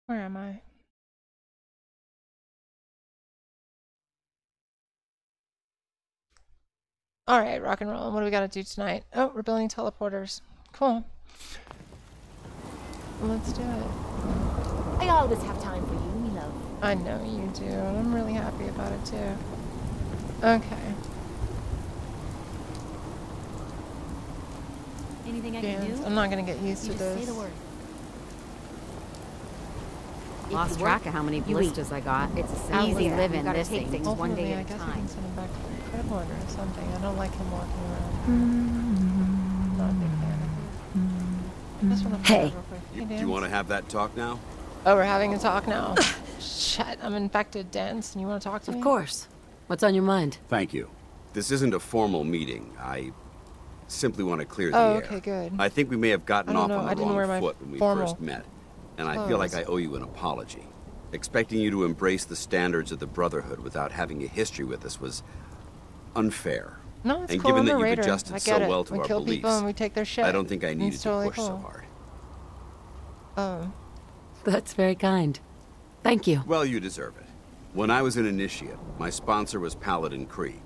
Where am I? Alright, rock and roll. What do we gotta do tonight? Oh, we're building teleporters. Cool. Let's do it. I always have time for you, me love. I know you do, and I'm really happy about it too. Okay. Anything I can do? I'm not gonna get used to Just this. say the word. Lost track of how many blisters I got. It's easy living this thing one day at a I guess we time. can send him back to the crib order or something. I don't like him walking around. Not a big fan of it. Just wanna find out real quick. Hey, Do you want to have that talk now? Oh, we're having a talk now. Shit, I'm infected, Dance, and you want to talk to me? Of course. What's on your mind? Thank you. This isn't a formal meeting. I simply want to clear the Oh, air. okay, good. I think we may have gotten off on the wrong foot when we formal first met, and I feel like I owe you an apology. Expecting you to embrace the standards of the Brotherhood without having a history with us was unfair. No, it's and cool. given I'm that a you've raider. adjusted I so get it. well to we our kill people and beliefs, we take their shit. I don't think I needed It's to totally push so cool. hard. Oh. That's very kind. Thank you. Well, you deserve it. When I was an initiate, my sponsor was Paladin Krieg,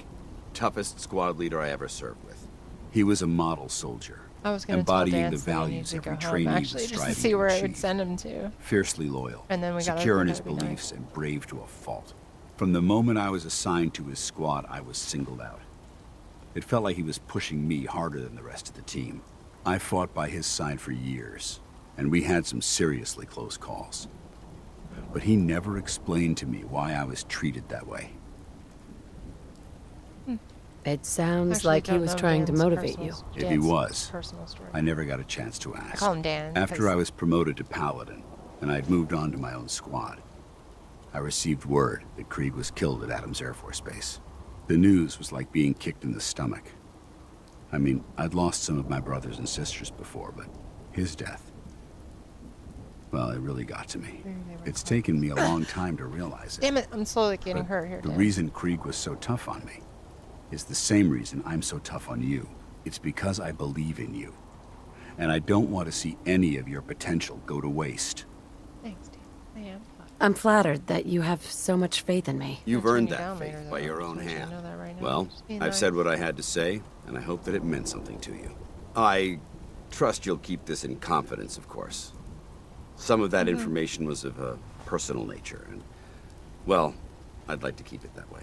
toughest squad leader I ever served with. He was a model soldier, I was going to tell embodying Dance the that he values needed to every go home, trainee actually, was just to striving see to where I would achieve. send him to. Fiercely loyal, And then we got secure in to his be nice. beliefs, and brave to a fault. From the moment I was assigned to his squad, I was singled out. It felt like he was pushing me harder than the rest of the team. I fought by his side for years, and we had some seriously close calls. But he never explained to me why I was treated that way. It sounds Actually, like he don't was know trying to Dan's motivate personal you. If he Dan's was, personal story. I never got a chance to ask. I call him Dan. After because- I was promoted to Paladin, and I'd moved on to my own squad, I received word that Krieg was killed at Adams Air Force Base. The news was like being kicked in the stomach. I mean, I'd lost some of my brothers and sisters before, but his death, well, it really got to me. It's taken me a long time to realize it. Damn it, I'm slowly getting But hurt here. the Dan. reason Krieg was so tough on me is the same reason I'm so tough on you. It's because I believe in you. And I don't want to see any of your potential go to waste. Thanks, Dan. I am. I'm flattered that you have so much faith in me. You've I'll turn earned you that down faith later, by though. your own Just want you to hand. know that right now. Well, Just be I've nice. said what I had to say, and I hope that it meant something to you. I trust you'll keep this in confidence, of course. Some of that information was of a personal nature, and, well, I'd like to keep it that way.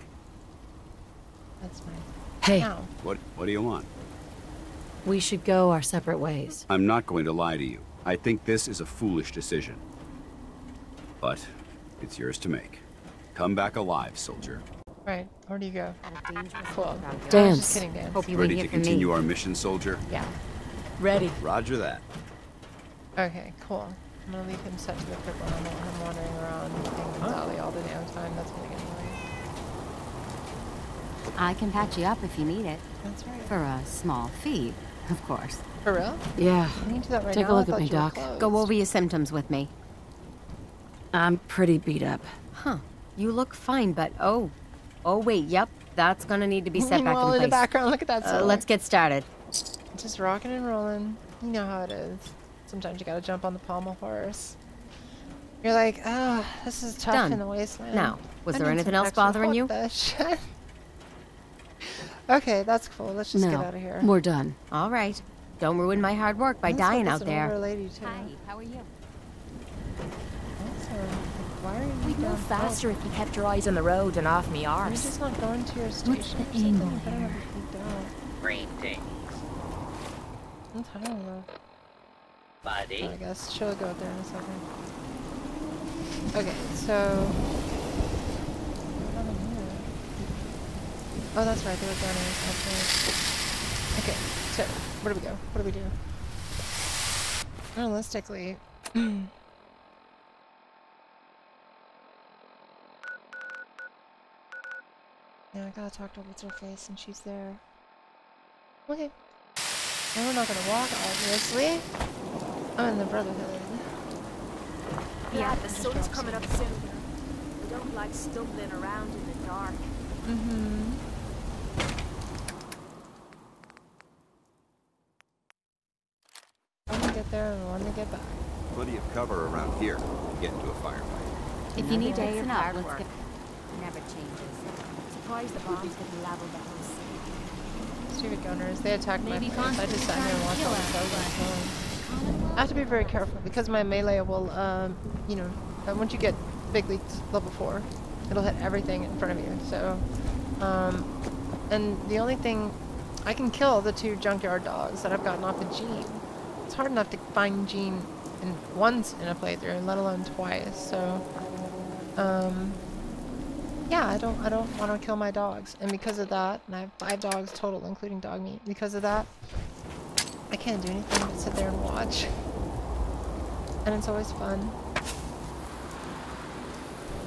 That's fine. Hey, Ow. What do you want? we should go our separate ways. I'm not going to lie to you. I think this is a foolish decision. But it's yours to make. Come back alive, soldier. Right, where do you go? Cool. I was Dance. just kidding, Dan. Hope you Ready leave to here for me. continue our mission, soldier? Yeah. Ready. Roger that. Okay, cool. I'm gonna leave him set to the crib when I don't want him wandering around being Dolly all the damn time. That's gonna get annoying. I can patch you up if you need it. That's right. For a small fee, of course. For real? Yeah. I need to do that right Take a now. look I at me, thought you were Doc. closed. Go over your symptoms with me. I'm pretty beat up. Huh. You look fine, but oh wait, yep. That's gonna need to be set back Meanwhile, in in the place. background, look at that. Solar. Let's get started. Just rocking and rolling. You know how it is. Sometimes you gotta jump on the pommel horse. You're like, ah, this is tough Done. in the wasteland. Now, was I there need anything some else extra bothering you? what the shit? Okay, that's cool. Let's just get out No, of here. we're done. All right. Don't ruin my hard work by Let's hope dying it's out an there. older lady, too. how are you? Also, why are you We'd down move faster if you kept your eyes on the road and off me You're arse. just not going to your station. What's the or something. angle You better here? have your feet down. Green things, I'm tired of buddy. I guess she'll go out there in a second. Okay, so... Oh, that's right, they were gunners. Okay, so, where do we go? What do we do? Realistically... Yeah, I gotta talk to what's-her-face, and she's there. Okay. And we're not gonna walk, obviously. I'm in the Brotherhood. Yeah, the sun's coming up soon. I don't like stumbling around in the dark. Mm-hmm. I want to get there and I want to get back. Plenty of cover around here to get into a firefight. If you need to Day of listen up, hard let's work. get... Never changes. Surprised the bombs didn't level the whole city. Stupid gunners. They attacked my Maybe place. I just sat here and watched all the shells going. I have to be very careful because my melee will, you know, once you get big leads level 4, it'll hit everything in front of you. So, and the only thing, I can kill the 2 junkyard dogs that I've gotten off of Jean. It's hard enough to find Jean once in a playthrough, let alone twice. So, yeah, I don't want to kill my dogs, and because of that, and I have 5 dogs total, including dog meat. Because of that, I can't do anything but sit there and watch, and it's always fun.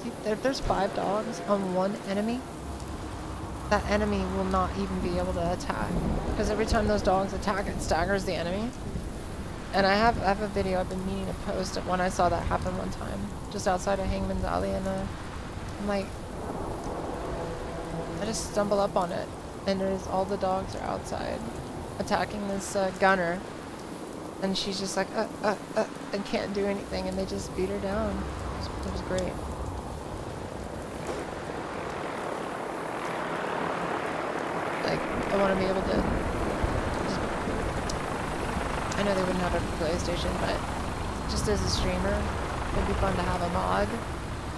See, if there's 5 dogs on one enemy, that enemy will not even be able to attack, because every time those dogs attack, it staggers the enemy. And I have a video I've been meaning to post of when I saw that happen one time, just outside of Hangman's Alley, and I'm like, I just stumble up on it, and there's all the dogs are outside attacking this gunner, and she's just like, and can't do anything, and they just beat her down. It was great. Like, I want to be able to just, I know they wouldn't have it for PlayStation, but just as a streamer, it'd be fun to have a mod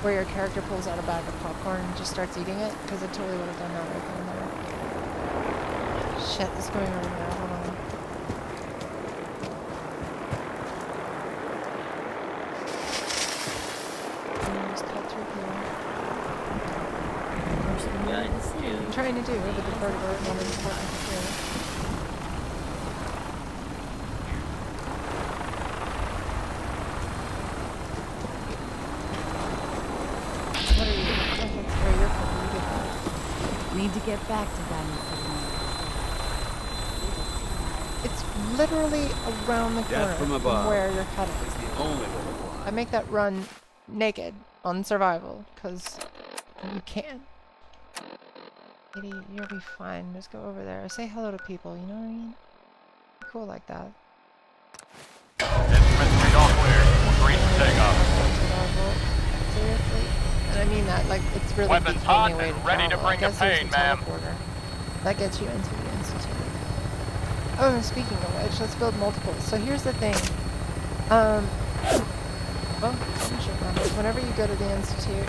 where your character pulls out a bag of popcorn and just starts eating it, because I totally would have done that right then and there. Shit, it's going right now. Hold on. Just cut through here. I'm trying to do, but the part of our woman is working through. What are you doing? Oh, that's where you're from. You get that. Need to get back to Diamond City. It's literally around the corner Death from from above. where you're headed. It's the only way to fly. I make that run naked on survival, because you can. Idiot, you'll be fine. Just go over there. Say hello to people, you know what I mean? Cool like that. Instruments read all clear. Green to take off. Survival. Seriously? And I mean that, like, it's really Weapons the hot only way and to ready to travel. bring I guess the there's pain, the ma'am. teleporter. That gets you into the Institute. Oh, and speaking of which, let's build multiples. So here's the thing. Well, I'm sure about this. Whenever you go to the Institute,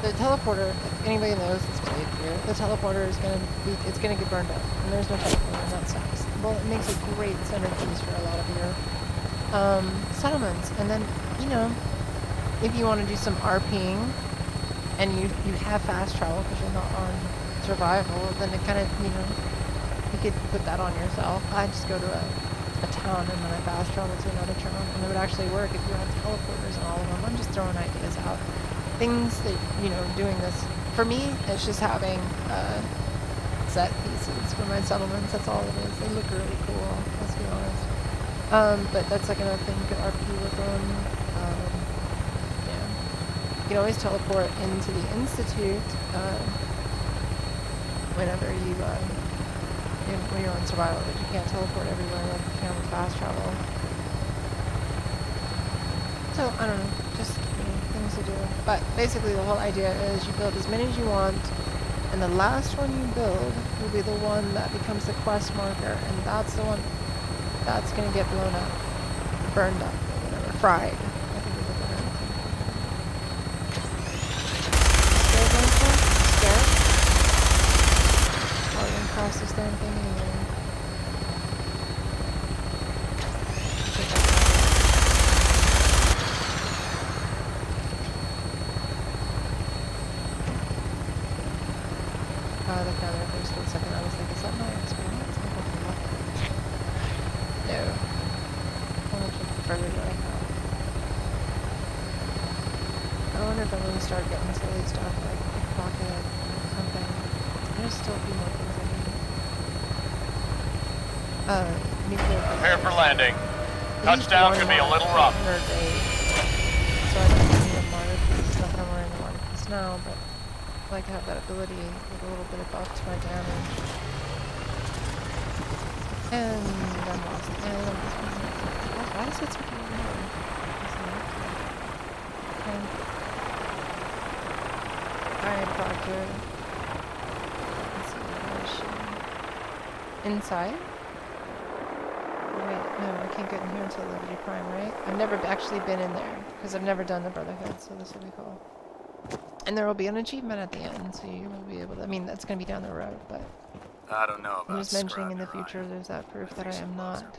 the teleporter, if anybody knows it's played through, the teleporter is gonna get burned up. And there's no teleporter, and that sucks. Well, it makes a great centerpiece for a lot of your settlements. And then, you know, if you want to do some RPing and you have fast travel because you're not on survival, then it kind of, you know, you could put that on yourself. I just go to a town and then I fast travel to another town, and it would actually work if you had teleporters and all of them. I'm just throwing ideas out. Things that, you know, doing this, for me, it's just having set pieces for my settlements. That's all it is. They look really cool, let's be honest. But that's like another thing you could RP with them. Yeah. You can always teleport into the Institute whenever you, when you're on survival, but you can't teleport everywhere like you can with fast travel. So, I don't know, just, you know, things to do. But basically the whole idea is you build as many as you want, and the last one you build will be the one that becomes the quest marker, and that's the one that's going to get blown up, burned up, or whatever, fried. I think is a better term. Scared, Vincent? Scared? Oh, you're gonna cross this damn thing anyway. I looked down there for a split second. I was like, is that my experience? I hope not. No. How much further do I have? I wonder if I'm going to start getting silly stuff like pickpocket or something. There's still a few more things I need. Nuclear. Prepare for landing. Touchdown could be a little rough. So I don't need a martyr piece. Not that I'm wearing a martyr piece now, but I like to have that ability with a little bit of buff to my damage. And I'm lost. And I'm just why is it so long? Alright, Proctor. Let's see, where is she? Inside? Wait, no, I can't get in here until Liberty Prime, right? I've never actually been in there, because I've never done the Brotherhood, so this will be cool. And there will be an achievement at the end, so you will be able to, I mean, that's going to be down the road, but... I don't know about I'm just mentioning in the future there's that proof that I am not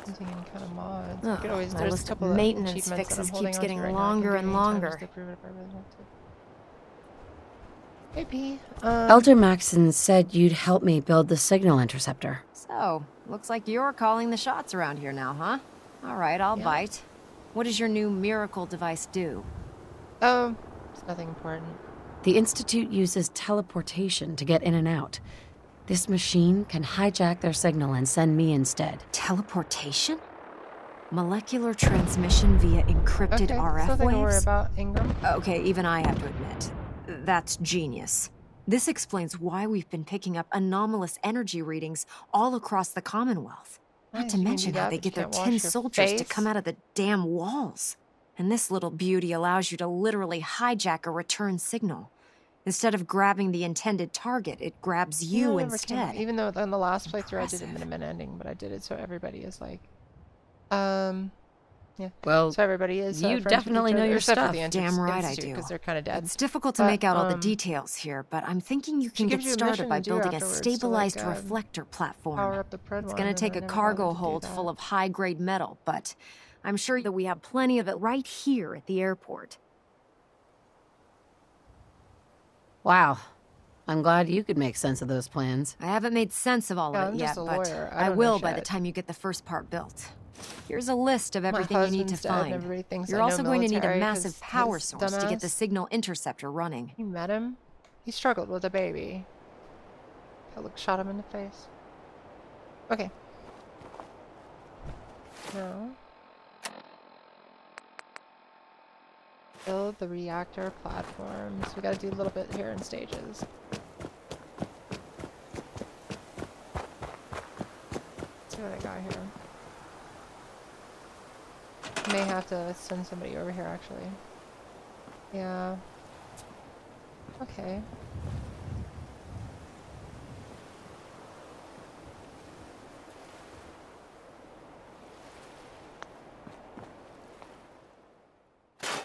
using any kind of mods. I could always, there's a couple of maintenance achievements that I'm fixes holding keeps on to getting right now. I can longer do and anytime longer. just to prove it if I really want to. Hey, P. Elder Maxon said you'd help me build the Signal Interceptor. So, looks like you're calling the shots around here now, huh? All right, I'll bite. What does your new miracle device do? Oh, it's nothing important. The Institute uses teleportation to get in and out. This machine can hijack their signal and send me instead. Teleportation? Molecular transmission via encrypted RF nothing waves? to worry about, Ingram. Okay, even I have to admit, that's genius. This explains why we've been picking up anomalous energy readings all across the Commonwealth. Not to mention how they get their tin soldiers to come out of the damn walls. And this little beauty allows you to literally hijack a return signal. Instead of grabbing the intended target, it grabs you instead. Even though in the last playthrough I did a minute ending, but I did it so everybody is like, yeah. Well, so everybody is. You definitely know your stuff. Damn right I do. Because they're kind of dead. It's difficult to make out all the details here, but I'm thinking you can get started by building a stabilized reflector platform. Power up the pred It's going to take a cargo hold full of high-grade metal, but I'm sure that we have plenty of it right here at the airport. Wow. I'm glad you could make sense of those plans. I haven't made sense of all of it yet, but I will by the time you get the first part built. Here's a list of everything you need to find. You're also going to need a massive power source to get the Signal Interceptor running. You met him? He struggled with a baby. I shot him in the face. Okay. No. Build the reactor platforms. We gotta do a little bit here in stages. Let's see what I got here. May have to send somebody over here actually. Yeah. Okay.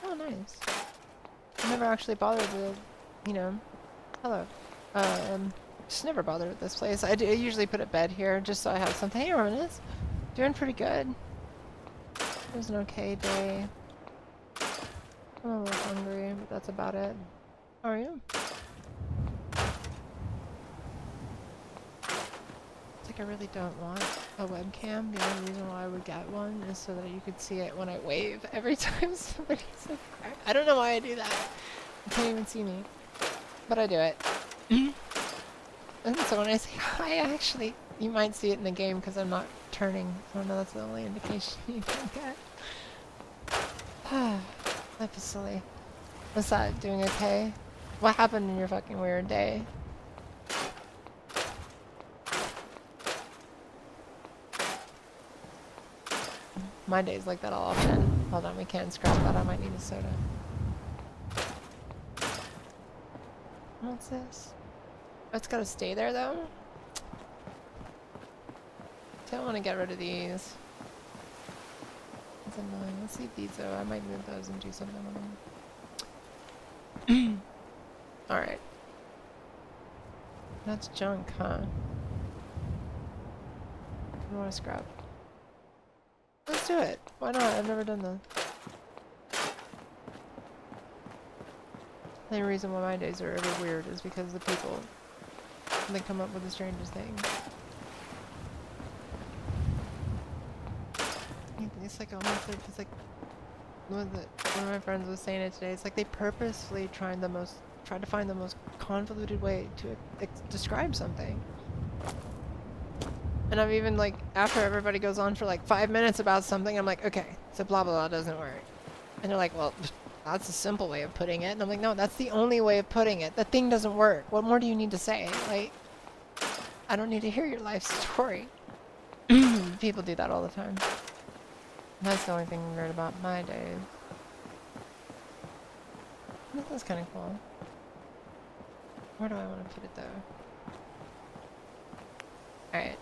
Oh, nice. I never actually bothered to, you know, hello. Just never bothered with this place. I usually put a bed here just so I have something. Hey, Ronis. Doing pretty good. It was an okay day. I'm a little hungry, but that's about it. How are you? It's like I really don't want a webcam. The only reason why I would get one is so that you could see it when I wave every time somebody says hi. I don't know why I do that. You can't even see me. But I do it. And so when I say hi, actually, you might see it in the game because I'm not turning. I don't know, that's the only indication you can get. That was silly. What's that? Doing okay? What happened in your fucking weird day? My day's like that all often. Hold on, we can't scrap that. I might need a soda. What's this? Oh, it's gotta stay there though? Don't want to get rid of these. That's annoying. Let's leave these though. I might move those and do something with them. Alright. That's junk, huh? I want to scrap. Let's do it. Why not? I've never done that. The only reason why my days are ever weird is because the people, they come up with the strangest things. It's like almost like, it's like one of my friends was saying it today. It's like they purposefully try to find the most convoluted way to describe something. And I'm even like, after everybody goes on for like 5 minutes about something, I'm like, okay, so blah blah blah doesn't work. And they're like, well, that's a simple way of putting it. And I'm like, no, that's the only way of putting it. The thing doesn't work. What more do you need to say? Like, I don't need to hear your life story. People do that all the time. That's the only thing weird about my days. This is kind of cool. Where do I want to put it though? Alright.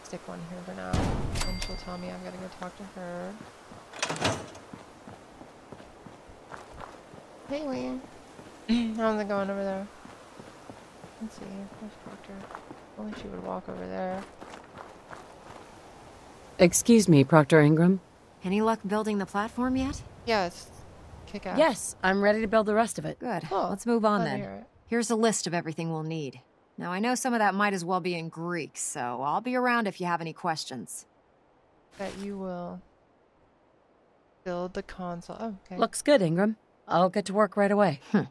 Stick one here for now. And she'll tell me I've got to go talk to her. Hey, Wayne. How's it going over there? Let's see. Where's Proctor? Only she would walk over there. Excuse me, Proctor Ingram? Any luck building the platform yet? Yeah, it's kick-ass. Yes, I'm ready to build the rest of it. Good. Oh, let's move on glad to then. hear it. Here's a list of everything we'll need. Now, I know some of that might as well be in Greek, so I'll be around if you have any questions. That you will build the console. Oh, okay. Looks good, Ingram. I'll get to work right away. I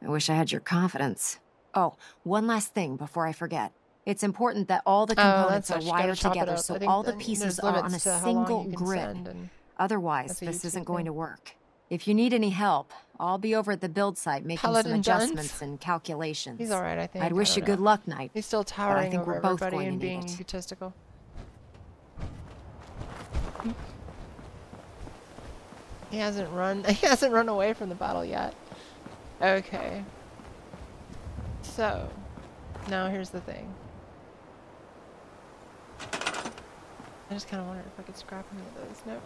wish I had your confidence. Oh, one last thing before I forget. It's important that all the components are wired together so all the pieces are on a single grid. Otherwise, this isn't going to work. If you need any help, I'll be over at the build site making some adjustments and calculations. He's alright, I think. I'd wish you good luck, Knight. He's still towering over everybody and being it. egotistical. He hasn't run away from the battle yet. Okay. So, now here's the thing. I just kind of wondered if I could scrap any of those. Nope.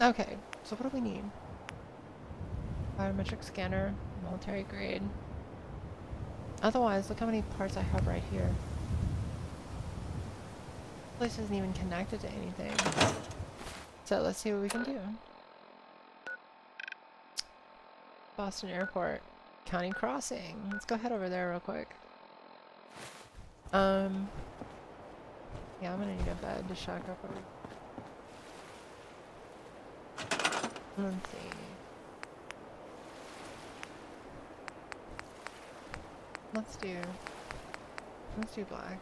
Okay, so what do we need? Biometric scanner, military grade. Otherwise, look how many parts I have right here. This place isn't even connected to anything. So let's see what we can do. Boston Airport. County Crossing. Let's go head over there real quick. Yeah, I'm gonna need a bed to shack up over. Let's see. Let's do black.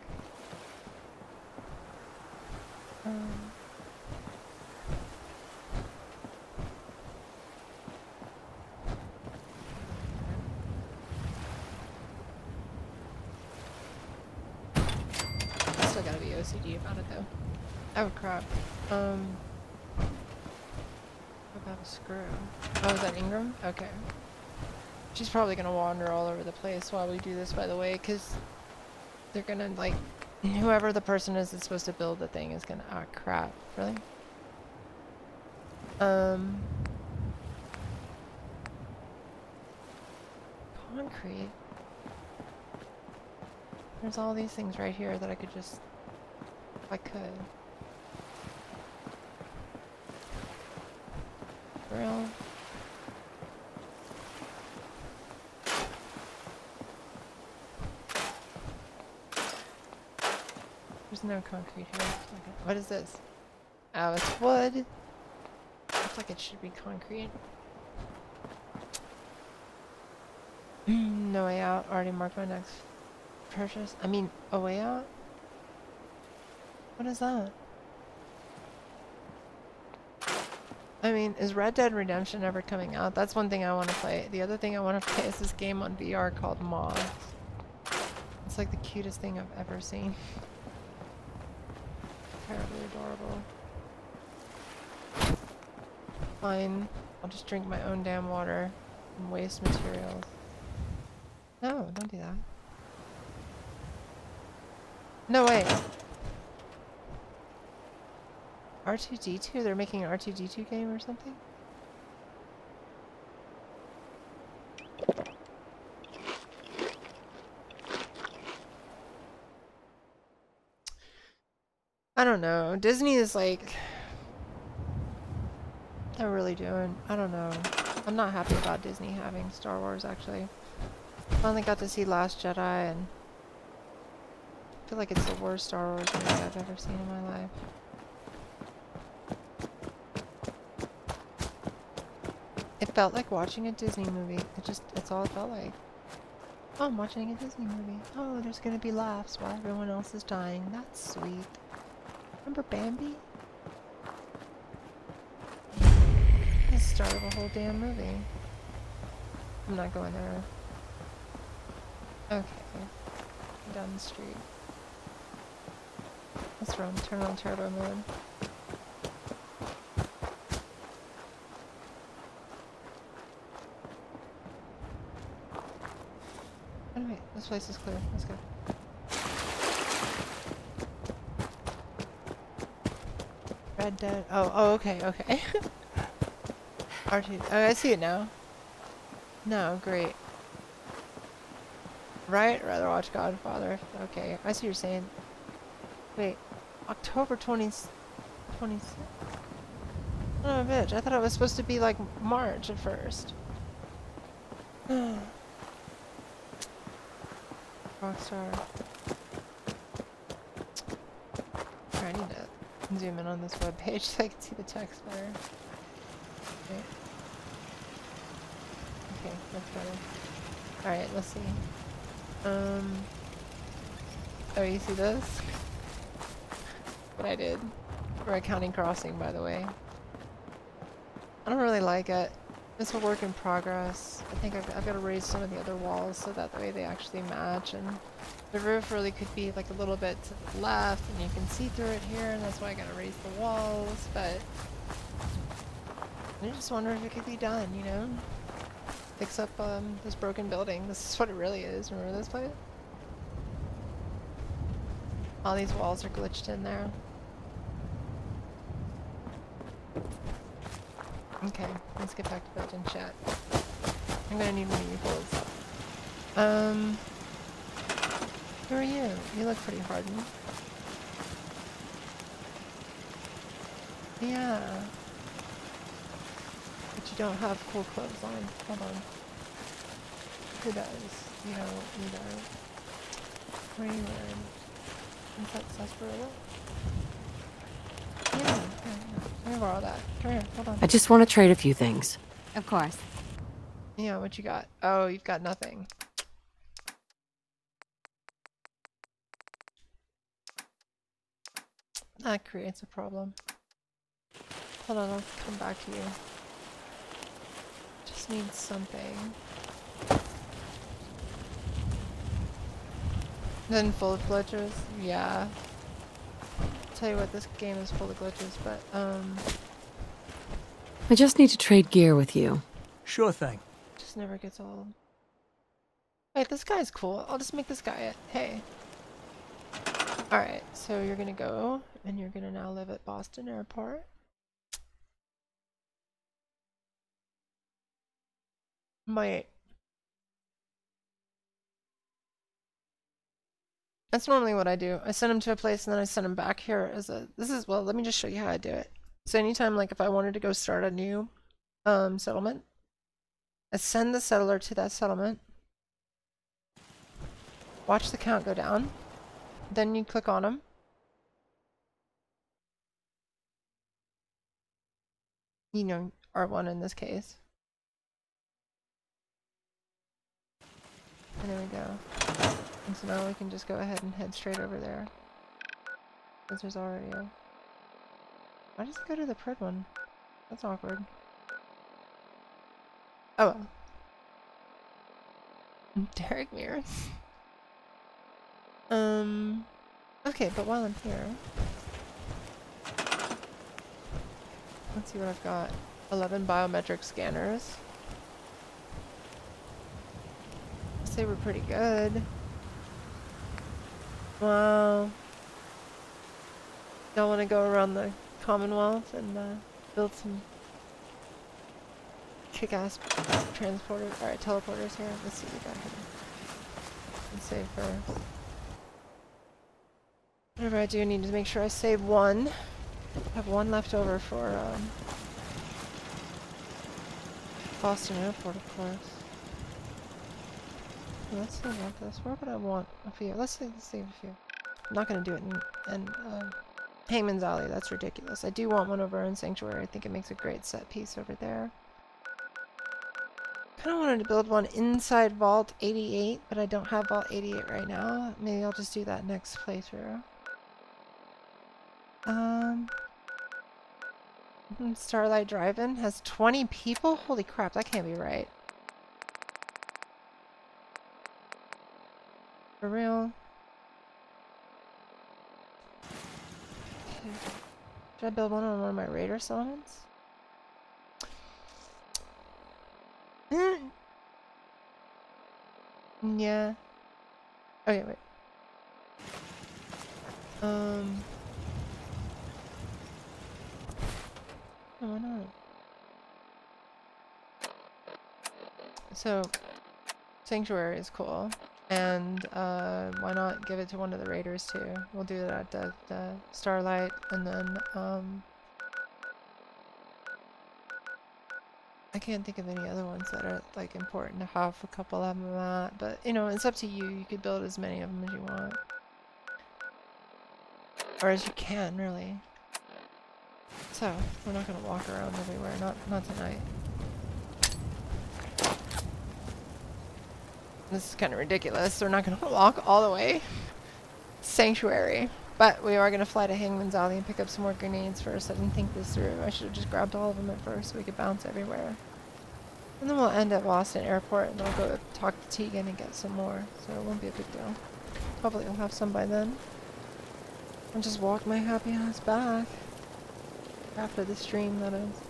Still gotta be OCD about it though. Oh crap. About a screw. Oh, is that Ingram? Okay. She's probably gonna wander all over the place while we do this, by the way, because they're gonna, like, whoever the person is that's supposed to build the thing is gonna, oh crap, really? Concrete. There's all these things right here that I could just, if I could. Real. There's no concrete here. Okay. What is this? Oh, it's wood. Looks like it should be concrete. No way out. Already marked my next purchase. I mean, a way out? What is that? I mean, is Red Dead Redemption ever coming out? That's one thing I want to play. The other thing I want to play is this game on VR called Mods. It's like the cutest thing I've ever seen. Terribly adorable. Fine. I'll just drink my own damn water and waste materials. No, don't do that. No way. R2-D2? They're making an R2-D2 game or something? I don't know. Disney is like... They're really doing... I don't know. I'm not happy about Disney having Star Wars, actually. I only got to see Last Jedi, and... I feel like it's the worst Star Wars movie I've ever seen in my life. It felt like watching a Disney movie. It's all it felt like. Oh, I'm watching a Disney movie. Oh, there's gonna be laughs while everyone else is dying. That's sweet. Remember Bambi? That's the start of a whole damn movie. I'm not going there. Okay. Down the street. Let's turn on turbo mode. This place is clear. Let's go. Red Dead. Oh, okay, okay. R2. Oh, I see it now. No, great. Right? Rather watch Godfather. Okay, I see what you're saying. Wait, October 20th. 26th? Oh, a bitch. I thought it was supposed to be like March at first. Rockstar. I need to zoom in on this webpage so I can see the text better. Okay. Okay, that's better. Alright, let's see. Oh, you see this? What I did. For a county crossing, by the way. I don't really like it. It's a work in progress. I think I've got to raise some of the other walls so that way they actually match, and the roof really could be like a little bit to the left and you can see through it here, and that's why I got to raise the walls, but I just wonder if it could be done, you know? Fix up this broken building. This is what it really is. Remember this place? All these walls are glitched in there. Okay, let's get back to building chat. I'm gonna need one of you fools. Who are you? You look pretty hardened. Yeah. But you don't have cool clothes on. Hold on. Who does? You don't either. What are you wearing? Is that sarsaparilla? Yeah. Let me borrow that. Come here, hold on. I just want to trade a few things. Of course. Yeah, what you got? Oh, you've got nothing. That creates a problem. Hold on, I'll come back to you. Just need something. Then full of glitches? Yeah. Tell you what, this game is full of glitches, but I just need to trade gear with you. Sure thing. just never gets old. Wait, this guy's cool. I'll just make this guy it. Hey. Alright, so you're gonna go, and you're gonna now live at Boston Airport. Wait. That's normally what I do. I send him to a place and then I send him back here as a... well, let me just show you how I do it. So anytime, like, if I wanted to go start a new settlement, I send the settler to that settlement. Watch the count go down. Then you click on him. You know, R1 in this case. And there we go. And so now we can just go ahead and head straight over there. Because there's already a... Why does it go to the Prid one? That's awkward. Oh well. Derek Mears. Okay, but while I'm here... Let's see what I've got. 11 biometric scanners. I'd say we're pretty good. Wow. Y'all want to go around the Commonwealth and build some kick-ass transporters, alright, teleporters here. Let's see what we got here. Let's save first. Whatever I do, I need to make sure I save one. I have one left over for Boston Airport, of course. Let's see about this. Where would I want a few? Let's save a few. I'm not going to do it in Hangman's Alley. That's ridiculous. I do want one over in Sanctuary. I think it makes a great set piece over there. I kind of wanted to build one inside Vault 88, but I don't have Vault 88 right now. Maybe I'll just do that next playthrough. Starlight Drive-In has 20 people? Holy crap, that can't be right. For real? Should I build one on one of my Raider settlements? Yeah. Okay, wait. No, why not? So, Sanctuary is cool. And, why not give it to one of the raiders, too? We'll do that at the Starlight, and then, I can't think of any other ones that are, like, important to have a couple of them at, but, you know, it's up to you. You could build as many of them as you want. Or as you can, really. So, we're not gonna walk around everywhere, not tonight. This is kind of ridiculous. We're not gonna walk all the way. Sanctuary. But we are gonna fly to Hangman's Alley and pick up some more grenades first. I didn't think this through. I should have just grabbed all of them at first so we could bounce everywhere. And then we'll end at Boston Airport and I'll go talk to Tegan and get some more. So it won't be a big deal. Hopefully we'll have some by then. I'll just walk my happy ass back. After the stream, that is.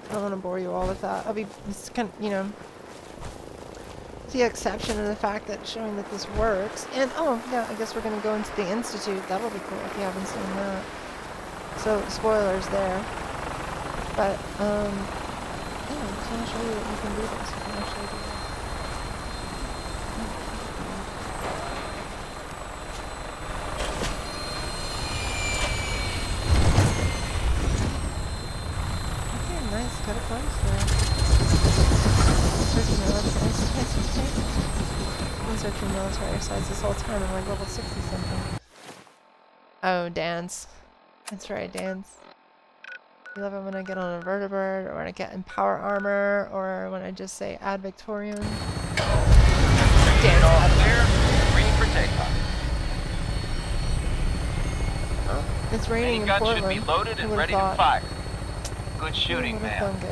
I don't want to bore you all with that. It's kind of, you know, the exception of the fact that showing that this works. And, oh, yeah, I guess we're going to go into the Institute. That'll be cool if you haven't seen that. So, spoilers there. But, yeah, I'm just going to show you that you can do this. You can actually do this. Nice, cut it close there. Searching military sites. I've been searching military sites this whole time. I'm like level 60 something. Oh, dance. That's right, dance. You love it when I get on a vertebrate, or when I get in power armor, or when I just say ad Victorian. Dance. All clear. Green for takeoff. Oh, it's raining in Portland. Any gun should be loaded and ready to fire. Good shooting, man. The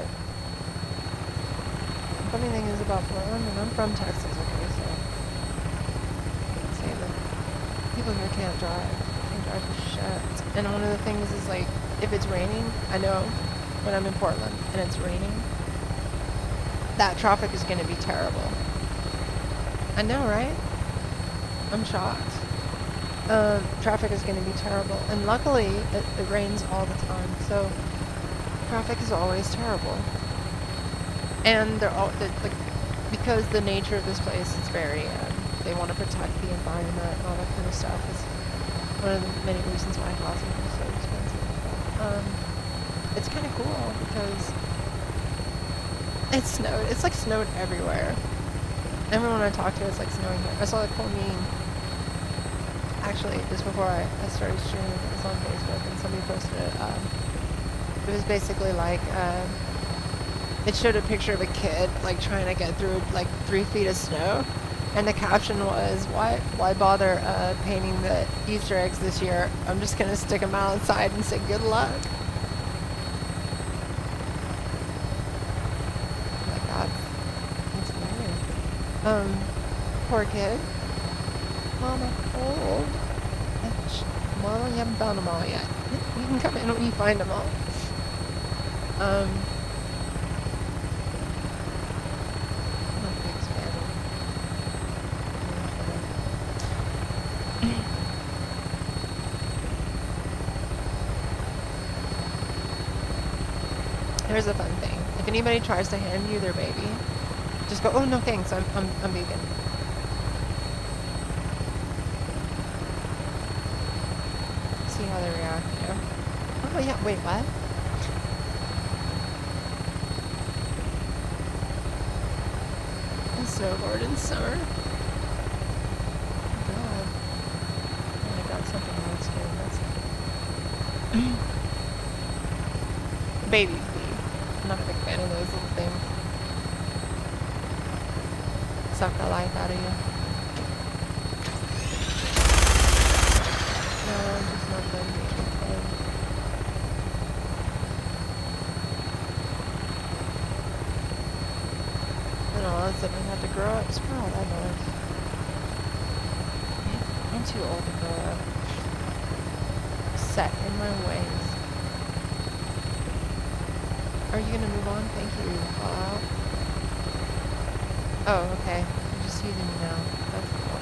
funny thing is about Portland, and I'm from Texas, okay, so I can say that people here can't drive. Can't drive for shit. And one of the things is, like, if it's raining, I know when I'm in Portland and it's raining, that traffic is going to be terrible. I know, right? I'm shocked. Traffic is going to be terrible. And luckily, it rains all the time, so traffic is always terrible. And they're all, like, because the nature of this place is very, they want to protect the environment and all that kind of stuff. Is one of the many reasons why housing is so expensive. It's kind of cool because it snowed. It's like snowed everywhere. Everyone I talk to, it's like snowing here. I saw a cool meme, actually, just before I started streaming. It was on Facebook and somebody posted it. It was basically like, it showed a picture of a kid, like, trying to get through, like, 3 feet of snow. And the caption was, why bother painting the Easter eggs this year? I'm just going to stick them outside and say good luck. Oh my god. That's weird. Poor kid. Mama, cold. Well, you haven't found them all yet. You can come in when you find them all. I'm not a big fan of Here's a fun thing. If anybody tries to hand you their baby, just go, oh no thanks, I'm vegan. See how they react, you know? Oh yeah, wait, what? Snowboard in summer. Oh god. Oh, I got something that looks good. That's babies be. I'm not a big fan of those little things. Suck the life out of you. No, I'm just not done being fun. And all of a sudden I have to grow up. Screw all that noise. I'm too old to grow up. Set in my ways. Are you gonna move on? Thank you. Fallout. Oh, okay. You're just using me now. That's cool.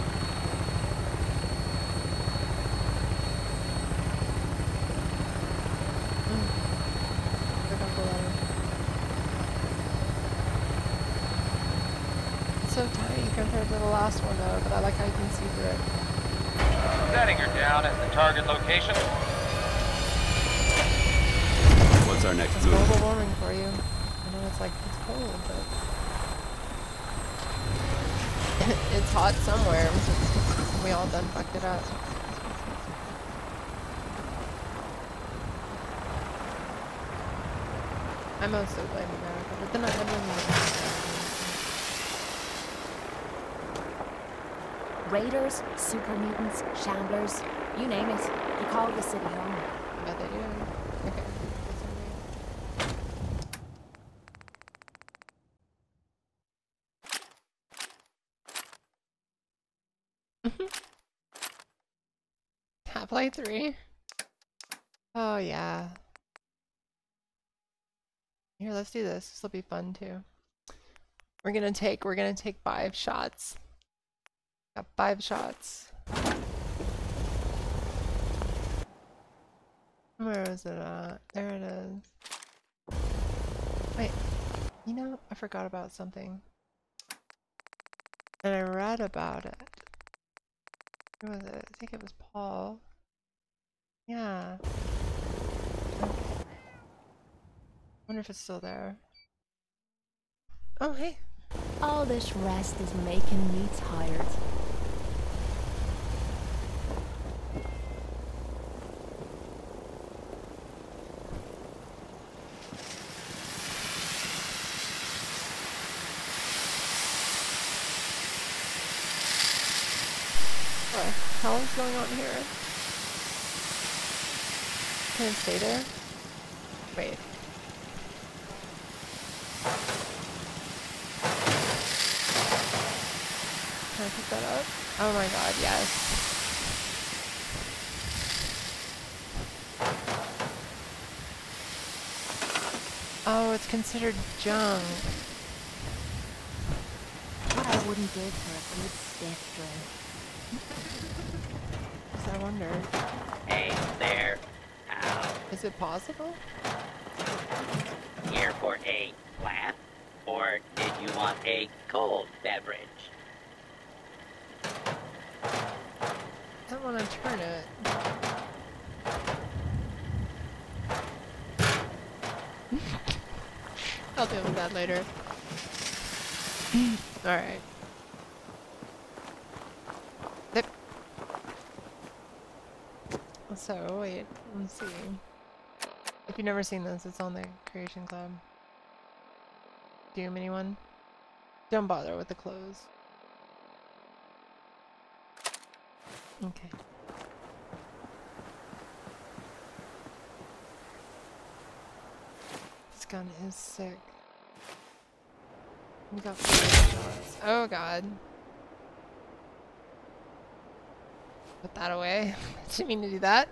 so tiny compared to the last one though, but I like how you can see through it. Setting her down at the target location. What's our next It's move? global warming for you. I know it's like, it's cold, but... it's hot somewhere. We all done fucked it up. I mostly blame America, but then I blame America. Raiders, super mutants, shamblers, you name it. They call the city home. I bet they do. Okay. Half-Life 3. Oh yeah. Here, let's do this. This will be fun too. We're gonna take 5 shots. Got 5 shots. Where is it at? There it is. Wait, you know, I forgot about something. And I read about it. Who was it? I think it was Paul. Yeah. Okay. Wonder if it's still there. Oh, hey. All this rest is making me tired. What the hell is going on here? Can it stay there? Wait. Can I pick that up? Oh my god, yes. Oh, it's considered junk. What I wouldn't give for a good stiff drink. So I wonder. Hey there. How? Is it possible? Here for a laugh? Or did you want a cold beverage? I don't want to turn it. I'll deal with that later. Alright. Yep. So, wait, let's see. If you've never seen this, it's on the Creation Club. Doom, anyone? Don't bother with the clothes. Okay. This gun is sick. We got 4 shots. Oh god. Put that away. Didn't mean to do that.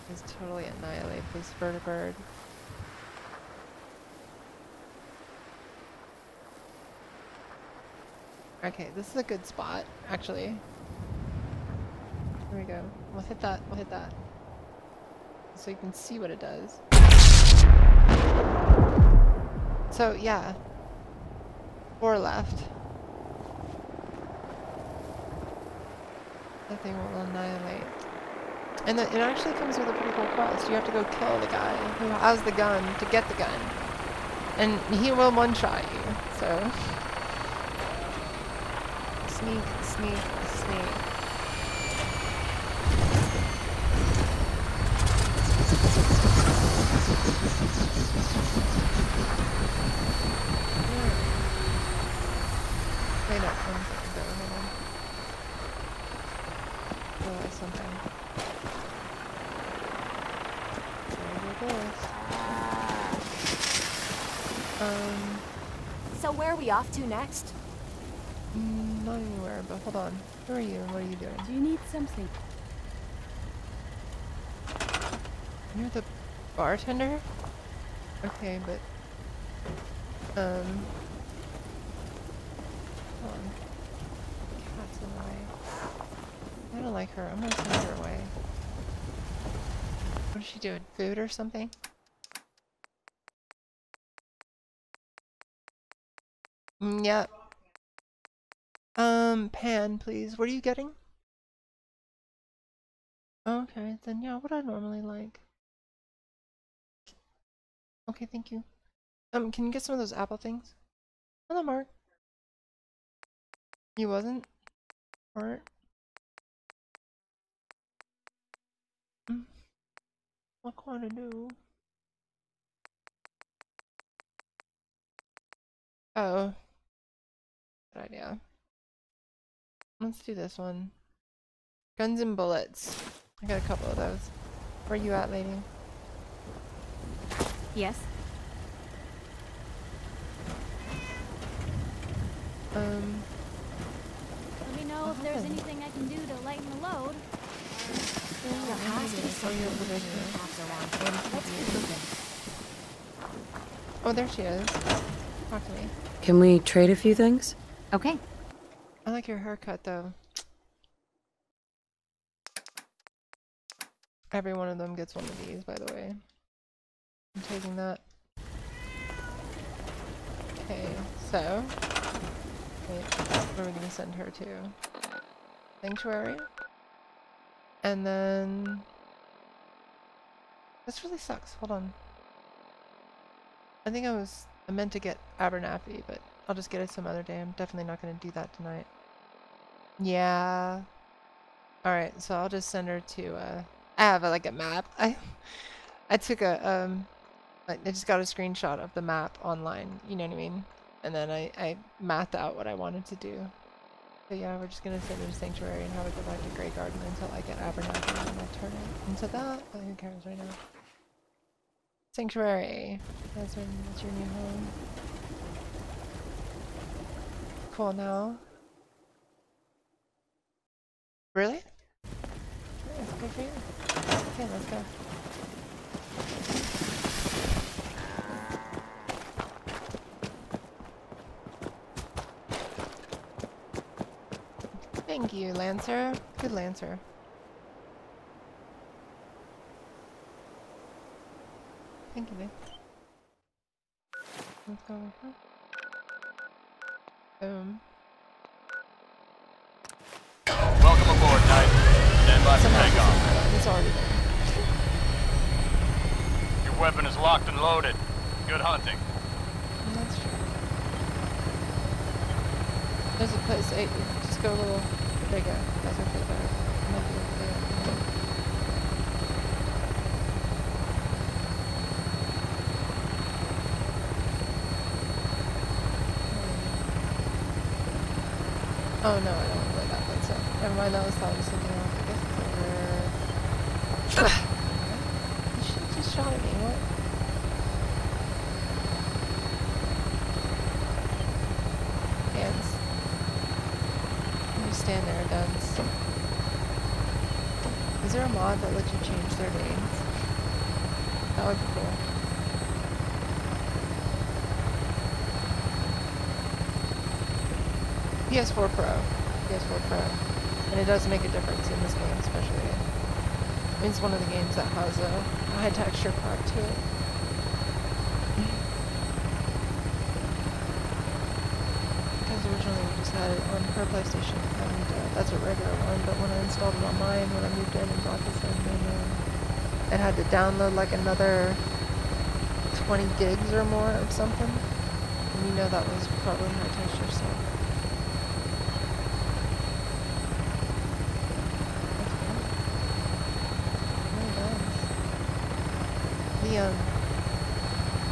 Just totally annihilate this vertibird. Okay, this is a good spot, actually. Here we go. We'll hit that. We'll hit that. So you can see what it does. So, yeah. 4 left. That thing will annihilate. And it actually comes with a pretty cool quest. You have to go kill the guy who has the gun to get the gun. And he will one-shot you, so... Sneak, sneak, sneak. Wait, no, 1 second ago, hold on. Realized something. So where are we off to next? Not anywhere, but hold on. Who are you and what are you doing? Do you need something? You're the bartender? Okay, but... Hold on. Cat's in the way. I don't like her. I'm gonna send her away. What's she doing? Food or something? Yeah. Pan, please. What are you getting? Okay, then yeah, what I normally like. Okay, thank you. Can you get some of those apple things? Hello, Mark. You wasn't? Or what can I do? Oh. Good idea. Let's do this one. Guns and bullets. I got a couple of those. Where you at, lady? Yes. Let me know if there's anything I can do to lighten the load. There has to be something around. Let's keep looking. Oh, there she is. Talk to me. Can we trade a few things? Okay. I like your haircut, though. Every one of them gets one of these, by the way. I'm taking that. Okay, so... Wait, where are we gonna send her to? Sanctuary? And then... This really sucks. Hold on. I think I meant to get Abernathy, but I'll just get it some other day. I'm definitely not gonna do that tonight. Yeah. Alright, so I'll just send her to, I have like a map. I took a, I just got a screenshot of the map online, you know what I mean? And then I mapped out what I wanted to do. So yeah, we're just gonna send her to Sanctuary and have it go back to Grey Garden until I get Abernathy, and then I'll turn it into that, but who cares right now. Sanctuary. That's your new home. Cool now. Really? That's good for you. Okay, let's go. Thank you, Lancer. Good Lancer. Thank you, babe. Let's go. Boom. Welcome aboard, Knight. Stand by for takeoff. It's already there. Your weapon is locked and loaded. Good hunting. That's true. There's a place, hey, just go a little bigger. That's okay, better. Might be over there. Oh no, I don't want to play that one, so never mind, that was probably something else. I guess it's over. She just shot at me, what? Hands. You stand there, dunce. Is there a mod that lets you change their names? That would be cool. PS4 Pro. PS4 Pro. And it does make a difference in this game, especially. I mean, it's one of the games that has a high texture part to it. Because originally we just had it on her PlayStation, and that's a regular one, but when I installed it on mine, when I moved in and brought this in, then it had to download like another 20 gigs or more of something. And you know that was probably high texture stuff.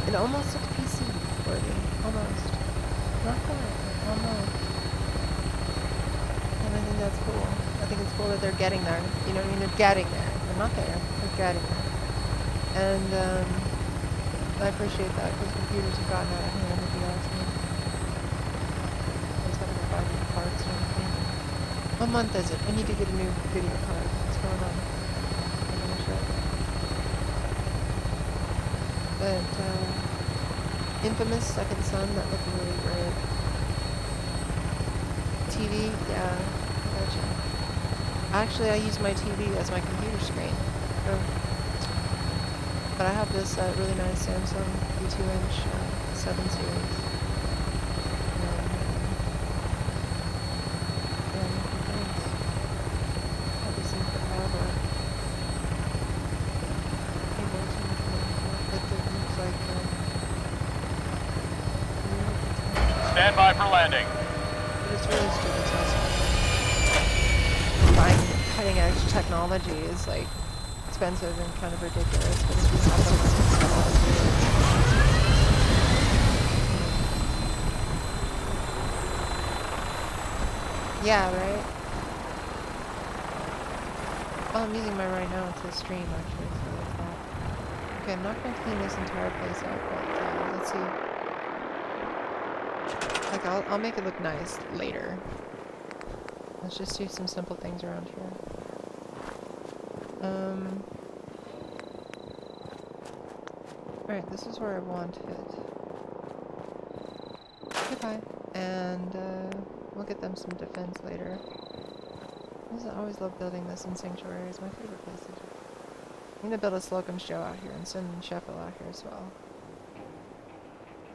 It almost looks PC worthy. Almost. Not quite, but almost. And I think that's cool. I think it's cool that they're getting there. You know what I mean? They're getting there. They're not there. They're getting there. And I appreciate that because computers have gotten out of hand, if you ask me. I just have to buy new parts and everything. What month is it? I need to get a new video card. What's going on? I'm gonna show it. But, Infamous Second Son, that looked really great. TV, yeah, gotcha. Actually, I use my TV as my computer screen. So, But I have this really nice Samsung B2-inch 7 series. Had these things for forever. It looks like stand by for landing. But it's really stupid stuff. Buying cutting edge technology is like expensive and kind of ridiculous, but if you have the latest technology, yeah, right? Well, I'm using mine right now to stream actually, so that's that. Okay, I'm not going to clean this entire place out, but let's see. Like, I'll make it look nice later. Let's just do some simple things around here. Alright, this is where I want it. Goodbye. And, we'll get them some defense later. I always love building this in Sanctuary. It's my favorite place to do it. I'm gonna build a Slocum's Joe out here and send Sheffield out here as well.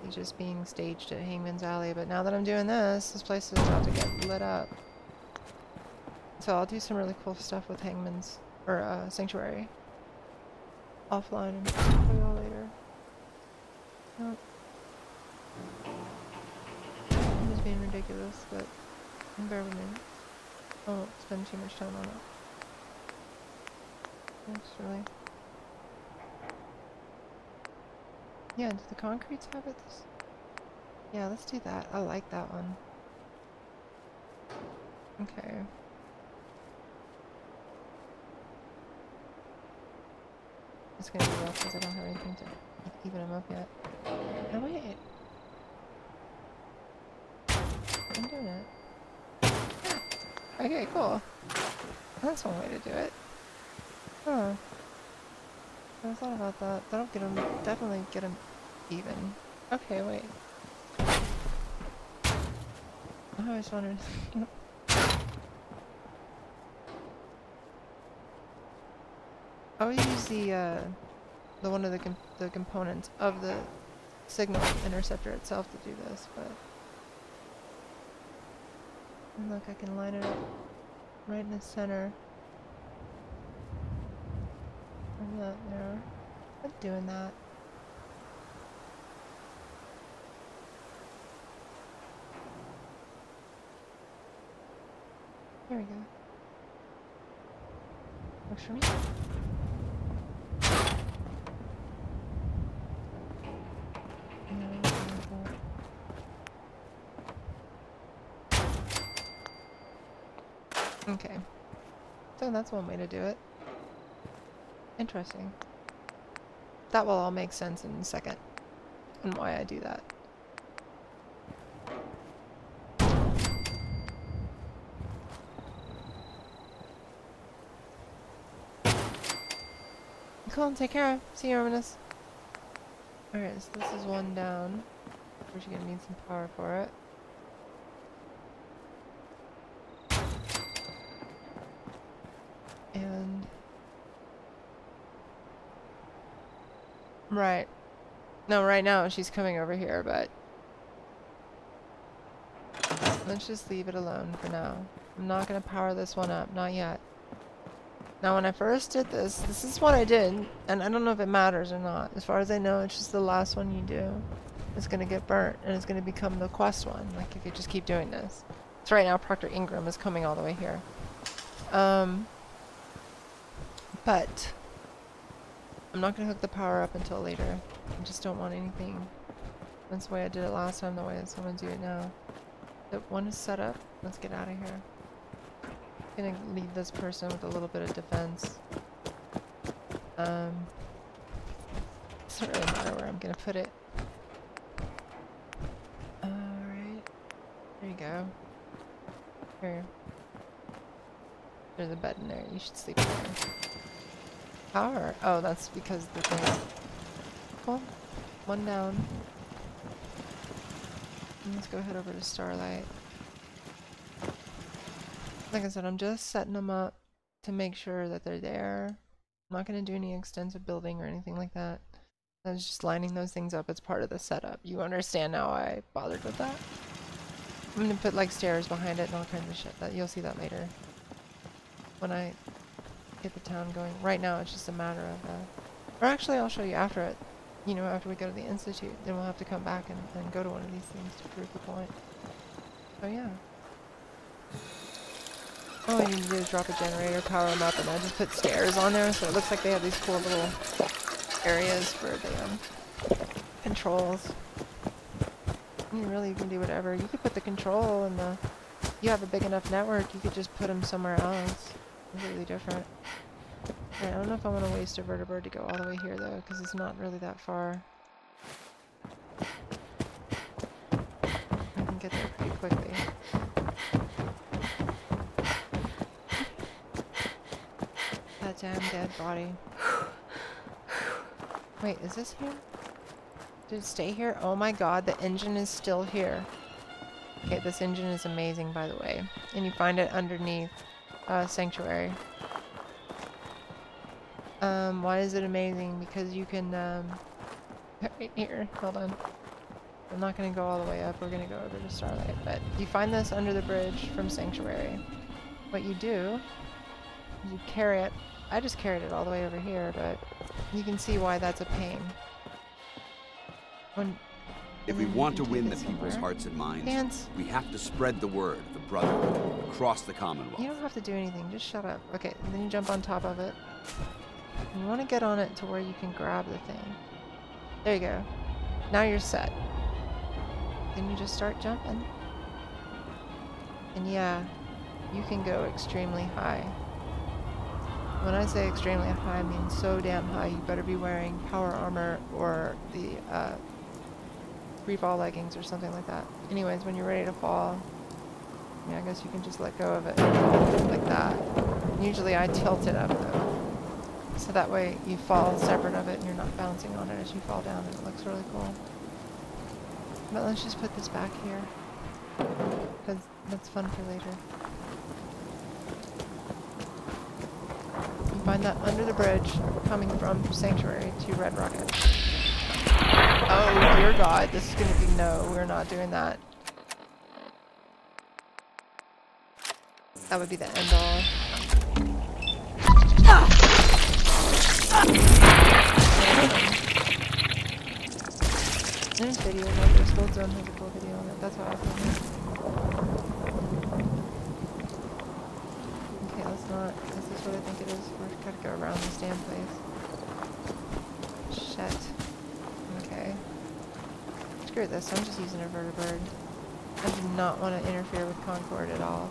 He's just being staged at Hangman's Alley, but now that I'm doing this, this place is about to get lit up. So I'll do some really cool stuff with Hangman's, or Sanctuary. Offline and show y'all later. Nope. I'm just being ridiculous, but bear with me. I won't spend too much time on it. That's really... Yeah, do the concretes have it? Yeah, let's do that. I like that one. Okay. It's gonna be rough because I don't have anything to even them up yet. Oh wait. I'm doing it. Yeah. Okay, cool. That's one way to do it. Huh. I thought about that. That'll get them, definitely get them even. Okay, wait. I always wondered. I always use the one of the components of the Signal Interceptor itself to do this, but... And look, I can line it up right in the center. I'm not there. I'm doing that. There we go. Works for me. Okay. So that's one way to do it. Interesting. That will all make sense in a second, and why I do that. Cool, take care. See you, Romanus. Alright, so this is one down. We're gonna need some power for it. And... Right. No, right now she's coming over here, but... Let's just leave it alone for now. I'm not gonna power this one up, not yet. Now when I first did this, this is what I did, and I don't know if it matters or not. As far as I know, it's just the last one you do. It's gonna get burnt, and it's gonna become the quest one, like if you just keep doing this. So right now Proctor Ingram is coming all the way here. But I'm not gonna hook the power up until later. I just don't want anything. That's the way I did it last time, the way I'm gonna do it now. The one is set up. Let's get out of here. I'm gonna leave this person with a little bit of defense. Doesn't really matter where I'm gonna put it. Alright. There you go. Here. There's a bed in there. You should sleep in there. Power? Oh, that's because the thing. Cool. One down. And let's go head over to Starlight. Like I said, I'm just setting them up to make sure that they're there. I'm I'm not going to do any extensive building or anything like that. I was just lining those things up as part of the setup. You understand now why I bothered with that? I'm going to put like stairs behind it and all kinds of shit. You'll see that later. When I get the town going. Right now it's just a matter of... or actually I'll show you after it. You know, after we go to the Institute. Then we'll have to come back and go to one of these things to prove the point. So yeah. All I need to do is drop a generator, power them up, and I just put stairs on there so it looks like they have these cool little areas for the controls. I mean, really, you can do whatever. You could put the control in the... You have a big enough network, you could just put them somewhere else. Completely different. Right, I don't know if I want to waste a vertibird to go all the way here, though, because it's not really that far. I can get there pretty quickly. That damn dead body. Wait, is this here? Did it stay here? Oh my god, the engine is still here. Okay, this engine is amazing, by the way. And you find it underneath Sanctuary. Why is it amazing? Because you can, right here, hold on. I'm not gonna go all the way up, we're gonna go over to Starlight, but you find this under the bridge from Sanctuary. What you do, is you carry it. I just carried it all the way over here, but you can see why that's a pain. If we want to win the people's hearts and minds, we have to spread the word of the Brotherhood across the Commonwealth. You don't have to do anything, just shut up. Okay, and then you jump on top of it. And you want to get on it to where you can grab the thing. There you go. Now you're set. Then you just start jumping. And yeah, you can go extremely high. When I say extremely high, I mean so damn high, you better be wearing power armor or the free fall leggings or something like that. Anyways, when you're ready to fall, yeah, I guess you can just let go of it like that. Usually I tilt it up though. So that way you fall separate of it and you're not bouncing on it as you fall down, and it looks really cool. But let's just put this back here, because that's fun for later. You find that under the bridge, coming from Sanctuary to Red Rocket. Oh dear god, this is gonna be no, we're not doing that. That would be the end all. There's video about this. Gold Zone has a cool video on it. That's what I found. Okay, let's not. Is this what I think it is? We've got to go around this damn place. Shit. Okay. Screw this. I'm just using a vertibird. I do not want to interfere with Concord at all.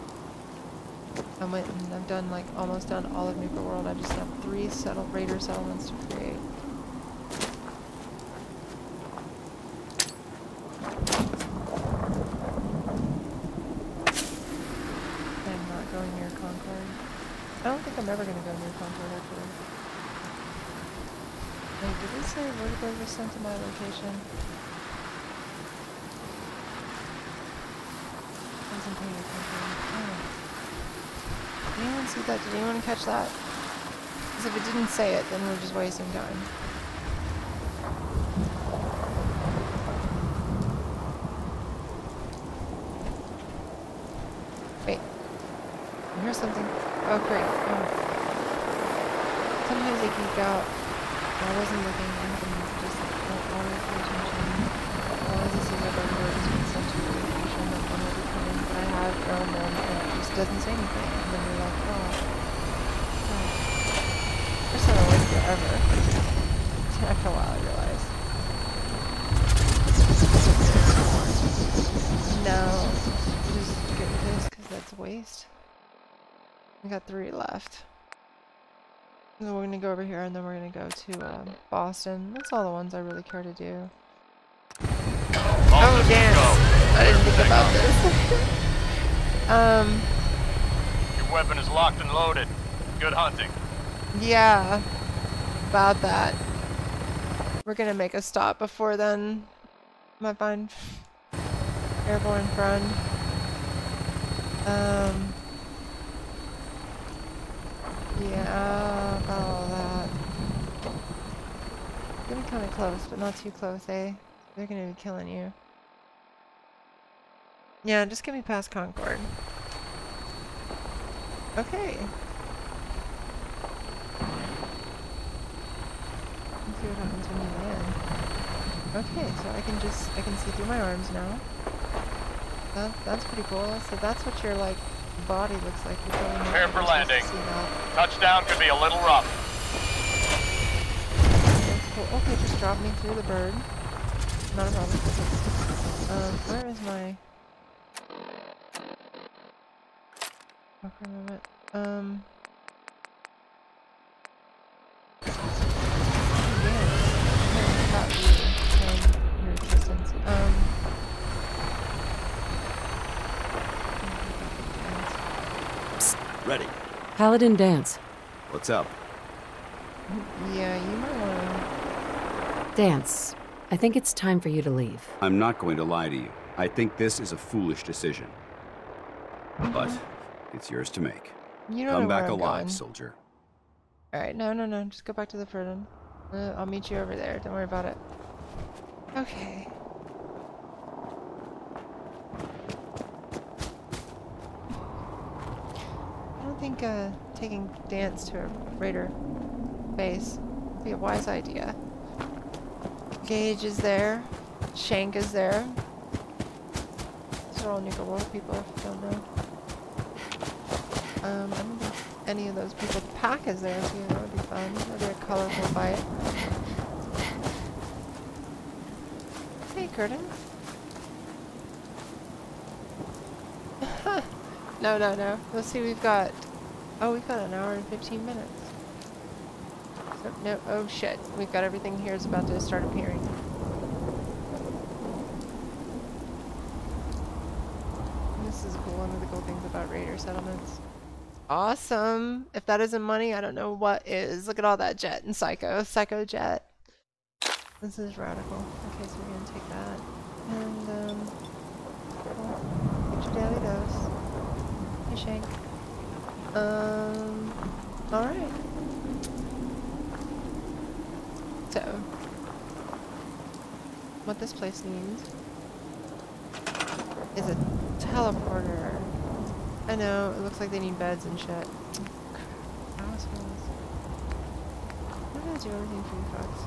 I went and I've done like almost done all of Nuka World. I just have 3 raider settlements to create. I'm not going near Concord. I don't think I'm ever going to go near Concord actually. Wait, did it say vertibird was sent to my location? I wasn't paying attention. Oh. Did anyone see that? Did anyone catch that? Because if it didn't say it, then we're just wasting time. Wait. Here's something. Oh, great. Oh. Sometimes they geek out. I wasn't looking. I happened to just don't always pay attention. Always assume that everybody is being sent to a location that one will be coming, but I have thrown them and it just doesn't say anything. And then you're like, oh. First time I waited forever. After a while I realized. No. Just get this because that's a waste. We got 3 left. And then we're gonna go over here and then we're gonna go to Boston. That's all the ones I really care to do. Oh damn! I didn't think about this. Your weapon is locked and loaded. Good hunting. Yeah, about that. We're gonna make a stop before then. My fine airborne friend. Yeah, about all that. close, but not too close, eh? They're gonna be killing you. Yeah, just get me past Concord. Okay. Let's see what happens when you land. Okay, so I can see through my arms now. That's pretty cool. So that's what your, like, body looks like. Prepare for landing. Touchdown could be a little rough. That's cool. Okay, just drop me through the bird. Not a problem. Where is my... Oh, for a moment. Ready. Paladin Dance. What's up? Yeah, you might want to... Dance. I think it's time for you to leave. I'm not going to lie to you. I think this is a foolish decision. But it's yours to make. You don't Come know back where I'm alive, going. soldier. Alright, no. Just go back to the prison. I'll meet you over there. Don't worry about it. Okay. I don't think taking Dance to a raider base would be a wise idea. Gage is there. Shank is there. These are all Nuka Wolf people, if you don't know. I don't think any of those people. Pack is there too. That would be fun. That would be a colorful fight. Hey, Curtin. No. Let's see, we've got... Oh, we've got an hour and 15 minutes. So, no, oh shit. We've got everything here is about to start appearing. This is cool. One of the cool things about raider settlements. Awesome. If that isn't money, I don't know what is. Look at all that jet and Psycho jet. This is radical. Okay, so we're gonna take that. And, well, get your daily dose. Hey, Shank. Alright. So, what this place needs is a teleporter. I know, it looks like they need beds and shit. Assholes. I'm gonna do everything for you folks.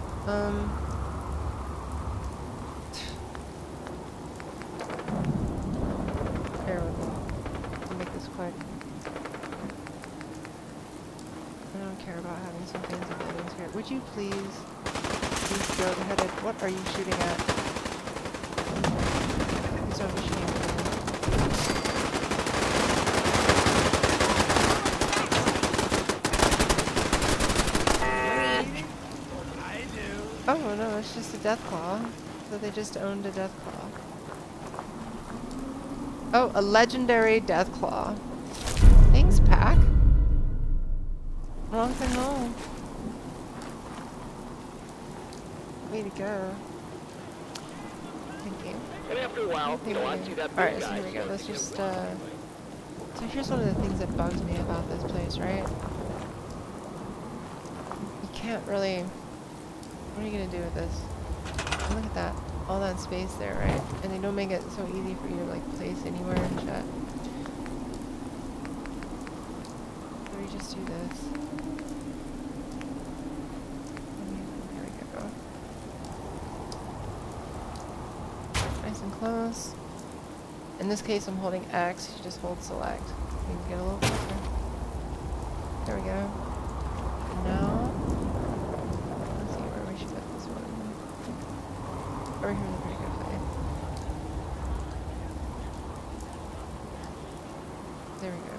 Bear with me. I'll make this quick. I don't care about having some fancy buildings here. Would you please go ahead? What are you shooting at? Please don't be shooting at me. Oh no, it's just a Deathclaw. So they just owned a Deathclaw. Oh, a legendary Deathclaw. Thanks, Pack. Long time home. Way to go. Thank you. And after a while, you don't see that. Alright, so here we go. Let's just, So here's one of the things that bugs me about this place, right? You can't really... What are you gonna do with this? Look at that. All that space there, right? And they don't make it so easy for you to, like, place anywhere and shit. So we just do this. Here we go. Nice and close. In this case, I'm holding X. You just hold select. You can get a little closer. There we go. And now... Over here in the pretty good way. There we go.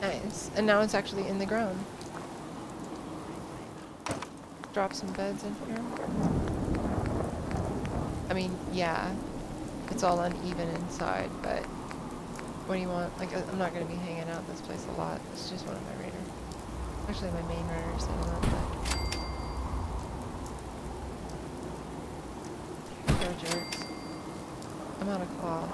Nice. And now it's actually in the ground. Drop some beds in here. I mean, yeah. It's all uneven inside, but... What do you want? Like, I'm not going to be hanging out this place a lot. It's just one of my raiders. Actually, my main raiders hanging out there. Go, jerks. I'm out of claw.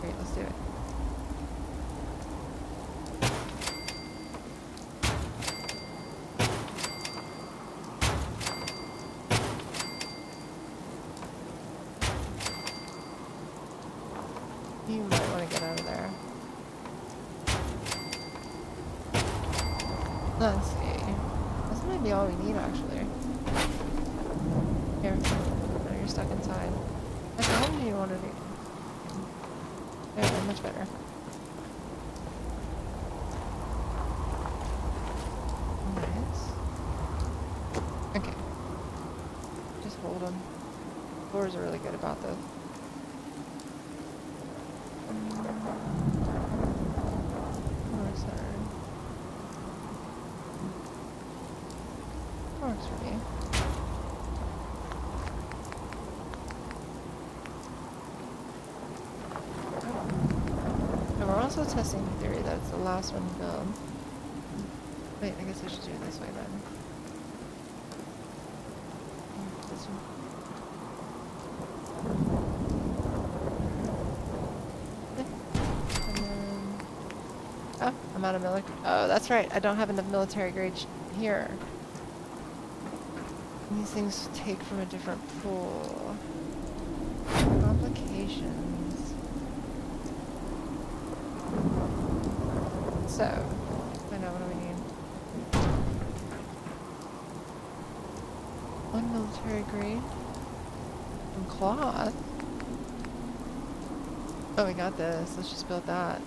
Great, let's do it. You might want to get out of there. Let's see. This might be all we need, actually. Here. No, you're stuck inside. How long do you want to do? There, much better. Nice. Okay. Just hold them. Floors are really good about this. Works for me. And we're also testing the theory that it's the last one to build. Wait, I guess I should do it this way then. This one. And then... Oh, I'm out of military. Oh, that's right. I don't have enough military grade here. These things take from a different pool. Complications. So, I know, what do we need? One military grade. And cloth. Oh, we got this. Let's just build that.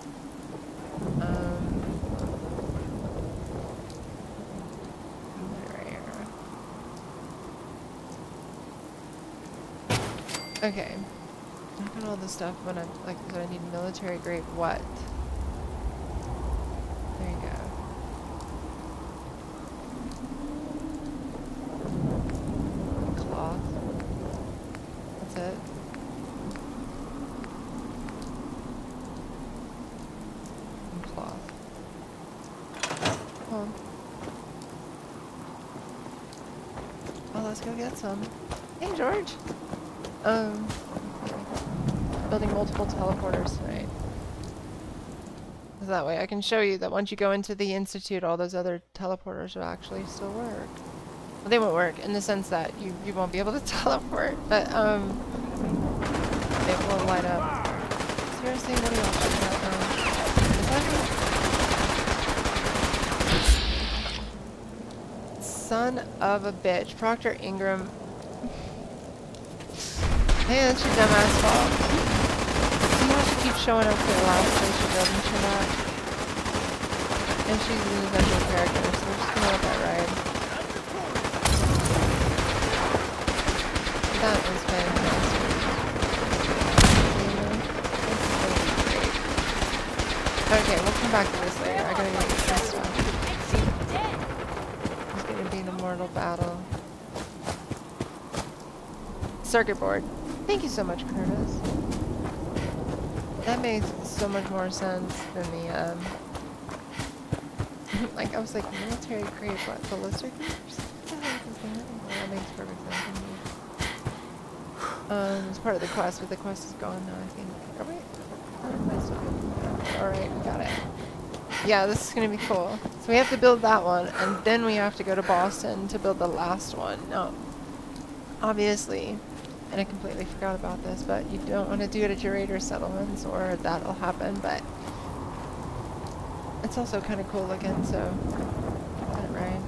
Okay. Look at all this stuff when I'm like, so I need military grade what? There you go. Cloth. That's it. And cloth. Come on. Oh, let's go get some. Hey, George. Building multiple teleporters tonight. So that way I can show you that once you go into the Institute, all those other teleporters will actually still work. Well, they won't work in the sense that you won't be able to teleport, but it will light up. Seriously, what are y'all talking about now? Son of a bitch. Proctor Ingram. Hey, that's your dumbass fault. See how she keeps showing up for the last place she doesn't show up? And she's an individual character, so we're just gonna let that ride. That was fantastic. Okay, we'll come back to this later. I gotta get this stuff. It's gonna be an immortal battle. Circuit board. Thank you so much, Curtis. That makes so much more sense than the, like, I was like, military grade, what, ballistic groups? What the heck is that? Well, that makes perfect sense to me. It's part of the quest, but the quest is gone now, I think. Are we? Oh, alright, we got it. Yeah, this is gonna be cool. So we have to build that one, and then we have to go to Boston to build the last one. Now, obviously, and I completely forgot about this, but you don't want to do it at your raider settlements or that'll happen, but it's also kind of cool looking, so got it right.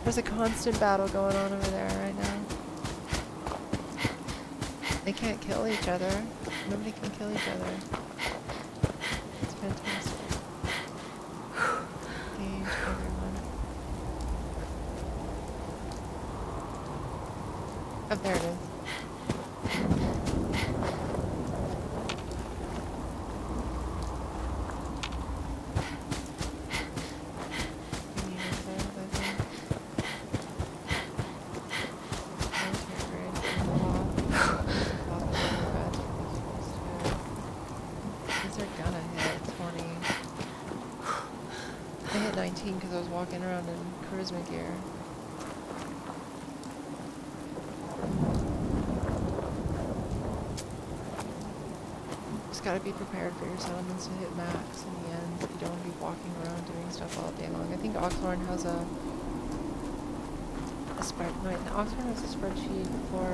There's a constant battle going on over there right now. They can't kill each other. Nobody can kill each other. It's fantastic. Engage everyone. Oh, there it is. Because I was walking around in charisma gear. gotta be prepared for your settlements to hit max in the end. You don't want to be walking around doing stuff all day long. I think Oxhorn has a spread. No, Oxhorn has a spreadsheet for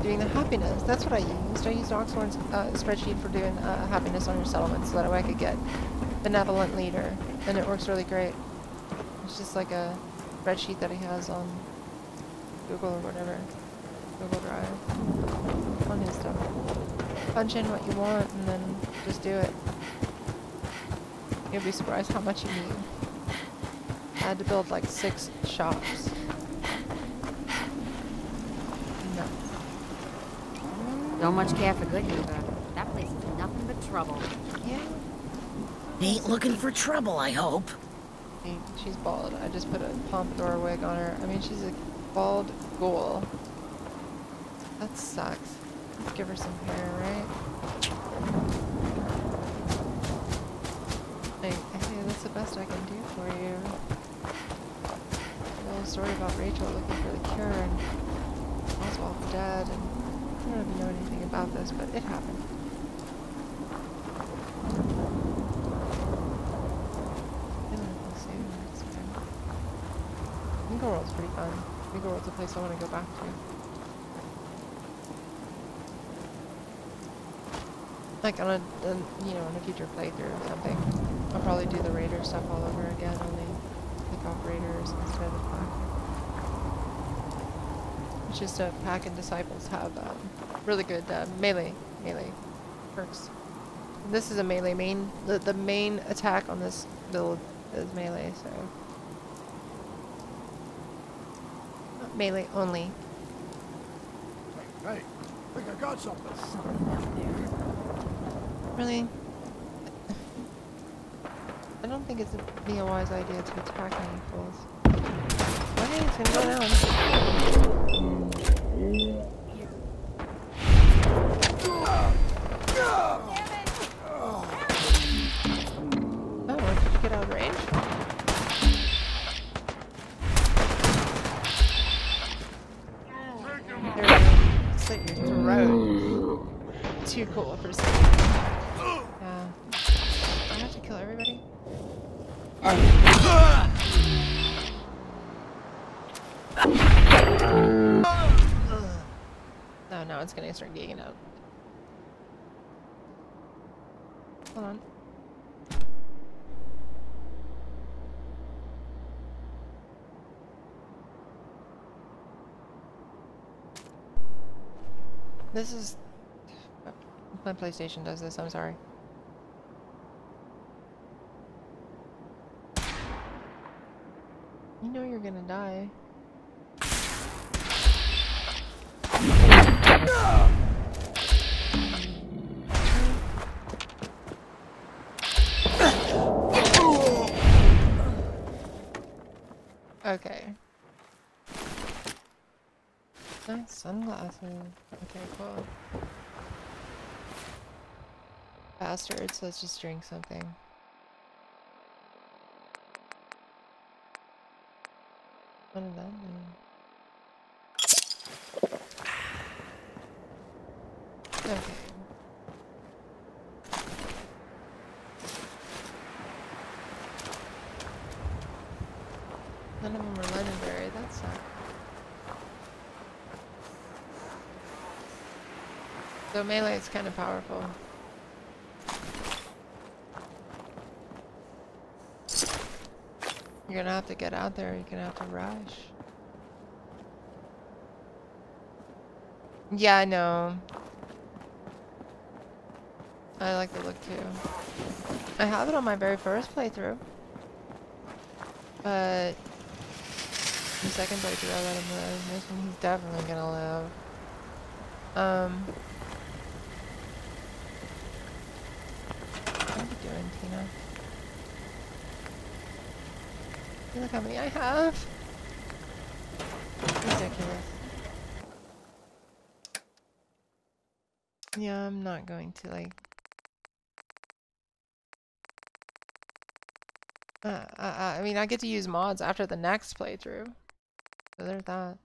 doing the happiness. That's what I used. I used Oxhorn's spreadsheet for doing happiness on your settlements, so that way I could get benevolent leader, and it works really great. It's just like a spreadsheet that he has on Google or whatever, Google Drive, on his stuff. Punch in what you want and then just do it. You'll be surprised how much you need. I had to build like 6 shops. No. So much care for good, Eva. That place is nothing but trouble. Yeah. Ain't looking for trouble, I hope. She's bald. I just put a pompadour wig on her. I mean, she's a bald ghoul. That sucks. Let's give her some hair, right? Hey, that's the best I can do for you. A little story about Rachel looking for the cure and Oswald dead, and I don't even know anything about this, but it happened. Signal World's pretty fun. Signal World's a place I want to go back to. Like on a on a future playthrough or something. I'll probably do the raider stuff all over again, only pick off raiders instead of pack. It's just pack and disciples have really good melee perks. This is a melee main. The main attack on this build is melee, so not melee only. Hey, I think I got something. Something out there. Really? I don't think it's a wise idea to attack any fools. Okay, it's gonna go down. Oh, did you get out of range? There we go. Slit your throat. Too cool for something. Yeah. Do I have to kill everybody? Oh no, it's gonna start gigging out. Hold on. This is... My PlayStation does this, I'm sorry. You know you're gonna die. Okay. Nice sunglasses. Okay, cool. Bastards, let's just drink something. What did that mean? Okay. None of them were legendary, that sucks. So melee is kind of powerful. You're gonna have to get out there, you're gonna have to rush. Yeah, I know. I like the look too. I have it on my very first playthrough. But the second playthrough I let him live. This one he's definitely gonna live. What are you doing, Tina? Look how many I have. Ridiculous. Yeah, I'm not going to like... I mean, I get to use mods after the next playthrough. So there's that.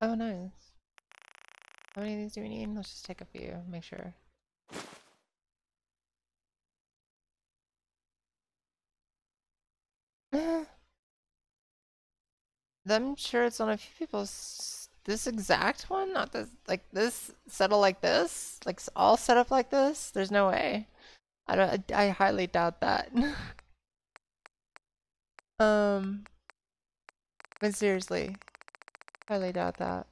Oh, nice. How many of these do we need? Let's just take a few, make sure. I'm sure it's on a few people's. This exact one? Not this, like this, settle like this? Like all set up like this? There's no way. I highly doubt that. But seriously, highly doubt that.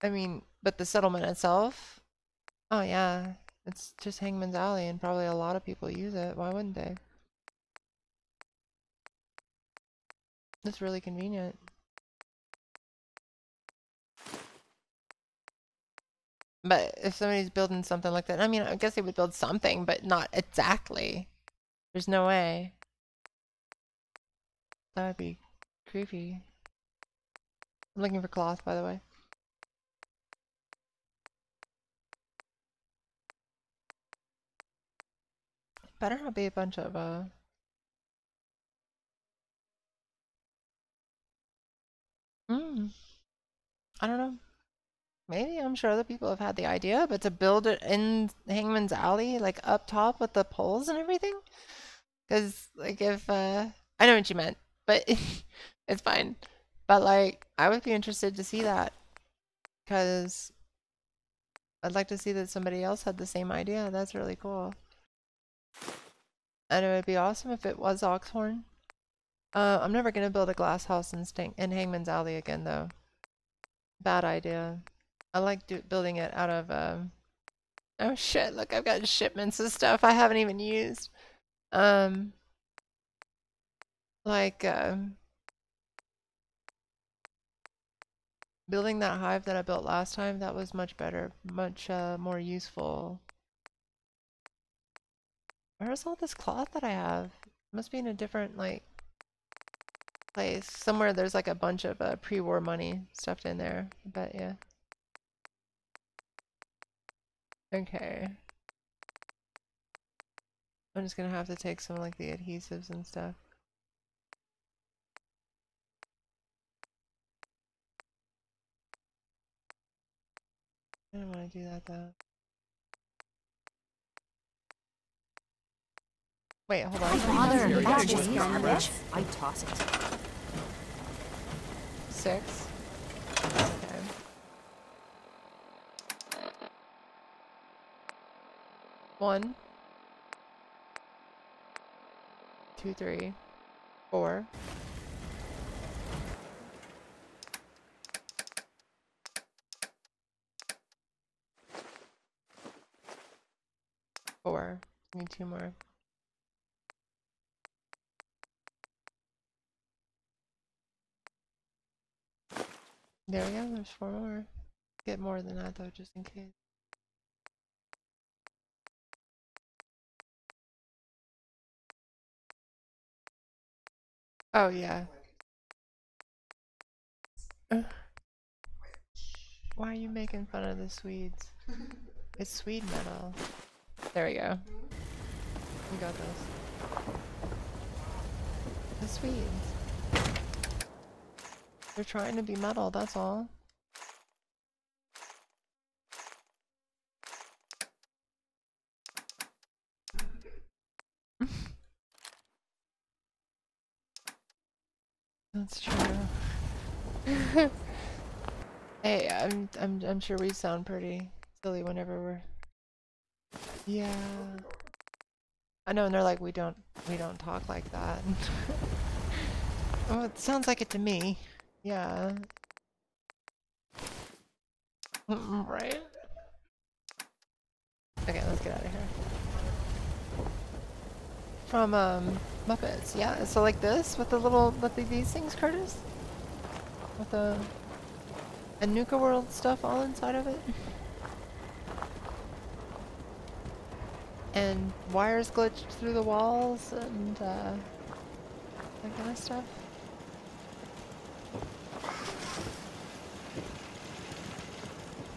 I mean, but the settlement itself? Oh yeah, it's just Hangman's Alley and probably a lot of people use it. Why wouldn't they? It's really convenient. But if somebody's building something like that, I mean, I guess they would build something, but not exactly. There's no way. That would be creepy. I'm looking for cloth, by the way. Better not be a bunch of, I don't know. Maybe, I'm sure other people have had the idea, but to build it in Hangman's Alley, like up top with the poles and everything? Because, like, if, I know what you meant, but it's fine. But, like, I would be interested to see that. Because I'd like to see that somebody else had the same idea. That's really cool. And it would be awesome if it was Oxhorn. I'm never gonna build a glass house in Hangman's Alley again, though. Bad idea. I like building it out of, oh shit, look, I've got shipments of stuff I haven't even used. Building that hive that I built last time, that was much better, much more useful. Where's all this cloth that I have? It must be in a different, like, place. Somewhere there's like a bunch of pre-war money stuffed in there. But yeah. Okay. I'm just gonna have to take some like the adhesives and stuff. I don't want to do that though. Wait, hold on. Garbage. I toss it. 6. Okay. 1, 2, 3, 4. 4. Need 2 more. There we go, there's 4 more. Get more than that though, just in case. Oh yeah. Why are you making fun of the Swedes? It's Swede metal. There we go. We got this. The Swedes. They're trying to be metal, that's all. That's true. Hey, I'm sure we sound pretty silly whenever we're. Yeah. I know, and they're like, we don't talk like that. Oh, it sounds like it to me. Yeah. Right? Okay, let's get out of here. From Muppets, yeah. So like this with the little these things, Curtis, with the Nuka World stuff all inside of it, and wires glitched through the walls and that kind of stuff.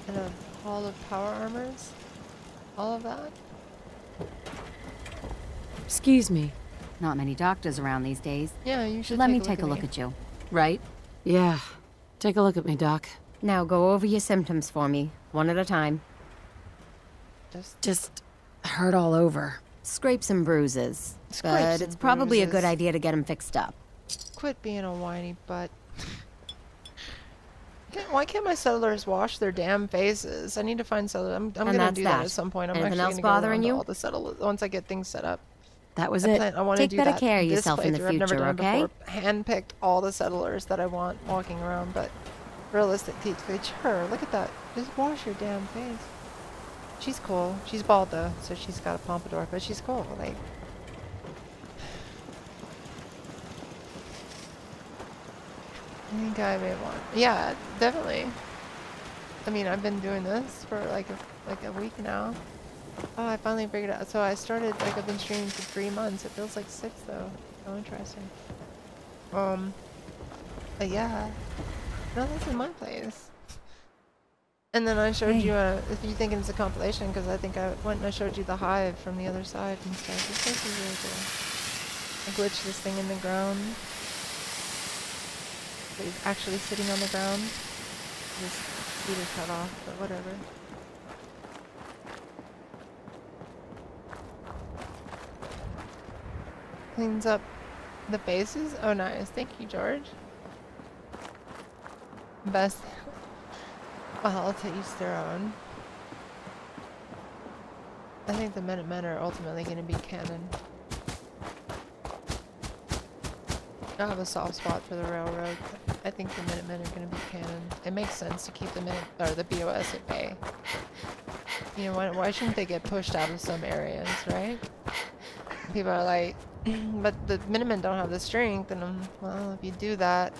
And a hall of power armors, all of that. Excuse me. Not many doctors around these days. Yeah, you should let me take a look at you. Right? Yeah. Take a look at me, Doc. Now go over your symptoms for me, one at a time. Just hurt all over. Scrapes and bruises. But it's probably a good idea to get them fixed up. Quit being a whiny butt. Why can't my settlers wash their damn faces? I need to find settlers. I'm gonna do that at some point. I'm Anything actually else gonna bothering go you? all the settlers once I get things set up. That was it. I want to Take do better that care of this yourself in the playthrough. I've never future, done it okay? before. Handpicked all the settlers that I want walking around, but realistic sure. Look at that. Just wash your damn face. She's cool. She's bald though, so she's got a pompadour, but she's cool. Like. I think I may want. Yeah, definitely. I mean, I've been doing this for like a week now. Oh, I finally figured it out. So I started, like, I've been streaming for 3 months. It feels like 6 though. So interesting. But yeah. No, that's in my place. And then I showed you if you think it's a compilation, because I think I went and I showed you the hive from the other side and stuff. This place is really cool. I glitched this thing in the ground. But he's actually sitting on the ground. His feet are cut off, but whatever. Cleans up the faces. Oh, nice. Thank you, George. Best. Well, to each their own. I think the Minutemen are ultimately going to be canon. I have a soft spot for the railroad. But I think the Minutemen are going to be canon. It makes sense to keep the the BOS at bay. You know, why shouldn't they get pushed out of some areas, right? People are like, but the Minutemen don't have the strength, and well, if you do that,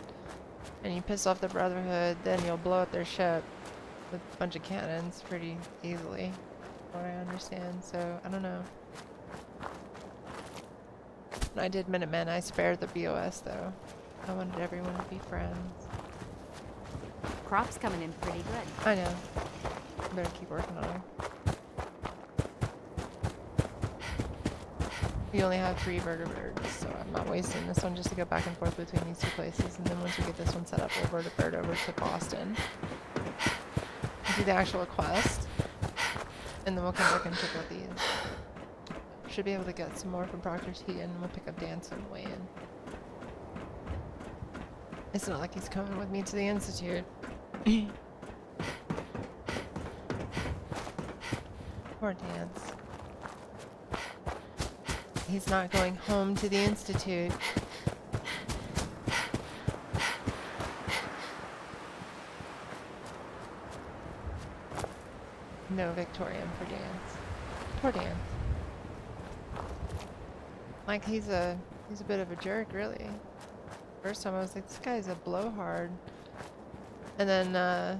and you piss off the Brotherhood, then you'll blow up their ship with a bunch of cannons pretty easily, from what I understand, so I don't know. When I did Minutemen, I spared the BOS though. I wanted everyone to be friends. Crop's coming in pretty good. I know. Better keep working on it. We only have 3 vertibirds, so I'm not wasting this one just to go back and forth between these 2 places, and then once we get this one set up, we'll vertibird over to Boston. Do the actual quest, and then we'll come back and pick up these. Should be able to get some more from Proctor's Heat, and we'll pick up Dance on the way in. It's not like he's coming with me to the Institute. Poor Dance. He's not going home to the Institute. No Victorian for Dance. Poor Dance. Like he's a bit of a jerk, really. First time I was like, this guy's a blowhard. And then I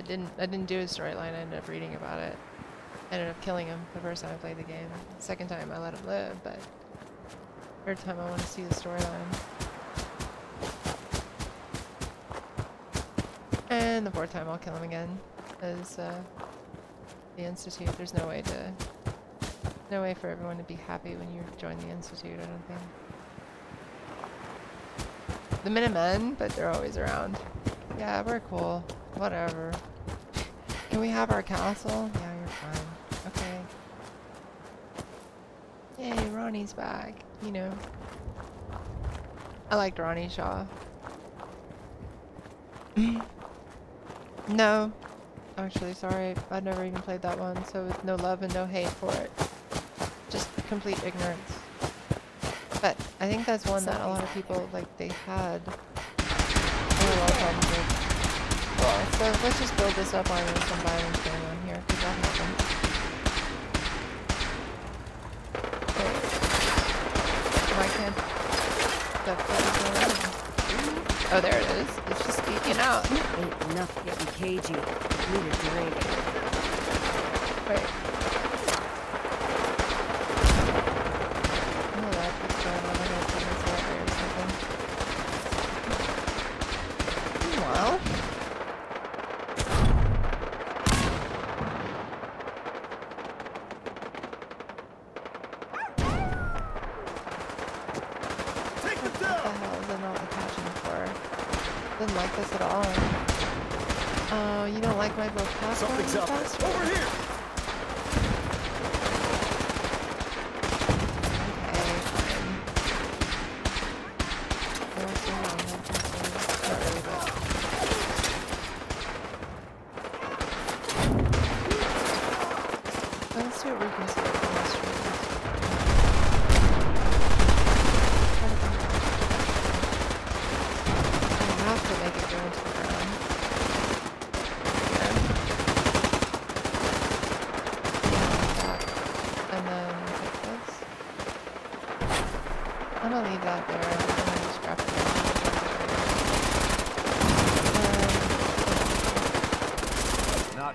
didn't do his storyline. I ended up reading about it. Ended up killing him the first time I played the game. The second time I let him live, but third time I want to see the storyline. And the fourth time I'll kill him again. As the Institute, there's no way for everyone to be happy when you join the Institute, I don't think. The Minutemen, but they're always around. Yeah, we're cool. Whatever. Can we have our castle? Yeah, you're fine. Okay. Yay, Ronnie's back. You know. I liked Ronnie Shaw. No. Actually, sorry. I'd never even played that one, so with no love and no hate for it. Just complete ignorance. But I think that's one that a lot of people, like, they had a lot of problems with. Well, so let's just build this up while there's some violence going on here, because that happened. Why can't the fuck is going on? Oh, there it is. It's just speaking out. Ain't enough to get me cagey. Need a drink. Wait. Hold up, what's going on? I gotta turn this over or something. Meanwhile. Take them down! What the hell is it not attaching for? Didn't like this at all. Oh, you don't like my build password? Something's up. Over here!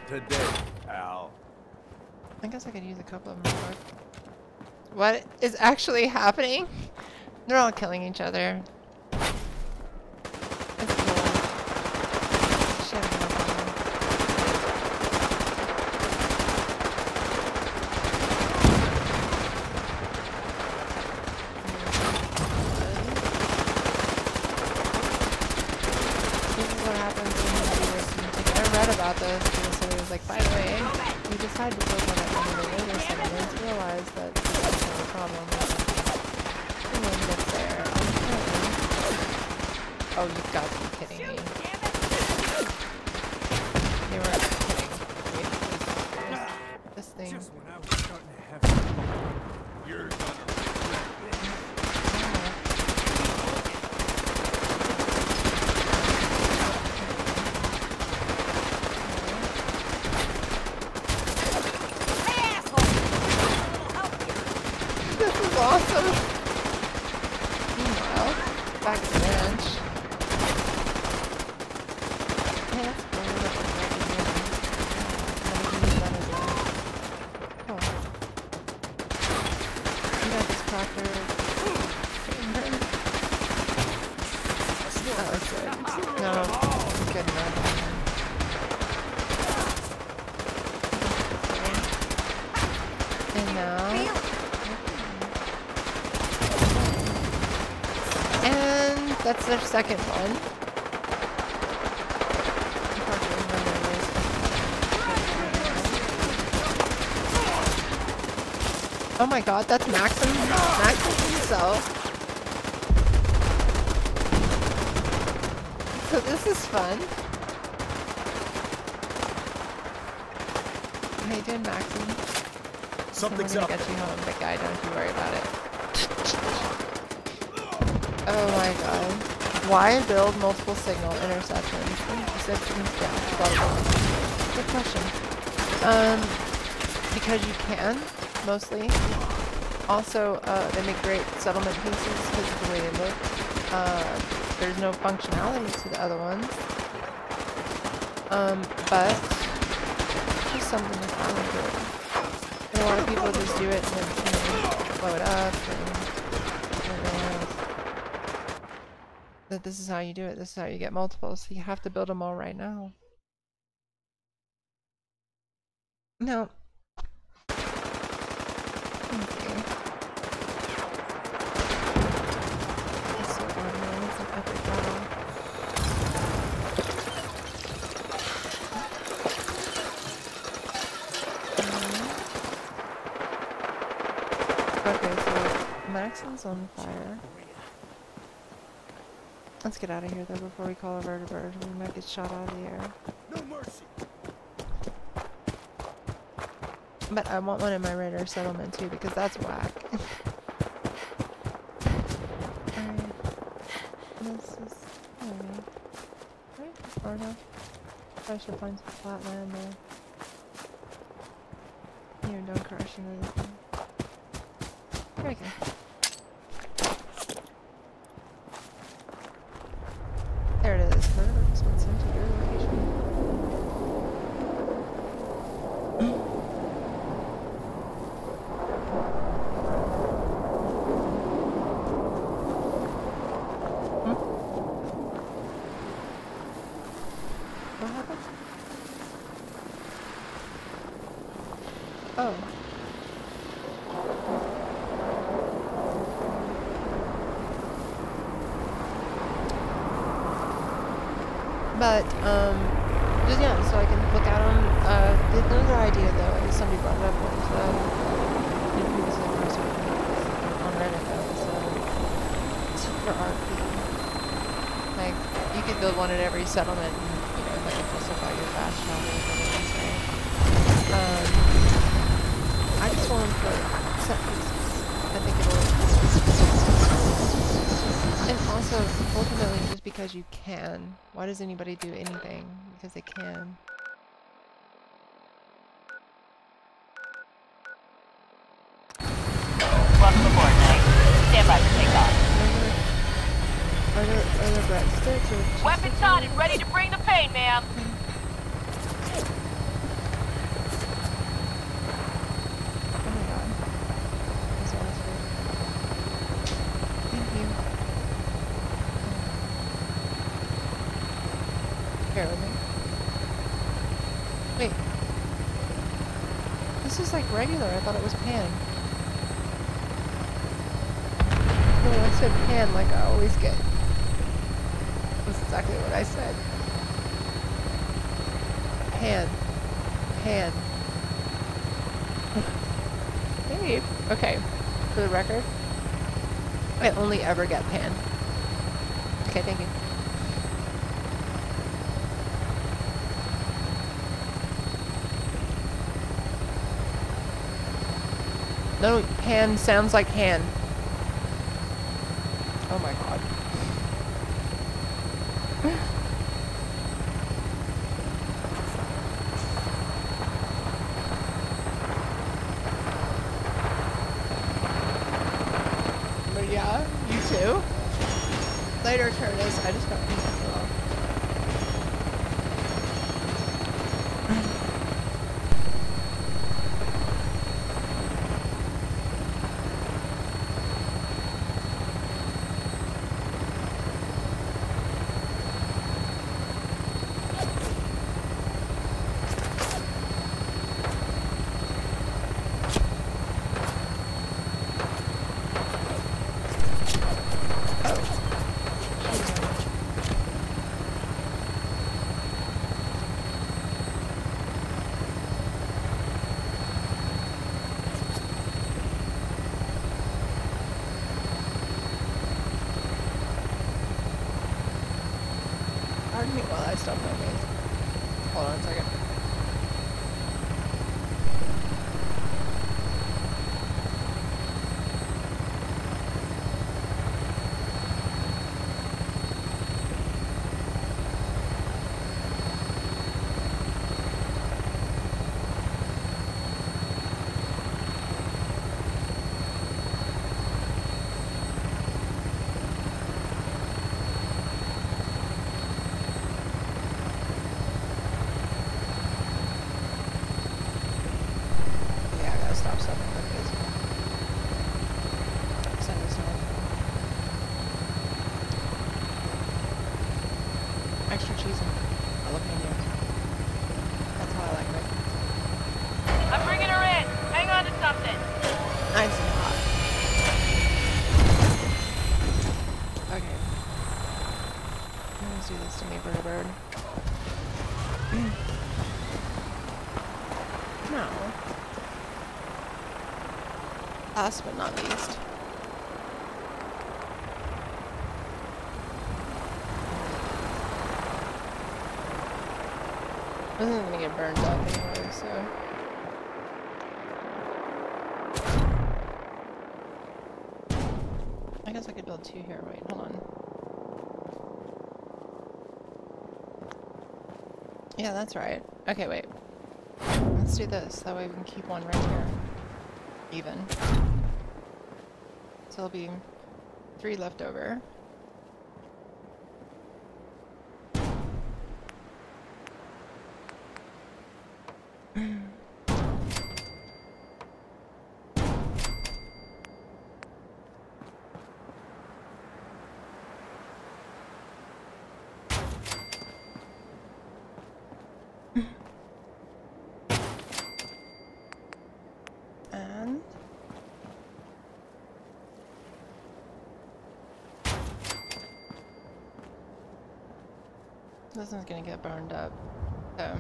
Today, Al. I guess I could use a couple of them. What is actually happening? They're all killing each other. That's cool. Shut up. This is what happens when you do this. I read about this. Like, by the way, we decided to build one at one of the later settlements, realized that this is not a problem. And then get there. Oh, you've got to be kidding me. They weren't kidding. Wait, this thing. Just when I was starting to have you're gonna awesome. Meanwhile, back at the ranch. Hey, that's cool. Oh. You got this tractor. That looks good. No, it's good enough. And now. That's their second one. Oh my god, that's Maxim. Maxim himself. So this is fun. How you doing, Maxim? Something's up. I'm gonna get you home, big guy. Don't you worry about it. Oh my god. Why build multiple signal interceptions? Good question. Because you can, mostly. Also, they make great settlement pieces because of the way they look. There's no functionality to the other ones. But just something to find good. And a lot of people just do it and then, blow it up and that this is how you do it. This is how you get multiples. So you have to build them all right now. No. Okay. That's so ordinary. It's an epic battle. Okay, so Maxon's on fire. Let's get out of here though before we call a vertibird. We might get shot out of the air. No mercy. But I want one in my raider settlement too because that's whack. Alright. This is alright. Right? Or no? I should find some flat land there. Here, don't crash into the thing. There we go. There it is. Vertibird's been sent to your location. What happened? Oh. But, Just, yeah, so I can look at them. Another idea, though, is somebody brought it up was, previously on Reddit, though, is for RP. Like, you could build one at every settlement, and, you know, that would justify your fast travel and everything, right? I just want them for set pieces. I think it'll... And also, ultimately, just because you can. Why does anybody do anything? Because they can. Welcome aboard, Knight. Stand by for takeoff. Are there breadsticks or... Weapons on and ready to bring the pain, ma'am. Oh my god. That's awesome. Thank you. Bear with me. Wait. This is like regular. I thought it was pan. No, I said pan like I always get. That's exactly what I said. Pan. Pan. Babe. Okay. For the record, I only ever get pan. Okay, thank you. No, pan sounds like hand. Oh my god. But yeah, you too. Later, Curtis. I just got off. Pardon me while I stop my maze. Hold on a second. Extra cheese and jalapenos. That's how I like it. I'm bringing her in. Hang on to something. Nice and hot. Okay. Let's do this to me, bird. No. Last but not least. This isn't gonna get burned up anyway, so. I guess I could build two here. Wait, hold on. Yeah, that's right. Okay, wait. Let's do this. That way we can keep one right here. Even. So there'll be 3 left over. And this one's gonna get burned up. So.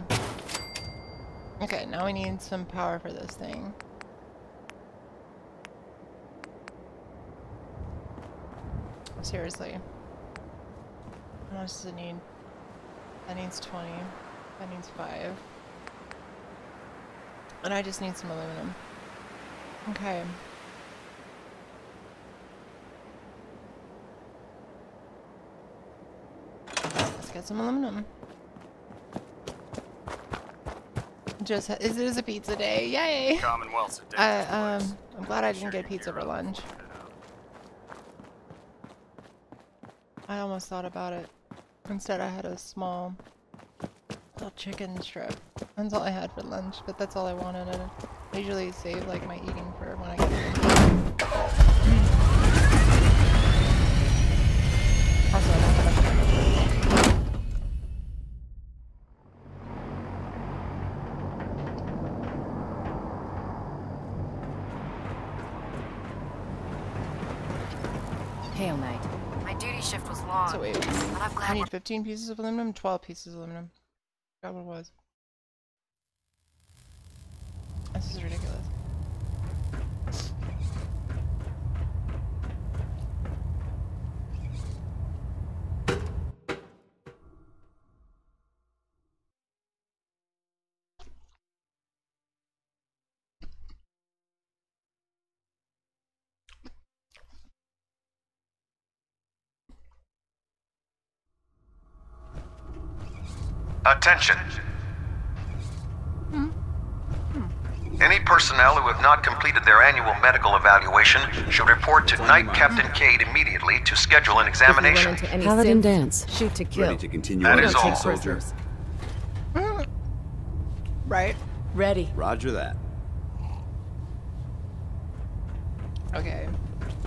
Okay, now we need some power for this thing. Seriously. How much does it need? That needs 20. That needs 5. And I just need some aluminum. Okay. Let's get some aluminum. Just it is a pizza day. Yay! Commonwealth's a day. I'm glad I didn't get pizza for lunch. I almost thought about it. Instead I had a small little chicken strip. That's all I had for lunch, but that's all I wanted. I usually save like my eating for when I get home. Also, I don't have enough time. Hail Knight. My duty shift was long. So wait, I need 15 pieces of aluminum, 12 pieces of aluminum. I forgot what it was. This is ridiculous. Attention. Any personnel who have not completed their annual medical evaluation should report to Knight Captain Cade immediately to schedule an examination. Paladin dance. Shoot to kill. Ready to continue. That is all, soldier. Right. Ready. Roger that. Okay.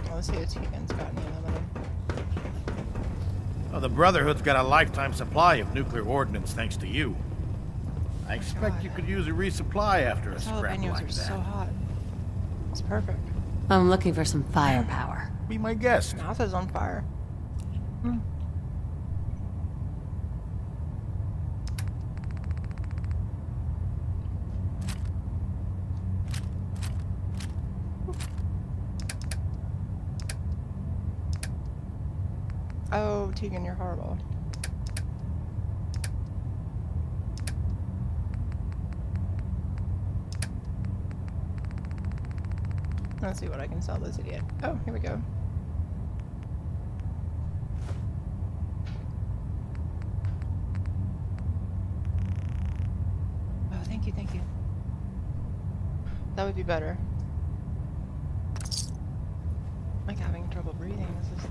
Well, let's see if Tegan's got any aluminum. Well, the Brotherhood's got a lifetime supply of nuclear ordnance thanks to you. I expect you could use a resupply after a scrap like that. Are so hot. It's perfect. I'm looking for some firepower. Be my guest. Mouth is on fire. Oh, Tegan, you're horrible. Let's see what I can sell this idiot. Oh, here we go. Oh, thank you, thank you. That would be better. I'm like having trouble breathing. This is...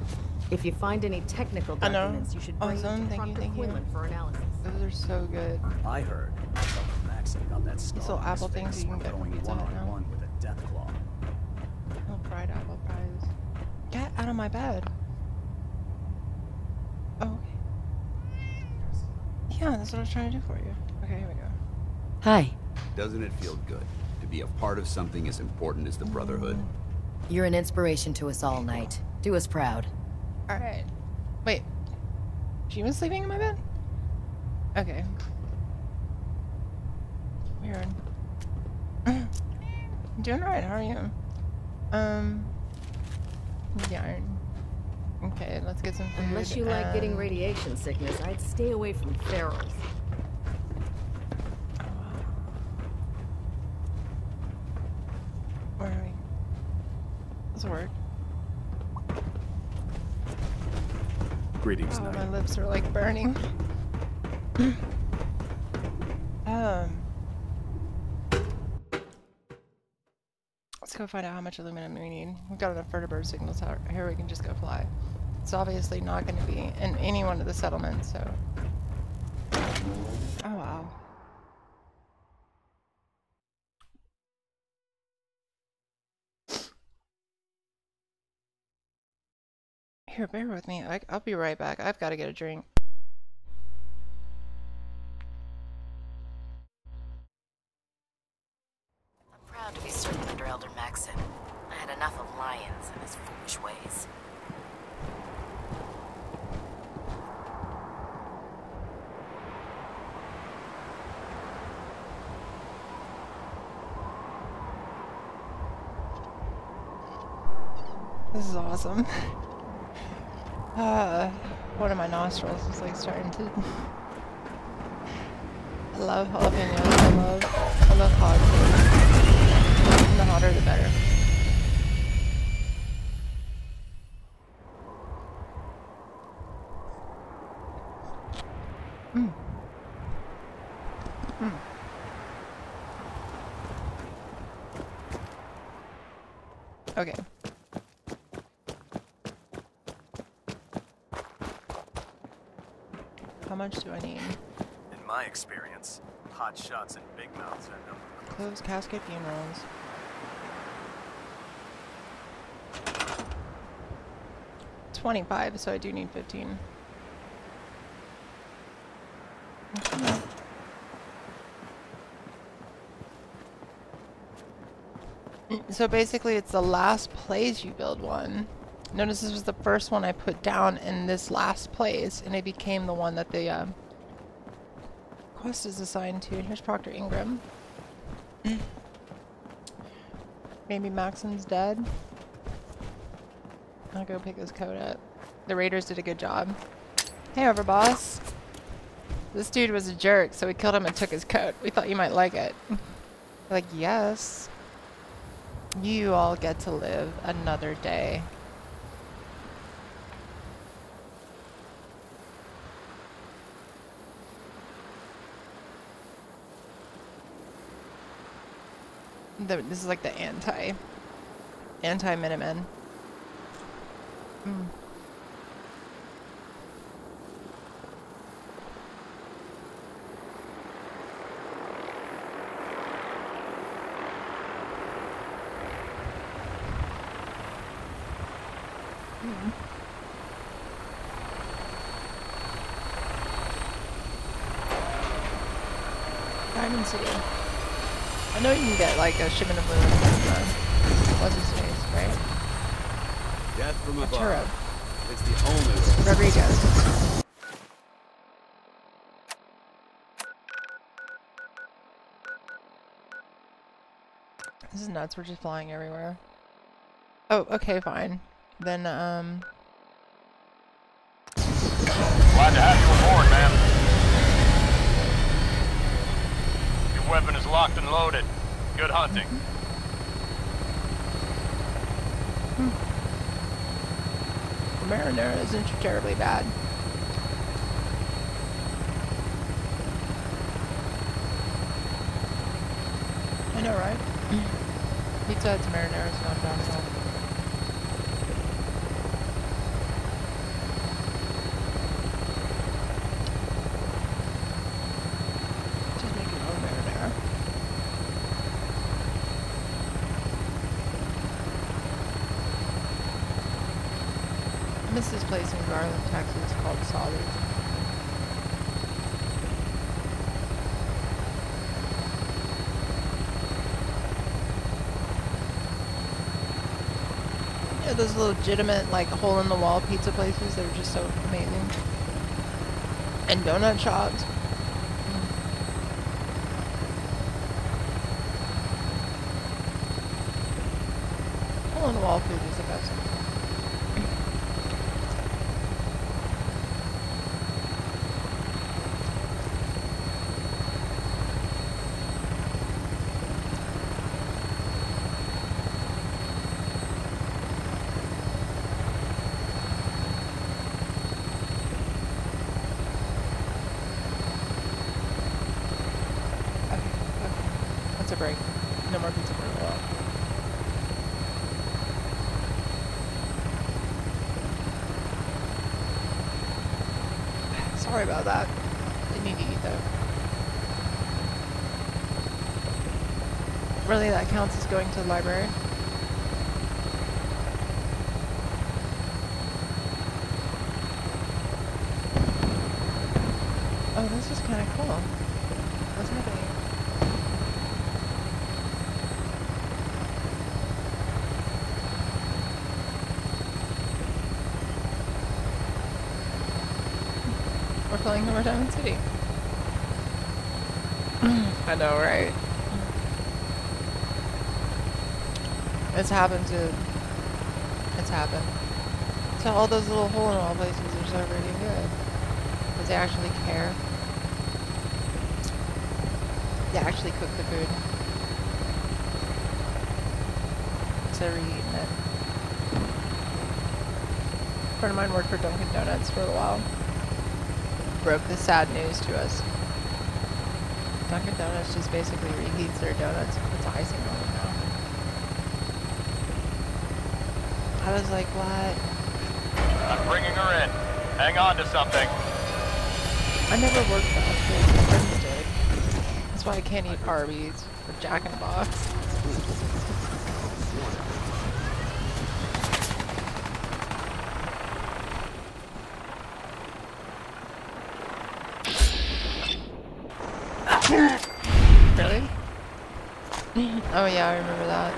If you find any technical documents, you should bring them to Dr. Quinlan for analysis. Those are so good. I heard Maxon got that these little apple things you can get from Pizza Hut now. With a death claw. Oh, fried apple pies. Get out of my bed. Oh, okay. Yeah, that's what I was trying to do for you. Okay, here we go. Hi. Doesn't it feel good to be a part of something as important as the Brotherhood? You're an inspiration to us all, Knight. Do us proud. Alright. Wait. She was sleeping in my bed? Okay. Weird. I'm doing alright, how are you? Yarn. Okay, let's get some food. Unless you like getting radiation sickness, I'd stay away from ferals. Where are we? This will work. Greetings, oh, Knight. my lips are like burning. Let's go find out how much aluminum we need. We've got enough vertibird signals out here. We can just go fly. It's obviously not going to be in any one of the settlements, so. Oh wow. Here, bear with me. I'll be right back. I've got to get a drink. I'm proud to be serving under Elder Maxon. I had enough of Lyons and his foolish ways. This is awesome. One of my nostrils is like starting to. I love jalapenos. I love hot food. And the hotter the better. Okay. How much do I need? In my experience, hot shots and big mouths are no. Closed casket funerals. $25, so I do need 15. Okay. So basically it's the last place you build one. Notice this was the first one I put down in this last place, and it became the one that the quest is assigned to. And here's Proctor Ingram. Maybe Maxim's dead. I'll go pick his coat up. The raiders did a good job. Hey, Overboss. This dude was a jerk, so we killed him and took his coat. We thought you might like it. Like, yes. You all get to live another day. This is like the anti-Minutemen. Diamond City. I know you can get like a shipment of moon from what's his face, right? Death from above. Arturo. It's the only Rodriguez. This is nuts, we're just flying everywhere. Oh, okay, fine. Then, Glad to have you aboard, man. Your weapon is locked and loaded. Good hunting. Marinara isn't terribly bad. I know, right? Pizza Hut's marinara is not bad at all. Just make your own marinara. I miss this place in Garland, Texas called Solid. Yeah, those legitimate, like, hole-in-the-wall pizza places that are just so amazing. And donut shops. Hole-in-the-wall food is the best. Break. No more pizza for a while. Sorry about that. Didn't need to eat though. Really, that counts as going to the library? Oh, this is kind of cool. What's happening? We're flying over Diamond City. I know, right? It's happened to It's happened. So all those little hole-in-the-wall places are so really good. Because they actually care. They actually cook the food. Instead of eating it. A friend of mine worked for Dunkin' Donuts for a while. Broke the sad news to us. Dunkin' Donuts just basically reheats their donuts and puts icing on them now. I was like, what? I'm bringing her in. Hang on to something. I never worked fast food. My friends did. That's why I can't eat Arby's or Jack in the Box. Really? Oh yeah, I remember that.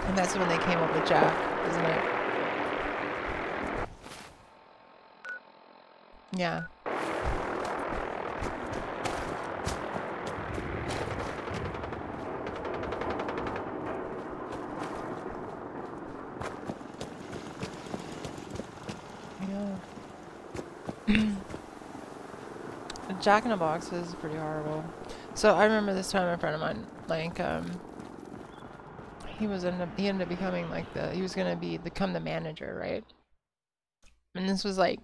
And that's when they came up with Jack, isn't it? Yeah. Jack in the Box is pretty horrible. So I remember this time a friend of mine, like, he ended up becoming like he was gonna become the manager, right? And this was like,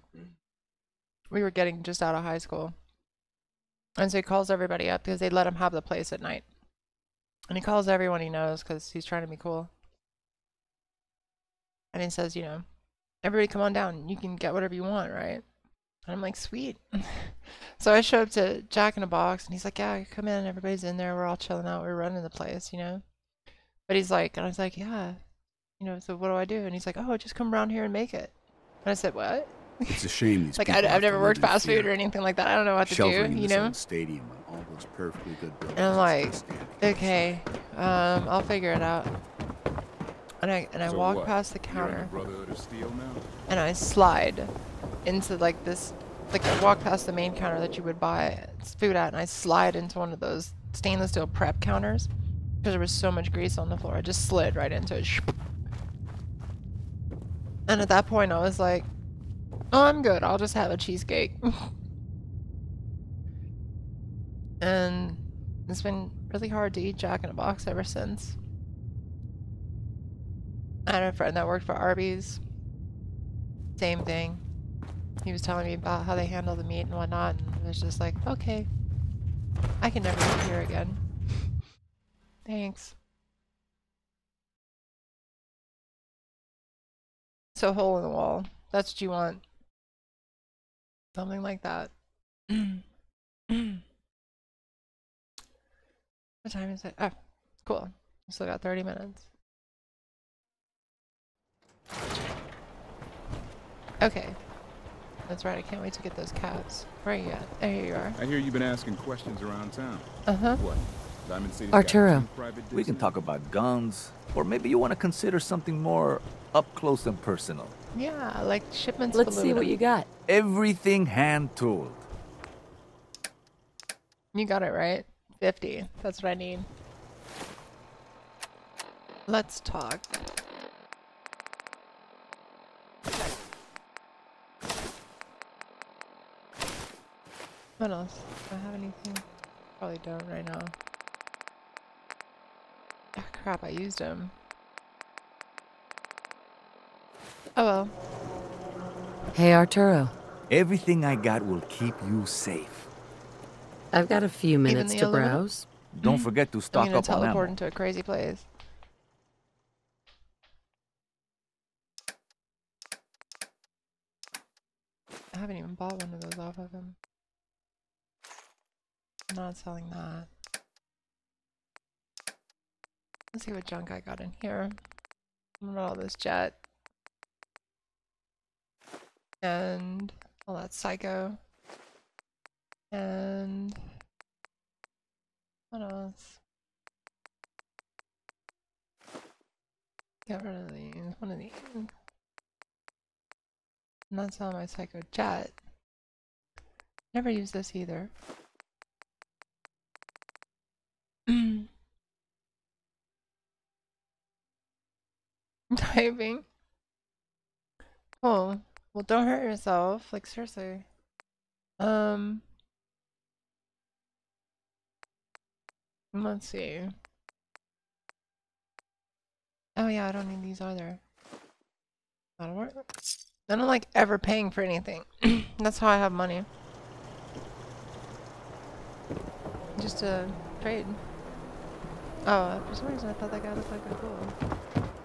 we were getting just out of high school. And so he calls everybody up because they let him have the place at night. And he calls everyone he knows because he's trying to be cool. And he says, you know, everybody come on down. You can get whatever you want, right? And I'm like, sweet. So I show up to Jack in a Box, and he's like, yeah, come in. Everybody's in there. We're all chilling out. We're running the place, you know? But he's like, and I was like, yeah. You know, so what do I do? And he's like, oh, just come around here and make it. And I said, what? It's a shame these like, people I've never worked fast fear. food or anything like that. I don't know what to do, you know? Stadium and all those perfectly good buildings. And I'm like, okay, I'll figure it out. And I So walk what? past the You're in counter. the Brotherhood of Steel now? And I slide into like this, like I walk past the main counter that you would buy food at, and I slide into one of those stainless steel prep counters because there was so much grease on the floor. I just slid right into it. And at that point I was like, oh, I'm good. I'll just have a cheesecake. And it's been really hard to eat Jack in a Box ever since. I had a friend that worked for Arby's. Same thing. He was telling me about how they handle the meat and whatnot, and it was just like, okay, I can never eat here again. Thanks. So hole in the wall. That's what you want. Something like that. What time is it? Oh, cool. We still got 30 minutes. Okay. That's right, I can't wait to get those caps. Where are you at? There you are. I hear you've been asking questions around town. Uh-huh. What? Diamond City's Arturo. We can talk about guns, or maybe you want to consider something more up close and personal. Yeah, like shipments. Let's see what you got. Everything hand-tooled. You got it right. 50. That's what I need. Let's talk. What else? Do I have anything? Probably don't right now. Ah, crap, I used them. Oh well. Hey, Arturo. Everything I got will keep you safe. I've got a few minutes to browse. Don't forget to stock I'm gonna up on teleport ammo. into a crazy place. I haven't even bought one of those off of him. I'm not selling that. Let's see what junk I got in here. What about all this jet? And all that psycho. And what else? Get rid of these. One of these. I'm not selling my psycho jet. Never use this either. Typing. Cool. Well, don't hurt yourself. Like, seriously. Let's see. Oh yeah, I don't need these either. That'll work. I don't like ever paying for anything. That's how I have money. Just to trade. Oh, for some reason I thought that guy looked like a cool.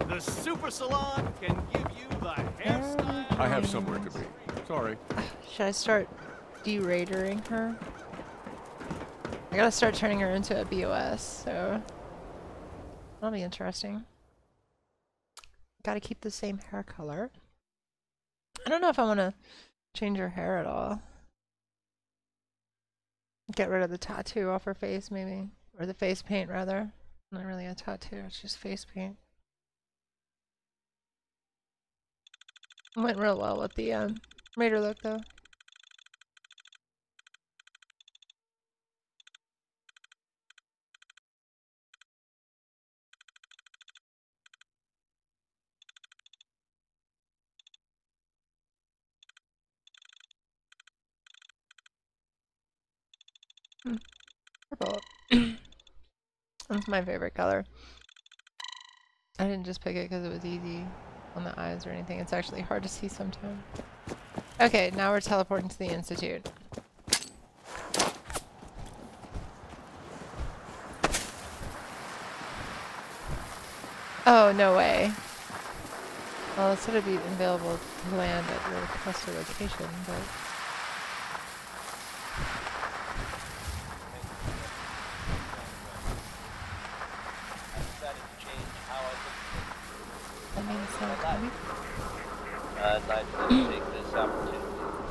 The Super Salon can give you the hairstyle. I have somewhere to be. Sorry. Should I start deratering her? I gotta start turning her into a BOS, so that'll be interesting. Gotta keep the same hair color. I don't know if I want to change her hair at all. Get rid of the tattoo off her face, maybe. Or the face paint, rather. Not really a tattoo, it's just face paint. Went real well with the Raider look, though. Purple. That's my favorite color. I didn't just pick it because it was easy on the eyes or anything. It's actually hard to see sometimes. Okay, now we're teleporting to the Institute. Oh, no way. Well, it said it'd be available to land at your requested location, but... That means it's not coming? I'd like to take this opportunity to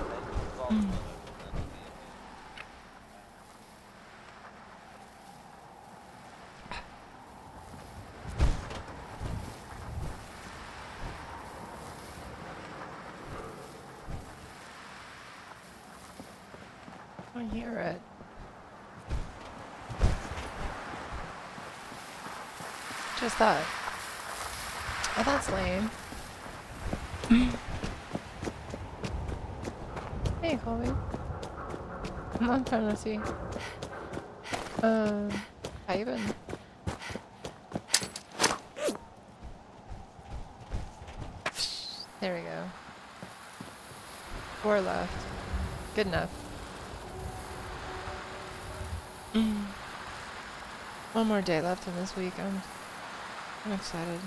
thank you all. I hear it. Just that. Oh, that's lame. Hey, Colby. I'm trying to see. How you been? There we go. 4 left. Good enough. One more day left in this week. I'm excited.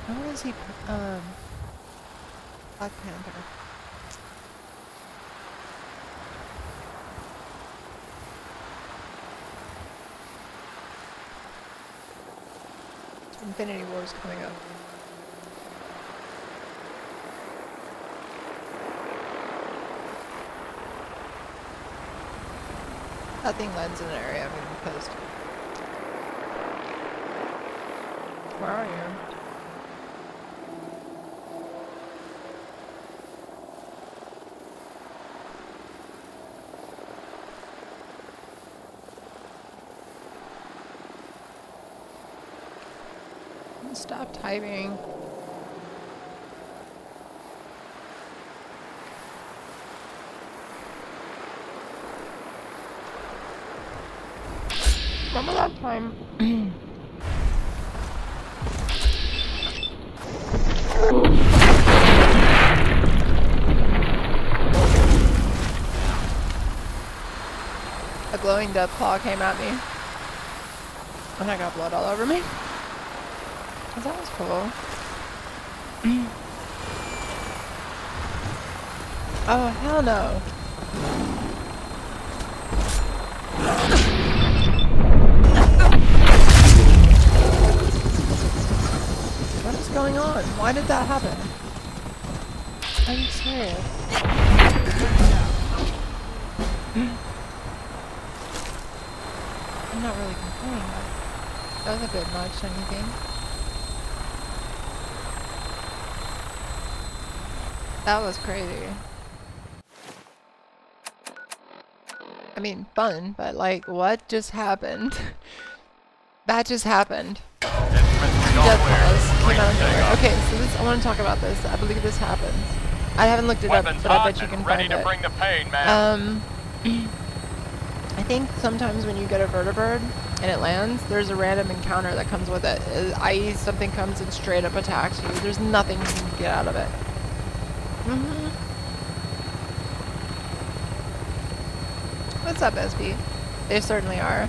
How is he? Black Panther. Infinity War is coming up. That thing lands in an area I'm gonna post. Where are you? Stop typing. Remember that time? A glowing death claw came at me. And I got blood all over me. That was cool. Oh, hell no. What is going on? Why did that happen? Are you serious? I'm not really complaining, but that was a bit much, don't you think? That was crazy. I mean, fun, but like, what just happened? That just happened. Death pause. Came out of nowhere. Okay, so this, I want to talk about this. I believe this happens. I haven't looked it up, but I bet you can find it. Bring the pain, man. I think sometimes when you get a vertibird and it lands, there's a random encounter that comes with it. I.e., something comes and straight up attacks you. There's nothing you can get out of it. What's up, SP? They certainly are.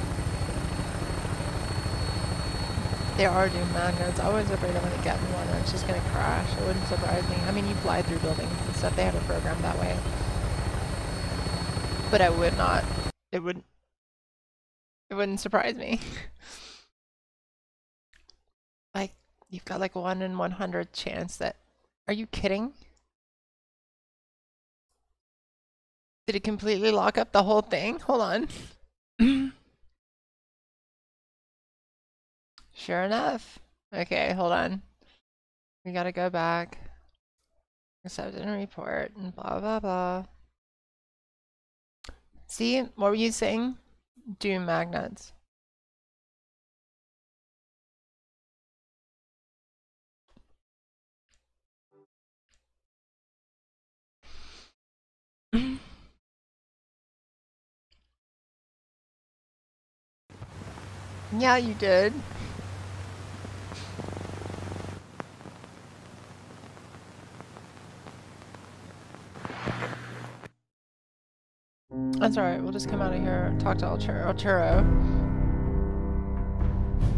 They are doing magnets. I was afraid I'm going to get in one or it's just going to crash. It wouldn't surprise me. I mean, you fly through buildings and stuff. They have it programmed that way. But I would not. It wouldn't surprise me. Like, you've got like 1 in 100 chance that... Are you kidding? Did it completely lock up the whole thing? Hold on. Sure enough. Okay, hold on. We gotta go back. Accept and report and blah blah blah. See, what were you saying? Doom magnets. Yeah, you did. That's alright, we'll just come out of here, talk to Alturo.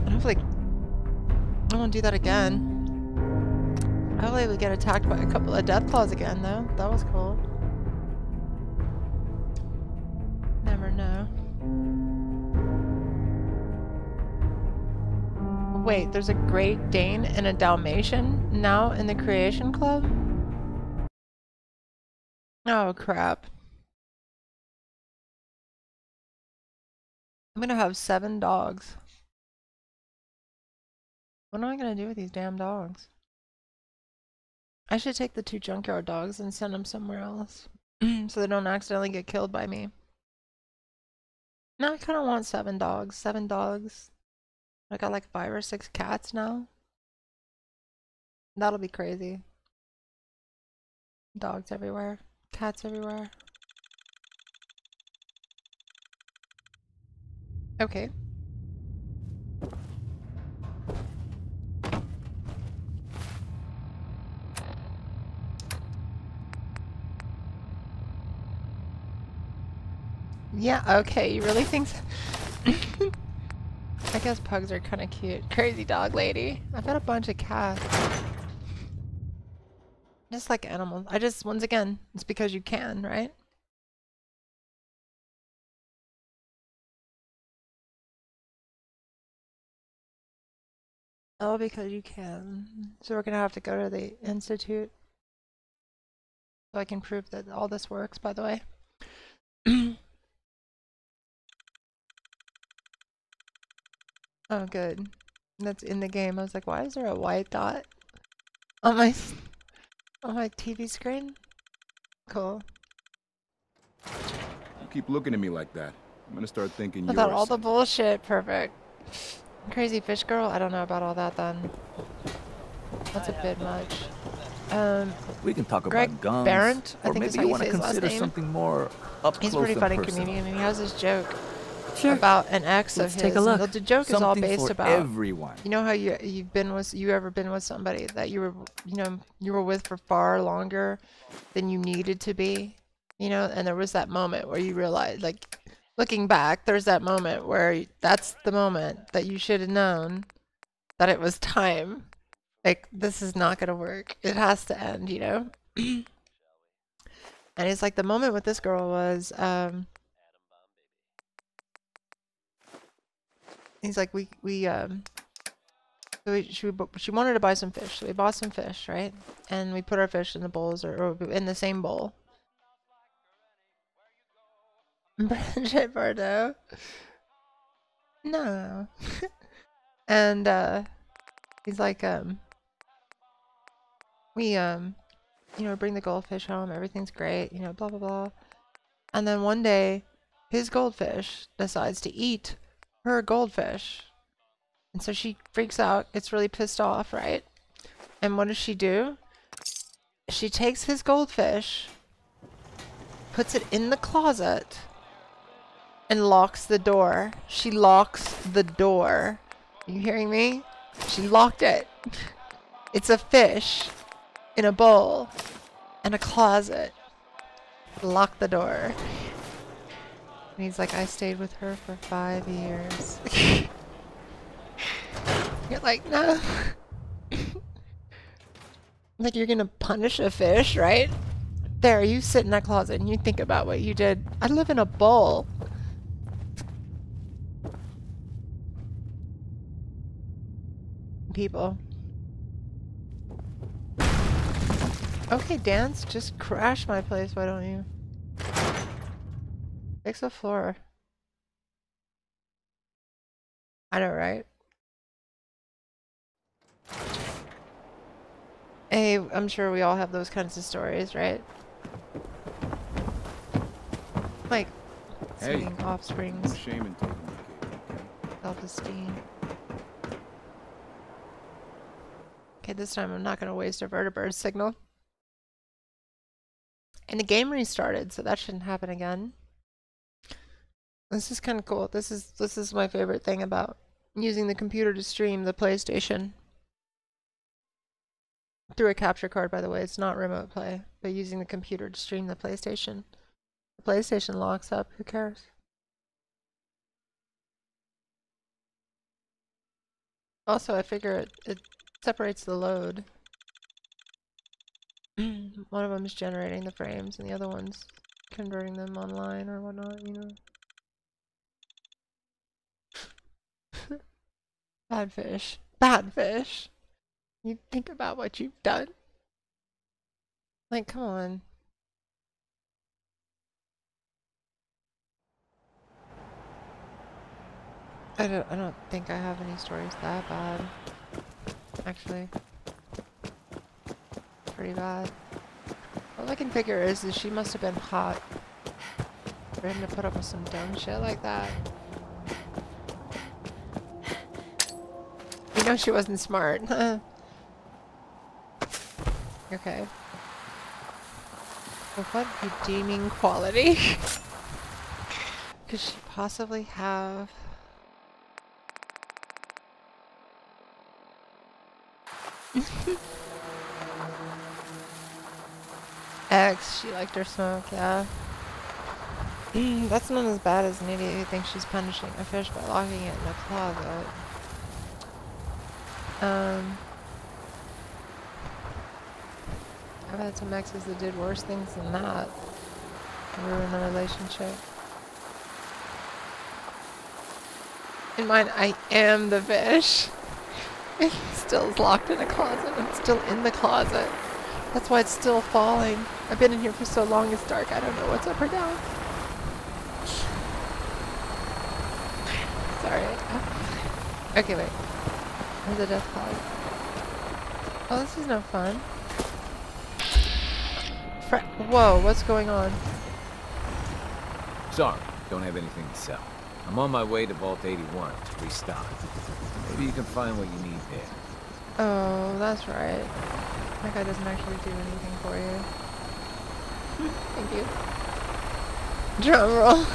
And hopefully I won't do that again. Hopefully we get attacked by a couple of deathclaws again though. That was cool. Never know. Wait, there's a Great Dane and a Dalmatian now in the Creation Club? Oh crap. I'm gonna have 7 dogs. What am I gonna do with these damn dogs? I should take the 2 junkyard dogs and send them somewhere else. So they don't accidentally get killed by me. No, I kinda want 7 dogs. 7 dogs. I got like 5 or 6 cats now. That'll be crazy. Dogs everywhere. Cats everywhere. Okay. Yeah, okay, you really think so? I guess pugs are kind of cute. Crazy dog lady. I've got a bunch of cats. Just like animals. Once again, it's because you can, right? Oh, because you can. So we're gonna have to go to the institute. So I can prove that all this works, by the way. Oh, good. That's in the game. I was like, why is there a white dot on my TV screen? Cool. You keep looking at me like that. I'm gonna start thinking Without all the bullshit. Perfect. Crazy fish girl? I don't know about all that then. That's a bit much. We can talk Greg about guns, Barrett, I or think maybe is how you you want say to his last consider name. something more up He's a close pretty and funny personal. comedian, and he has this joke About an ex Let's of his. take a look. And the joke is all Something based for about everyone. You know how you ever been with somebody that you were with for far longer than you needed to be, and there was that moment where you realized, like, looking back, there's that moment where that's the moment that you should have known that it was time. Like, this is not gonna work. It has to end, And it's like the moment with this girl was, he's like, she wanted to buy some fish, so we bought some fish, right? And we put our fish in the bowls, or in the same bowl. Bridget Bardot. No. And he's like, we bring the goldfish home, everything's great, blah blah blah. And then one day his goldfish decides to eat her goldfish. And so she freaks out, gets really pissed off, right? And what does she do? She takes his goldfish, puts it in the closet, and locks the door. She locks the door. Are you hearing me? She locked it. It's a fish in a bowl and a closet. Lock the door. And he's like, I stayed with her for 5 years. You're like, no. Like, you're gonna punish a fish, right? There, you sit in that closet and you think about what you did. I live in a bowl. People. Okay, Dance, just crash my place, why don't you? Fix the floor. I know, right? Hey, I'm sure we all have those kinds of stories, right? Like, seeing offsprings. Shame in taking Self-esteem. Okay, this time I'm not going to waste a vertebrate signal. And the game restarted, so that shouldn't happen again. This is kind of cool. This is my favorite thing about using the computer to stream the PlayStation. Through a capture card, by the way. It's not remote play, but using the computer to stream the PlayStation. The PlayStation locks up. Who cares? Also, I figure it separates the load. One of them is generating the frames, and the other one's converting them online or whatnot, you know. Bad fish. Bad fish. You think about what you've done. Like, come on. I don't think I have any stories that bad. Actually. Pretty bad. All I can figure is she must have been hot for him to put up with some dumb shit like that. You know she wasn't smart. Okay. So what redeeming quality could she possibly have? X, she liked her smoke, yeah. That's not as bad as an idiot who thinks she's punishing a fish by locking it in a closet. I've had some exes that did worse things than that. Ruin the relationship. In mine, I am the fish. It still is locked in a closet. I'm still in the closet. That's why it's still falling. I've been in here for so long it's dark. I don't know what's up or down. Sorry. Okay, wait. Where's the death cloud? Oh, this is no fun. Whoa, what's going on? Sorry, don't have anything to sell. I'm on my way to Vault 81 to restock. Maybe you can find what you need there. Oh, that's right. That guy doesn't actually do anything for you. Thank you. Drum roll.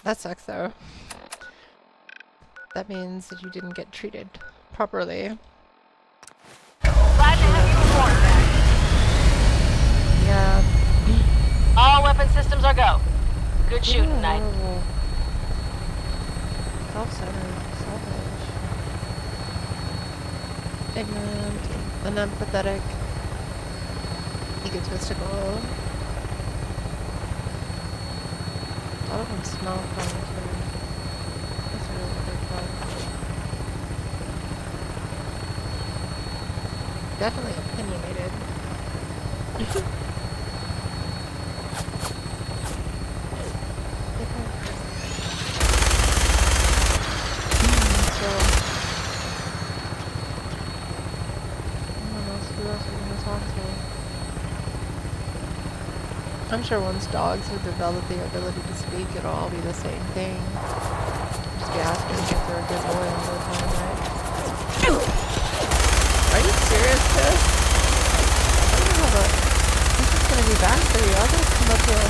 That sucks though. That means that you didn't get treated properly. Glad to have you aboard, Yeah. All weapon systems are go. Good shooting, Knight. Self-centered, selfish, ignorant, unempathetic, egotistical. A lot of them smell fun too. That's really big fun. Definitely opinionated. So I'm sure once dogs have developed the ability to speak, it'll all be the same thing. Just be asking if they're a good boy all the time, right? Are you serious, sis? I'm gonna have a... This is gonna be bad for you. I'm gonna come up here.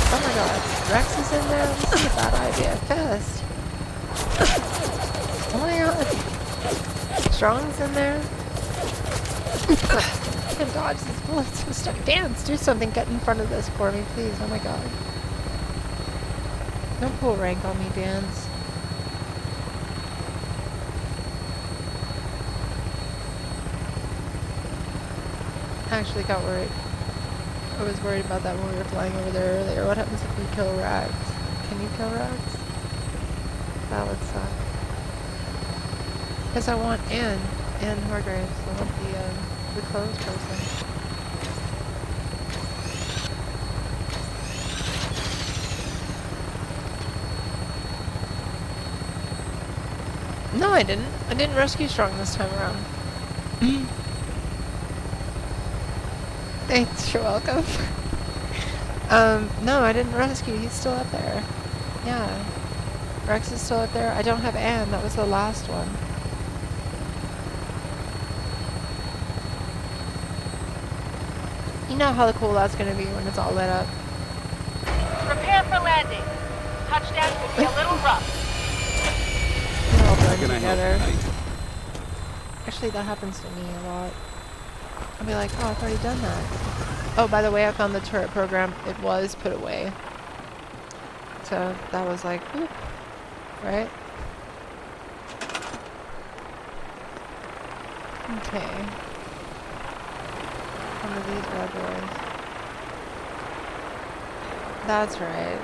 Oh my god. Rex is in there? This is a bad idea. Fist. Oh my god. Strong's in there? I can dodge these bullets and stuff. Dance, do something. Get in front of this for me, please. Oh my god. Don't pull rank on me, Dance. I actually got worried. I was worried about that when we were flying over there earlier. What happens if we kill Rags? Can you kill Rags? That would suck. Because I want Anne Hargraves. I want the clothes person. No, I didn't. I didn't rescue Strong this time around. Thanks, you're welcome. No, I didn't rescue. He's still up there. Yeah. Rex is still up there. I don't have Anne. That was the last one. You know how cool that's going to be when it's all lit up. Prepare for landing. Touchdown could be a little rough. They're all blend together. Actually, that happens to me a lot. I'll be like, oh, I've already done that. Oh, by the way, I found the turret program. It was put away. So that was like, whoop, right? Okay. One of these bad boys. That's right.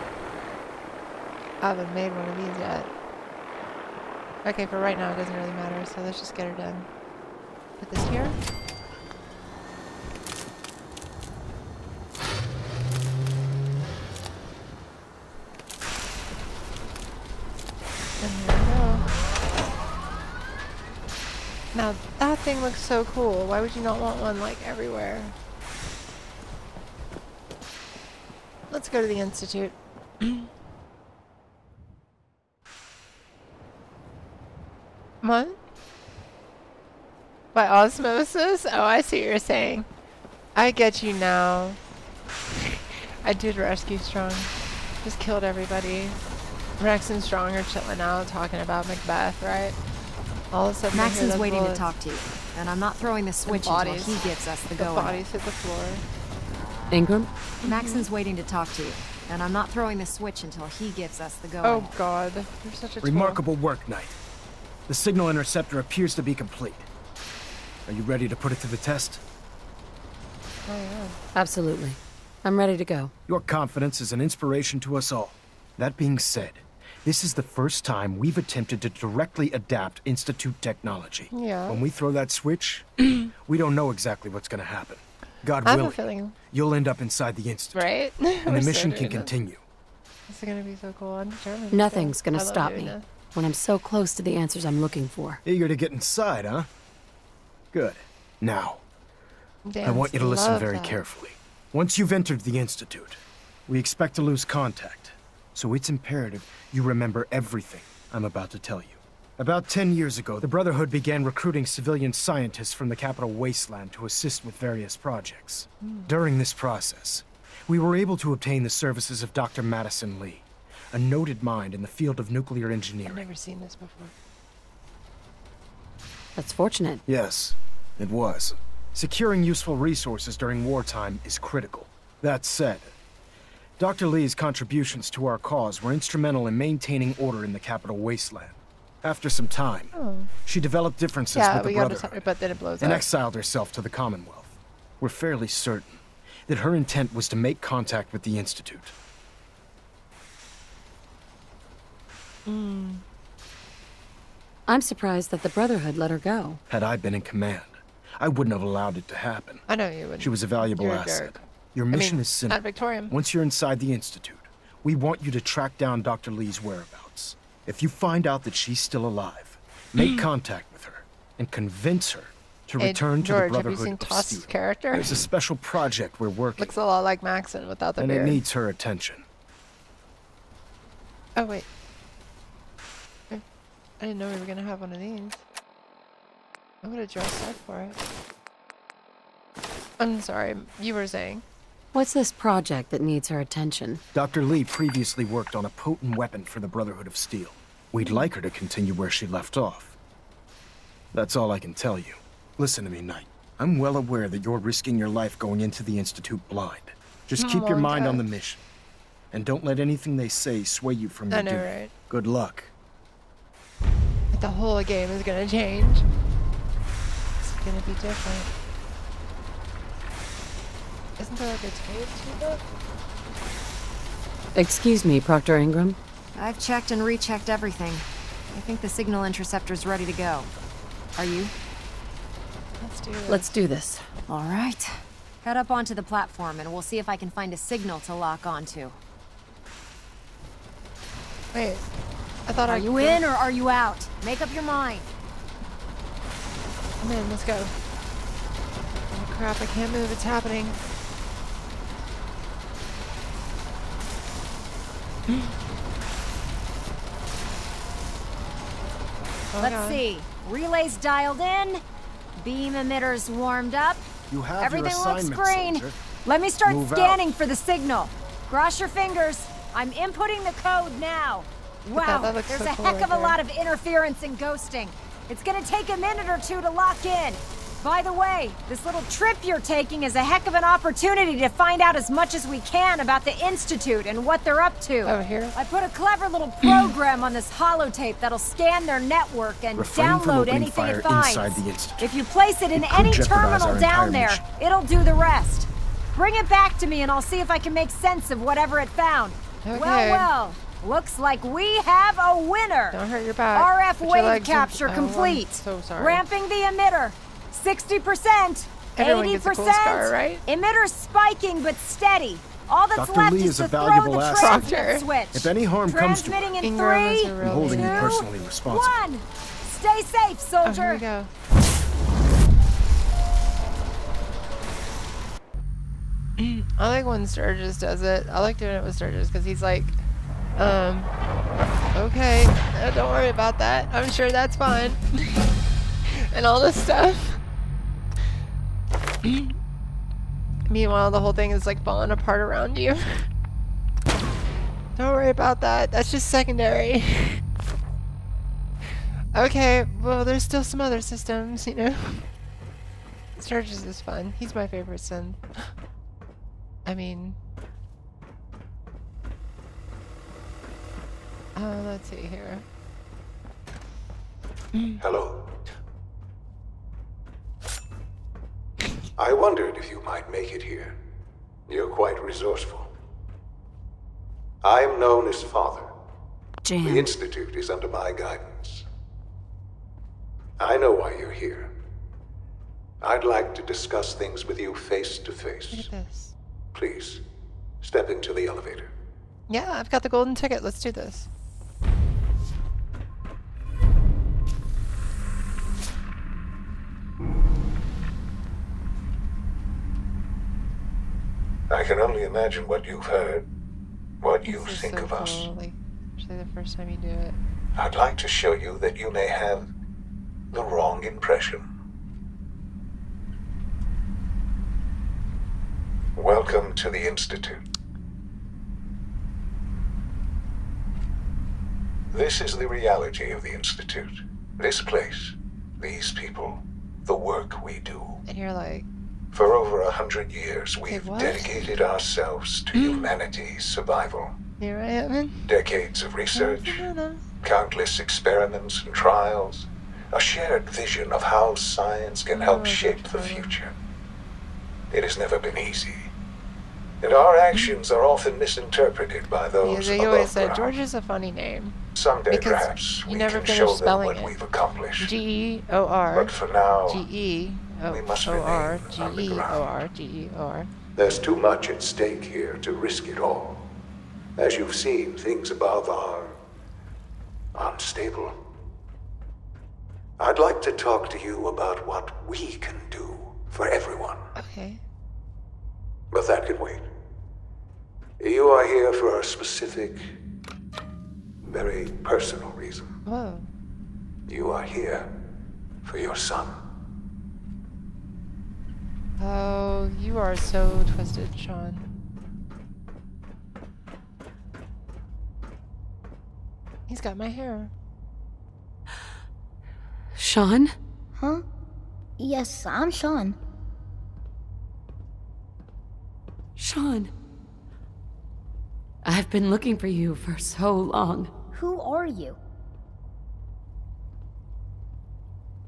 I haven't made one of these yet. Okay, for right now it doesn't really matter, so let's just get her done. Put this here. And here we go. Now that thing looks so cool. Why would you not want one like everywhere? Let's go to the Institute. What? By osmosis? Oh, I see what you're saying. I get you now. I did rescue Strong. Just killed everybody. Rex and Strong are chilling out, talking about Macbeth, right? All of a sudden, Maxon's waiting to talk to you, and I'm not throwing the switch until he gives us the go-ahead. Bodies hit the floor. Ingram? Maxon's waiting to talk to you, and I'm not throwing the switch until he gives us the go-ahead. Oh God, you're such a tool. Remarkable work, Knight. The Signal Interceptor appears to be complete. Are you ready to put it to the test? Oh yeah. Absolutely. I'm ready to go. Your confidence is an inspiration to us all. That being said, this is the first time we've attempted to directly adapt Institute technology. Yeah. When we throw that switch, we don't know exactly what's going to happen. God willing, you'll end up inside the Institute. Right? And the mission can continue. This is going to be so cool. I'm determined. Nothing's going to stop me when I'm so close to the answers I'm looking for. Eager to get inside, huh? Good. Now, I want you to listen very carefully. Once you've entered the Institute, we expect to lose contact. So it's imperative you remember everything I'm about to tell you. About 10 years ago, the Brotherhood began recruiting civilian scientists from the capital Wasteland to assist with various projects. During this process, we were able to obtain the services of Dr. Madison Lee, a noted mind in the field of nuclear engineering. I've never seen this before. That's fortunate. Yes, it was. Securing useful resources during wartime is critical. That said, Dr. Lee's contributions to our cause were instrumental in maintaining order in the capital Wasteland. After some time, she developed differences with the Brotherhood but then it blows and up. exiled herself to the Commonwealth. We're fairly certain that her intent was to make contact with the Institute. I'm surprised that the Brotherhood let her go. Had I been in command, I wouldn't have allowed it to happen. I know you wouldn't. She was a valuable asset. Your mission is simple. At Victorium. Once you're inside the Institute, we want you to track down Dr. Lee's whereabouts. If you find out that she's still alive, make contact with her and convince her to To return to George, the have you Brotherhood seen of Toss's Steel. character? There's a special project we're working. Looks a lot like Maxon without the and beard. it needs her attention. Oh wait. I didn't know we were gonna have one of these. I would have dressed up for it. I'm sorry, you were saying. What's this project that needs her attention? Dr. Lee previously worked on a potent weapon for the Brotherhood of Steel. We'd like her to continue where she left off. That's all I can tell you. Listen to me, Knight. I'm well aware that you're risking your life going into the Institute blind. Just keep your mind on the mission. And don't let anything they say sway you from your duty. Right? Good luck. The whole game is gonna change. It's gonna be different. Isn't there like a tape to that? Excuse me, Proctor Ingram? I've checked and rechecked everything. I think the Signal Interceptor's ready to go. Are you? Let's do this. All right. Head up onto the platform and we'll see if I can find a signal to lock onto. Wait, I thought Are you in or are you out? Make up your mind. I'm in, let's go. Oh crap, I can't move, it's happening. Let's see. Relays dialed in. Beam emitters warmed up. You have Everything your looks assignment, green. soldier. Let me start Move scanning out. for the signal. Cross your fingers. I'm inputting the code now. Wow, that there's so a cool heck right of a there. lot of interference and ghosting. It's gonna take a minute or two to lock in. By the way, this little trip you're taking is a heck of an opportunity to find out as much as we can about the Institute and what they're up to. Over here? I put a clever little program on this holotape that'll scan their network and Refrain from download opening anything fire it finds. inside the Institute. If you place it in It could any jeopardize terminal our down entire there, mission. it'll do the rest. Bring it back to me and I'll see if I can make sense of whatever it found. Okay. Well. Looks like we have a winner. Don't hurt your back. RF Put your wave legs in- capture Oh, complete. I'm so sorry. Ramping the emitter. 60%. Everyone 80%. gets a cool scar, right? Emitter spiking but steady. All that's Dr. left Lee is is to a throw valuable the asset. transmit switch. If any harm comes to her, Transmitting in Ingram is 3, a real I'm holding you 2, personally responsible. 1. Stay safe, Oh, soldier. here we go. I like when Sturgis does it. I like doing it with Sturgis because he's like, okay, don't worry about that. I'm sure that's fine. And all this stuff. Meanwhile, the whole thing is like falling apart around you. Don't worry about that. That's just secondary. Okay, well, there's still some other systems, you know. Sturgis is fun. He's my favorite son. I mean... let's see here. Hello. I wondered if you might make it here. You're quite resourceful. I'm known as Father. Jan. The Institute is under my guidance. I know why you're here. I'd like to discuss things with you face to face. Look at this. Please, step into the elevator. Yeah, I've got the golden ticket. Let's do this. I can only imagine what you've heard, what you This is think so of us. cool. Like, actually, the first time you do it. I'd like to show you that you may have the wrong impression. Welcome to the Institute. This is the reality of the Institute. This place, these people, the work we do. And you're like... For over 100 years, we've what? dedicated ourselves to humanity's survival. Here I am. Decades of research, countless experiments and trials, a shared vision of how science can help shape the future. It has never been easy, and our actions are often misinterpreted by those He always above said, ground. George is a funny name. Someday, Because perhaps, you we never can finished show them spelling what it. we've accomplished. G-E-O-R. But for now, G-E-O-R. G-E-O-R. G-E-O-R. there's too much at stake here to risk it all. As you've seen, things above are unstable. I'd like to talk to you about what we can do for everyone. Okay. But that can wait. You are here for a specific, very personal reason. Whoa. You are here for your son. Oh, you are so twisted, Sean. He's got my hair. Sean? Huh? Yes, I'm Sean. Sean. I've been looking for you for so long. Who are you?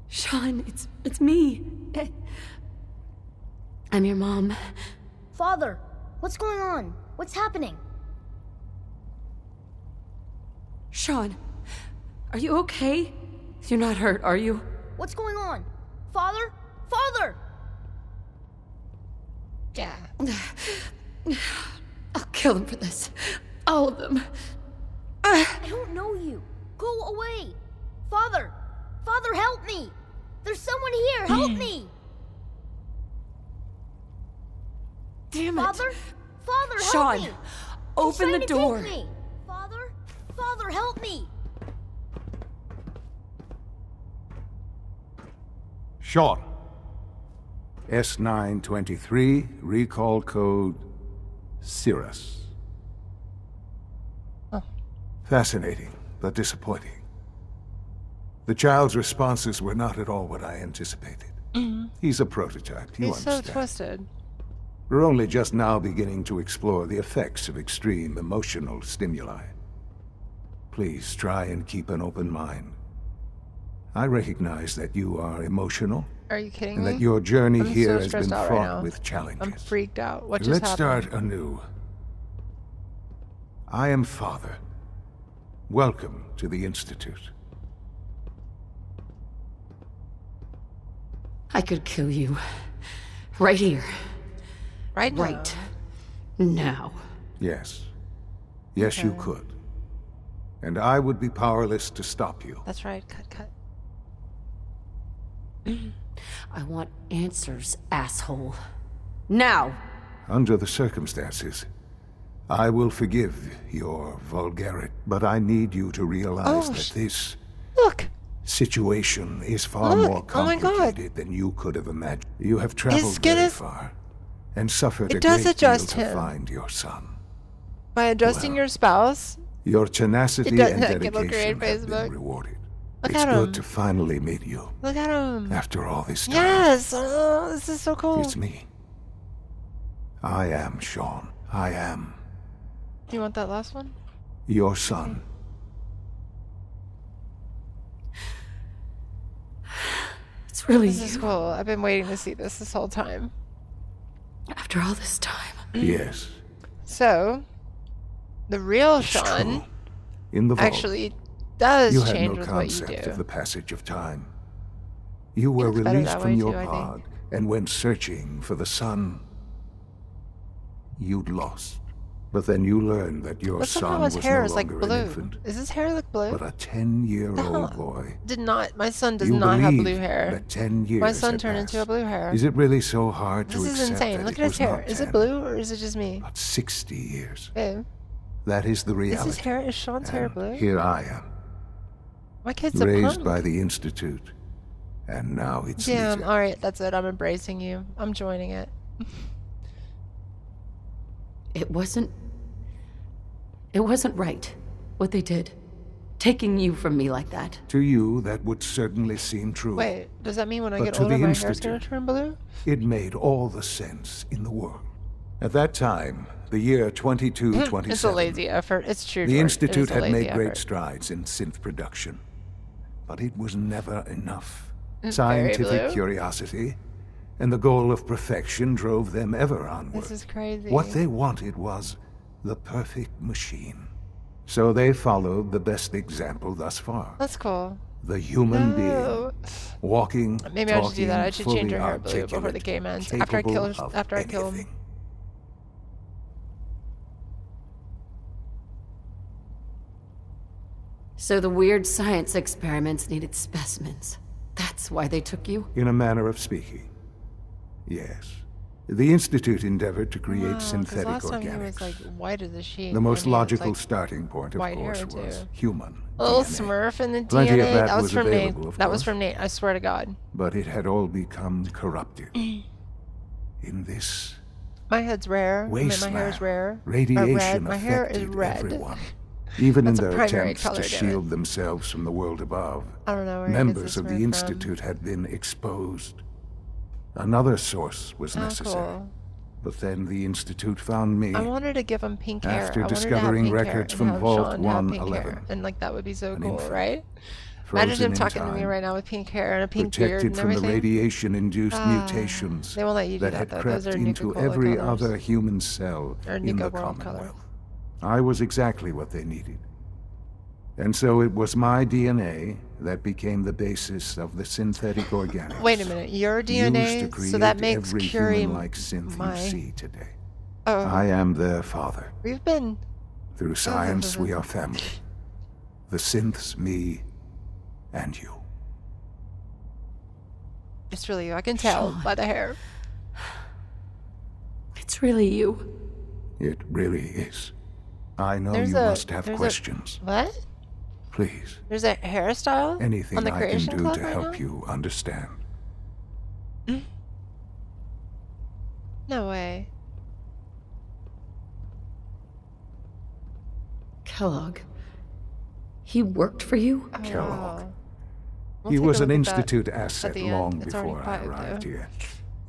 Sean, it's me. I'm your mom. Father, what's going on? What's happening? Sean, are you okay? You're not hurt, are you? What's going on? Father? Father! Yeah. I'll kill them for this. All of them. I don't know you. Go away. Father! Father, help me! There's someone here! Help me! Damn it. Father? Father, help Sean, me! open the door. Take me. Father? Father, help me! Sean. S923, recall code Cirrus. Oh. Fascinating, but disappointing. The child's responses were not at all what I anticipated. He's a prototype, you understand. He's so twisted. We're only just now beginning to explore the effects of extreme emotional stimuli. Please try and keep an open mind. I recognize that you are emotional. Are you kidding and me? that your journey I'm here so has been stressed out fraught right now. with challenges. I'm freaked out. What just Let's happened? start anew. I am Father. Welcome to the Institute. I could kill you. Right here. Right now. Right now. Yes. Yes, you could. And I would be powerless to stop you. That's right. Cut. I want answers, asshole. Now! Under the circumstances, I will forgive your vulgarity, but I need you to realize that this situation is far more complicated than you could have imagined. You have traveled very far and suffered a great deal to find your son. By adjusting your spouse? Your tenacity and dedication have been rewarded. Look it's at good him. to finally meet you. Look at him. After all this time. Yes! Oh, this is so cool. It's me. I am Sean. I am. You want that last one? Your son. It's really This is cool. I've been waiting to see this whole time. After all this time. Yes. So, the real Sean In the vault, actually does you had change no with what you concept do. of the passage of time. You were It's better released that from way your too, I pod and went searching for the son you'd lost. But then you learned that your But son somehow was his hair no is like longer an blue. infant, Does his hair look blue? but a 10-year-old boy. My son does You not have believe blue hair. that 10 years My son had turned into a passed. blue hair. Is it really so hard to This is accept insane. that Look it at his was hair. not Is 10, it blue or is it just me? but 60 years? Babe. That is the Is reality. his hair? Is Sean's hair blue? Here I am, My kid's a raised punk. by the Institute, and now it's Damn. Legion. All right, that's it. I'm embracing you. I'm joining it. It wasn't right, what they did. Taking you from me like that. To you, that would certainly seem true. Wait, does that mean when I But get to older the my hair's Institute, gonna turn blue? It made all the sense in the world. At that time, the year 2227, It's a lazy effort. It's true. the George. It Institute is a had lazy made great effort. strides in synth production. But it was never enough. Very Scientific blue. curiosity and the goal of perfection drove them ever onward. This is crazy. What they wanted was the perfect machine. So they followed the best example thus far. That's cool. The human being. No. Walking, Maybe I should do that. talking, I should change her fully hair blue before the articulate, game ends. After I kill capable of I kill him. anything. So the weird science experiments needed specimens. That's why they took you? In a manner of speaking. Yes. The Institute endeavored to create synthetic last organics. time he was like white as a sheet. The most logical like starting point, of course, was human little DNA. Smurf in the Plenty DNA. of that was was from Nate. available, of That was course. from Nate. I swear to God. But it had all become corrupted. In this My head's rare. wasteland, my hair's rare. radiation red. My hair is affected red. everyone. Even in That's a their primary attempts color to to it. shield themselves from the world above, I don't know where he gets members this of the word from. Institute had been exposed. Another source was necessary. Cool. But then the Institute found me. I wanted to give him pink hair. After I wanted discovering to have pink records hair from and have Vault Sean have pink 111. hair. And like that would be so cool, infant, right? frozen Imagine him in talking to me time, right now with pink hair and a pink beard protected and from everything. the radiation-induced mutations they won't let you do that that, had though. crept Those are into Nuka-Cola every colors. other human cell Or in Nuka the World Commonwealth. I was exactly what they needed. And so it was my DNA that became the basis of the synthetic organics. Wait a minute, your used to DNA? create So that makes every Curie human-like synth my... you see today. Oh. I am their father. We've been... Through science, we are family. The synths, me, and you. It's really you. I can tell by the hair. It's really you. It really is. I know There's you must have questions. What? Please. There's a hairstyle Anything on the I can Creation do Club to right help now? you understand. No way. Kellogg. He worked for you? Oh, Kellogg. wow. We'll He take a was look an at that Institute at asset the end. long It's already before I 5, arrived though. here.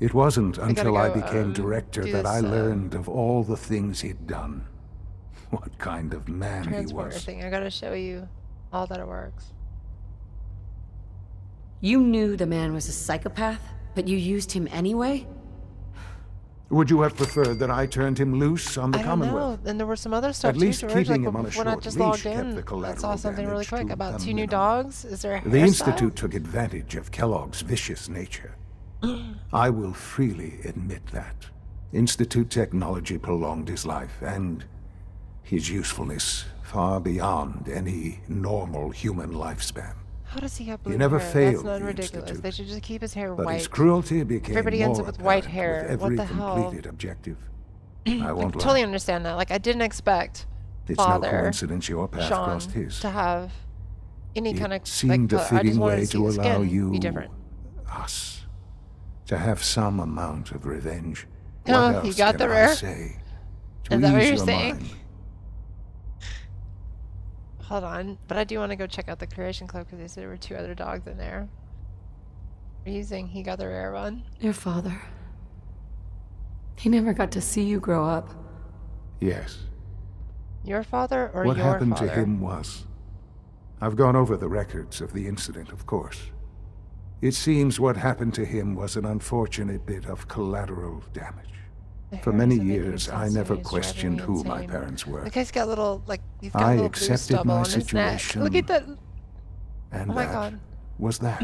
It wasn't We gotta until I go, became director do that I this, learned of all the things he'd done. What kind of man he transporter was. thing. I gotta show you all that it works. You knew the man was a psychopath, but you used him anyway? Would you have preferred that I turned him loose on the I don't Commonwealth? know. And there was some other stuff At least too, George. keeping Like him on a when I short just leash logged kept in, the I collateral saw something really damage quick to about the 2 new minimum. dogs. Is there a The hairstyle? Institute took advantage of Kellogg's vicious nature. I will freely admit that. Institute technology prolonged his life, and his usefulness far beyond any normal human lifespan. How does he have blue He never hair? failed That's not the ridiculous. Institute. They should just keep his hair But white. his cruelty became Everybody ends more up with white apparent hair. with What every the hell? completed objective. I I won't lie. totally understand that. Like I didn't expect It's no Father coincidence your path Sean crossed his. to have any kind of Seemed like, a color. I just fitting wanted way to see to his allow skin you, be different. us, to have some amount of revenge. Oh, What you else got can the I rare? say to Is that what ease you're your saying? mind? Hold on, but I do want to go check out the Creation Club because they said there were 2 other dogs in there. Are you saying he got the rare one? Your father. He never got to see you grow up. Yes. Your father or What your happened father? to him was... I've gone over the records of the incident, of course. It seems what happened to him was an unfortunate bit of collateral damage. For many years, I never questioned who my parents were. The guy's got little, like, he's got I little blue accepted stubble my on his neck. situation. Look at that. And Oh my that God. was that.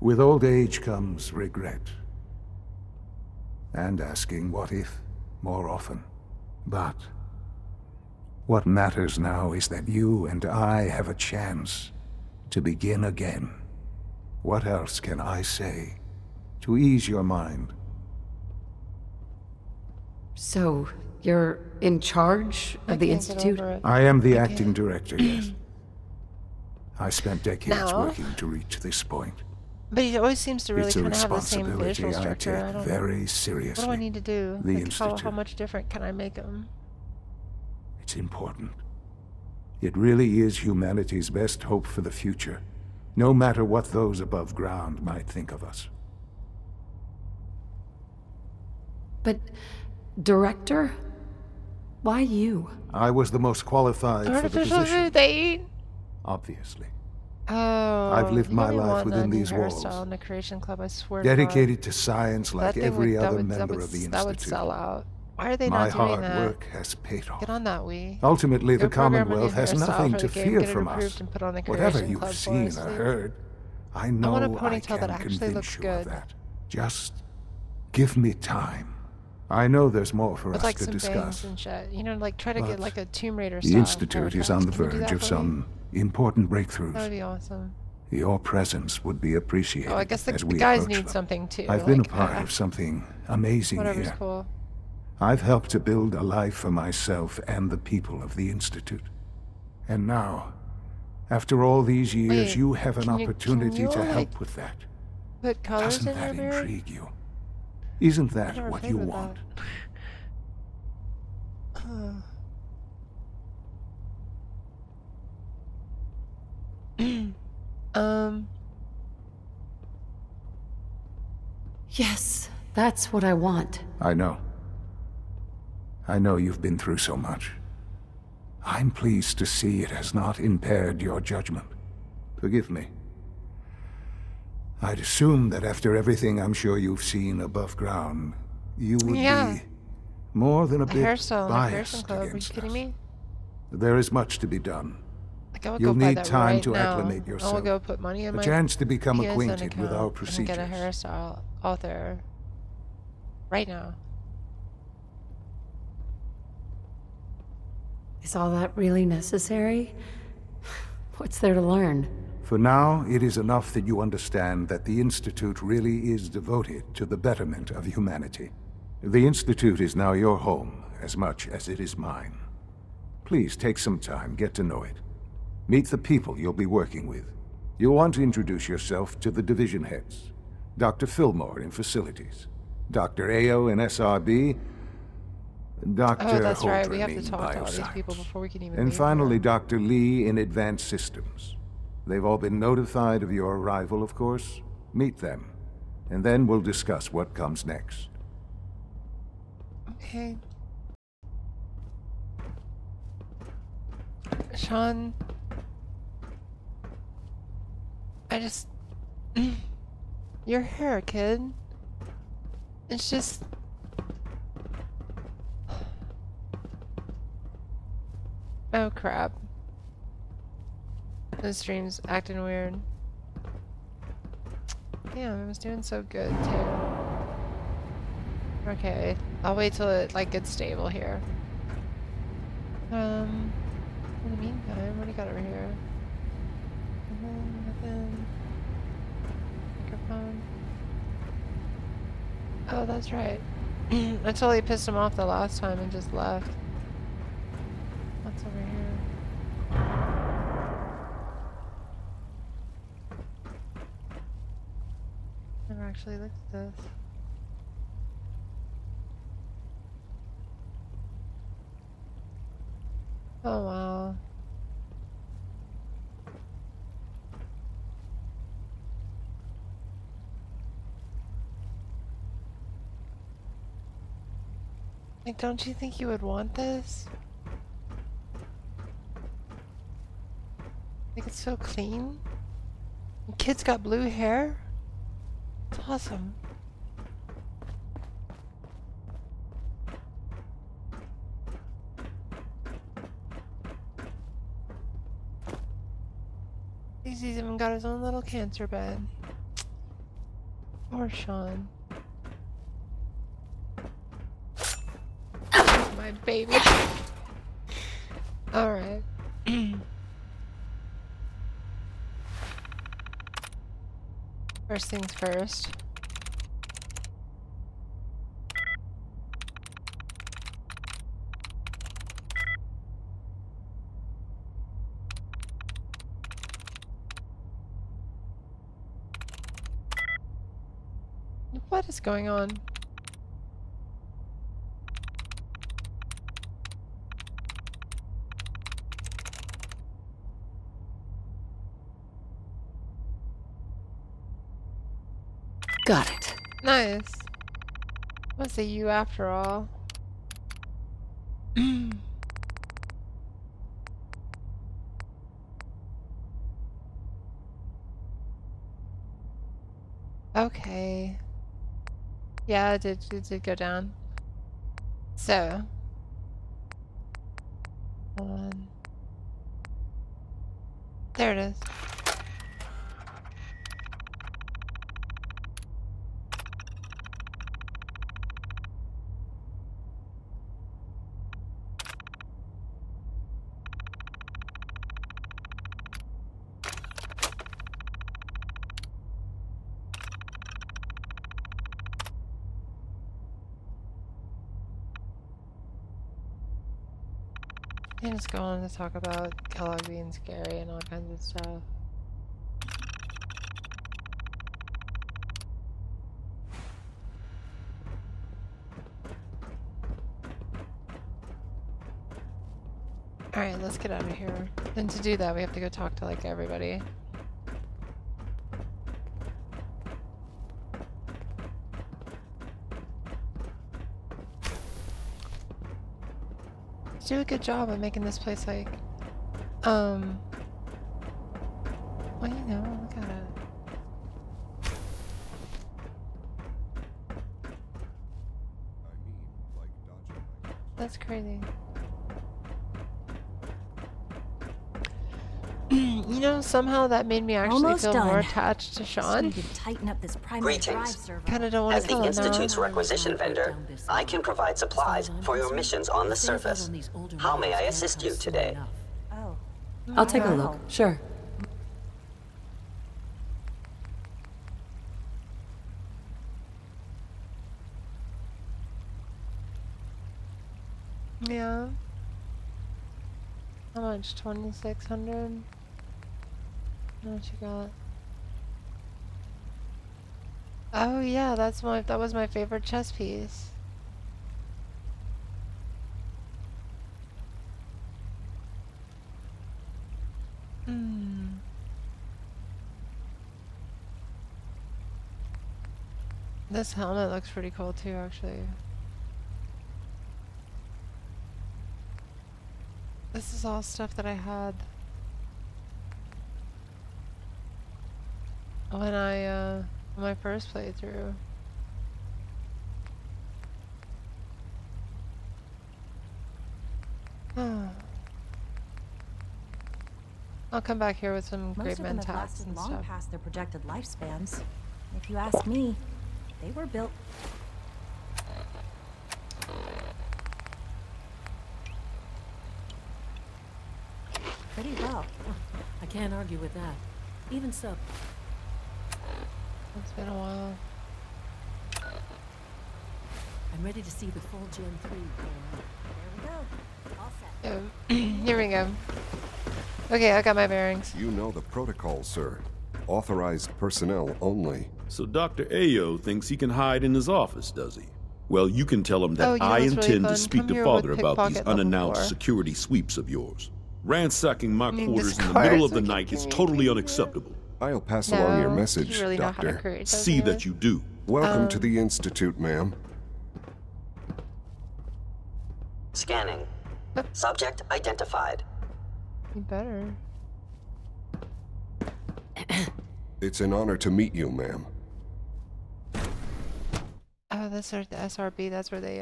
With old age comes regret. And asking what if more often. But what matters now is that you and I have a chance to begin again. What else can I say to ease your mind? So, you're in charge of the Institute? I am the acting director, yes. I spent decades Now? working to reach this point. But he always seems to really It's a kind of have the same responsibility facial I structure. I take don't very know. seriously. What do I need to do? The Like, how Institute. much different can I make him? It's important. It really is humanity's best hope for the future, no matter what those above ground might think of us. But, director? Why you? I was the most qualified for the Artificial position, food they eat? obviously. Oh. I've lived you my really life want within that new these walls. hairstyle in the Creation Club, I swear to God. Dedicated to science like That thing every would- that other would- that member would- of the That would Institute. sell out. Why are they My not doing hard that? work has paid off. Get on that, Wii. Ultimately, Go the program a new Commonwealth has hairstyle nothing for to the game, fear get it from approved us. and put on the Whatever Creation you've Club for seen us, or please. heard, I I know want a I ponytail can that actually convince looks you good. of that. Just give me time. I know there's more for With us like to some discuss. bangs and shit. You know, like try to But get like a Tomb Raider The style Institute is haircut. on the Can you do verge that of for me? some important That would breakthroughs. be awesome. Your presence would be appreciated. Oh, I guess the as we guys approach need them. something too. I've been a part of something amazing whatever's here. Cool. I've helped to build a life for myself and the people of the Institute. And now, after all these years, Wait, you have an opportunity to help like, with that. Put colors Doesn't in that your beard? intrigue you? Isn't that what you want? Yes, that's what I want. I know. I know you've been through so much. I'm pleased to see it has not impaired your judgment. Forgive me. I'd assumed that after everything I'm sure you've seen above ground, you would be more than a bit hairstyle biased Club. Are you against kidding us. me? There is much to be done. Like, I would You'll go buy need that time right to now. acclimate yourself. I'll go put money in a my chance to become PSN acquainted with our account procedures. and get a hairstyle out there right now. Is all that really necessary? What's there to learn? For now, it is enough that you understand that the Institute really is devoted to the betterment of humanity. The Institute is now your home as much as it is mine. Please take some time, get to know it. Meet the people you'll be working with. You'll want to introduce yourself to the division heads. Dr. Fillmore in Facilities, Dr. Ayo in SRB, Dr. Oh, that's Holter right. We have to in talk to all these Bioscience. people before we can even And meet finally, them. Dr. Lee in Advanced Systems. They've all been notified of your arrival, of course. Meet them, and then we'll discuss what comes next. Okay. Sean, I just... your hair, kid. It's just... Oh, crap. This stream's acting weird. Damn, I was doing so good, too. Okay, I'll wait till it, like, gets stable here. In the meantime, what do you got over here? Nothing. Microphone. Oh, that's right. I totally pissed him off the last time and just left. What's over here? Never actually looked at this. Oh wow. Like, don't you think you would want this? Like, it's so clean. The kid's got blue hair. It's awesome. He's even got his own little cancer bed. Poor Sean. My baby. Alright. First things first. What is going on? Got it. Nice. Was it you after all? Okay. Yeah, it did go down. So. Hold on. There it is. You just go on to talk about Kellogg being scary and all kinds of stuff. Alright, let's get out of here. And to do that, we have to go talk to, like, everybody. Do a good job of making this place like, well, you know, look at it. That's crazy. You know, somehow that made me actually feel more attached to Sean. Tighten up this primary drive server. Kind of don't want to kill him now. As the Institute's requisition vendor, I can provide supplies for your missions on the surface. How may I assist you today? I'll take a look, sure. Yeah. How much? 2,600? What you got? Oh yeah, that was my favorite chess piece. This helmet looks pretty cool too, actually. This is all stuff that I had when I my first playthrough. I'll come back here with some great men tats and stuff. Long past their projected lifespans. If you ask me, they were built. Pretty well. I can't argue with that. Even so. It's been a while. I'm ready to see the full Gen 3. There we go. All set. Here we go. Okay, I got my bearings. You know the protocol, sir. Authorized personnel only. So Dr. Ayo thinks he can hide in his office, does he? Well, you can tell him that you know I what's intend really to speak Come to here Father with about these pickpocket level unannounced 4. security sweeps of yours. Ransacking my quarters in the cars middle of the like night is totally unacceptable. I'll pass along your message, really know how to Doctor. create See those that you do. Welcome to the Institute, ma'am. Scanning. Subject identified. You better. It's an honor to meet you, ma'am. Oh, that's the SRB. That's where they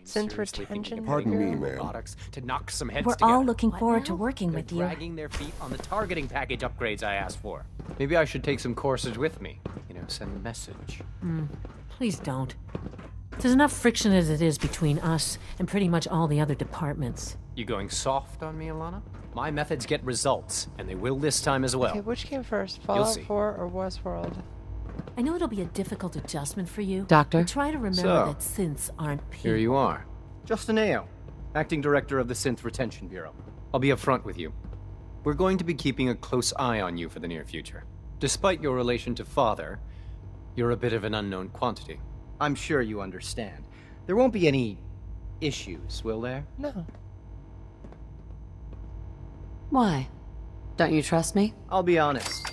synth retention. Pardon me, ma'am. To knock some heads We're together. all looking forward to working with you. Dragging their feet on the targeting package upgrades I asked for. Maybe I should take some courses with me. You know, send a message. Please don't. There's enough friction as it is between us and pretty much all the other departments. You going soft on me, Alana? My methods get results, and they will this time as well. Okay, which came first, Fallout 4 or Westworld? I know it'll be a difficult adjustment for you, Doctor? but try to remember that synths aren't people. Here you are. Justin Ayo, Acting Director of the Synth Retention Bureau. I'll be upfront with you. We're going to be keeping a close eye on you for the near future. Despite your relation to Father, you're a bit of an unknown quantity. I'm sure you understand. There won't be any issues, will there? No. Why? Don't you trust me? I'll be honest.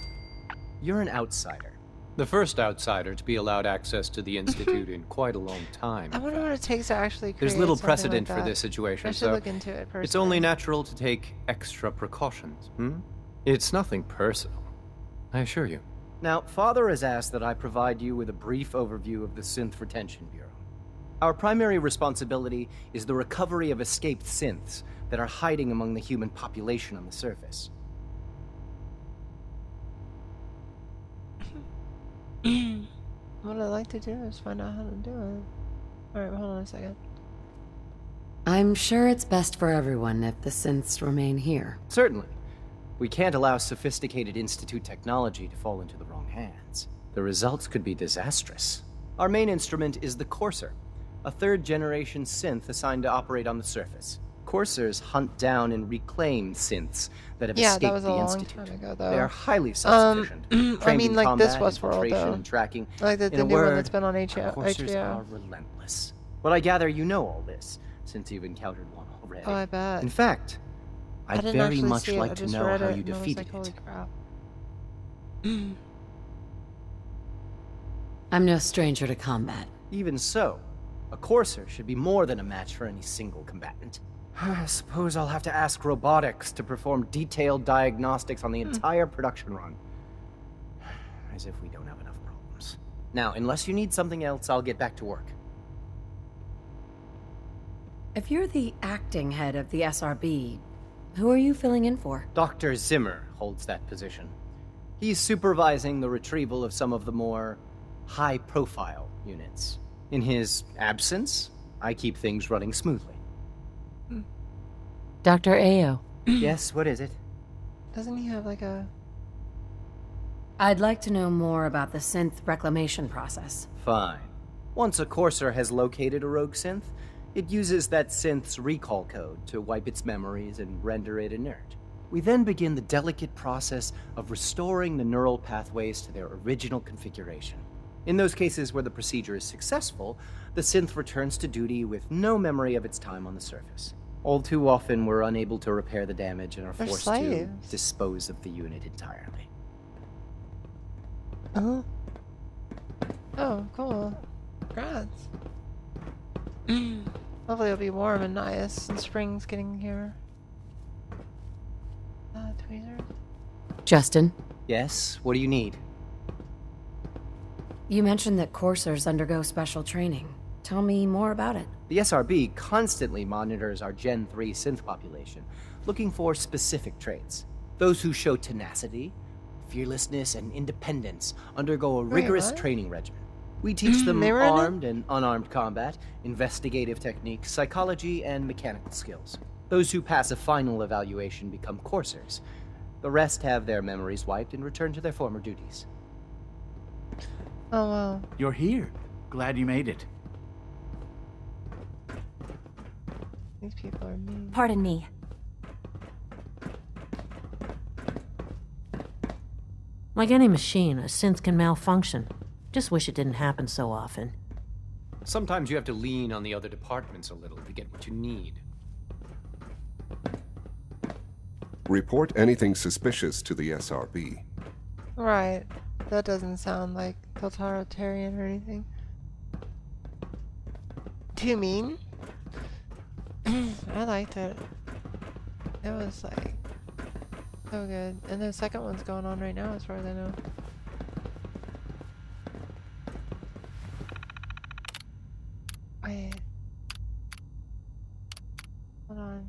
You're an outsider. The first outsider to be allowed access to the Institute in quite a long time. I wonder what it takes to actually create There's little something precedent like for that. this situation, I should so look into it personally. it's only natural to take extra precautions, It's nothing personal, I assure you. Now, Father has asked that I provide you with a brief overview of the Synth Retention Bureau. Our primary responsibility is the recovery of escaped synths that are hiding among the human population on the surface. What I'd like to do is find out how to do it. Alright, hold on a second. I'm sure it's best for everyone if the synths remain here. Certainly. We can't allow sophisticated Institute technology to fall into the wrong hands. The results could be disastrous. Our main instrument is the Courser, a third-generation synth assigned to operate on the surface. Coursers hunt down and reclaim synths that have escaped the Institute. Yeah, that was a long time ago, though. They are highly self-sufficient. I mean, like this was Westworld, though. And tracking. Like the new one that's been on HBO. Coursers are relentless. Well, I gather you know all this, since you've encountered one already. Oh, I bet. In fact, I'd very much like to know how you defeated it. I'm no stranger to combat. Even so, a Courser should be more than a match for any single combatant. I suppose I'll have to ask robotics to perform detailed diagnostics on the entire production run. As if we don't have enough problems. Now, unless you need something else, I'll get back to work. If you're the acting head of the SRB, who are you filling in for? Dr. Zimmer holds that position. He's supervising the retrieval of some of the more high-profile units. In his absence, I keep things running smoothly. Dr. Ayo. Yes, what is it? Doesn't he have like a... I'd like to know more about the synth reclamation process. Fine. Once a Courser has located a rogue synth, it uses that synth's recall code to wipe its memories and render it inert. We then begin the delicate process of restoring the neural pathways to their original configuration. In those cases where the procedure is successful, the synth returns to duty with no memory of its time on the surface. All too often, we're unable to repair the damage and are forced to dispose of the unit entirely. Oh. Oh, cool. Congrats. Hopefully it'll be warm and nice, and spring's getting here. Tweezers? Justin? Yes? What do you need? You mentioned that Coursers undergo special training. Tell me more about it. The SRB constantly monitors our Gen 3 synth population, looking for specific traits. Those who show tenacity, fearlessness, and independence undergo a rigorous training regimen. We teach them armed and unarmed combat, investigative techniques, psychology, and mechanical skills. Those who pass a final evaluation become Coursers. The rest have their memories wiped and return to their former duties. Oh, wow. You're here. Glad you made it. These people are mean. Pardon me. Like any machine, a synth can malfunction. Just wish it didn't happen so often. Sometimes you have to lean on the other departments a little to get what you need. Report anything suspicious to the SRB. Right. That doesn't sound like totalitarian or anything. Too mean? I liked it. It was like so good. And the second one's going on right now as far as I know. Wait. Hold on.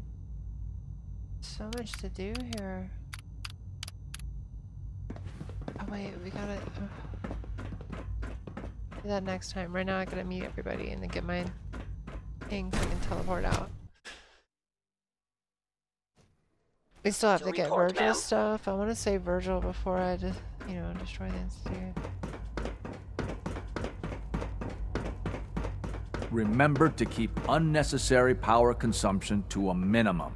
So much to do here. Oh wait, we gotta do that next time. Right now I gotta meet everybody and then get my thing so I can teleport out. We still have to get Virgil's stuff. I want to save Virgil before I just, you know, destroy the Institute. Remember to keep unnecessary power consumption to a minimum.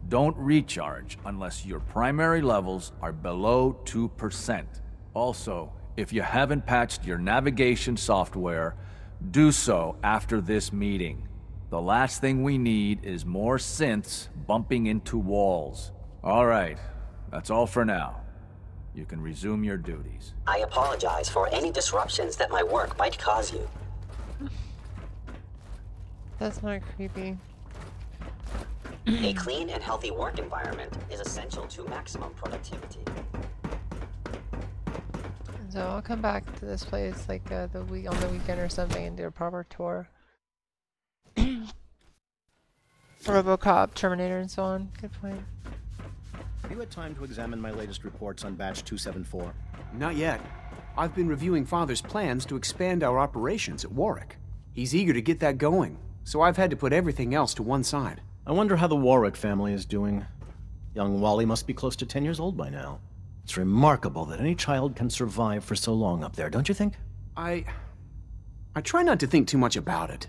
Don't recharge unless your primary levels are below 2%. Also, if you haven't patched your navigation software, do so after this meeting. The last thing we need is more synths bumping into walls. All right, that's all for now. You can resume your duties. I apologize for any disruptions that my work might cause you. That's not creepy. A clean and healthy work environment is essential to maximum productivity. So I'll come back to this place like on the weekend or something and do a proper tour. RoboCop, Terminator, and so on. Good point. Have you had time to examine my latest reports on Batch 274? Not yet. I've been reviewing Father's plans to expand our operations at Warwick. He's eager to get that going, so I've had to put everything else to one side. I wonder how the Warwick family is doing. Young Wally must be close to 10 years old by now. It's remarkable that any child can survive for so long up there, don't you think? I try not to think too much about it.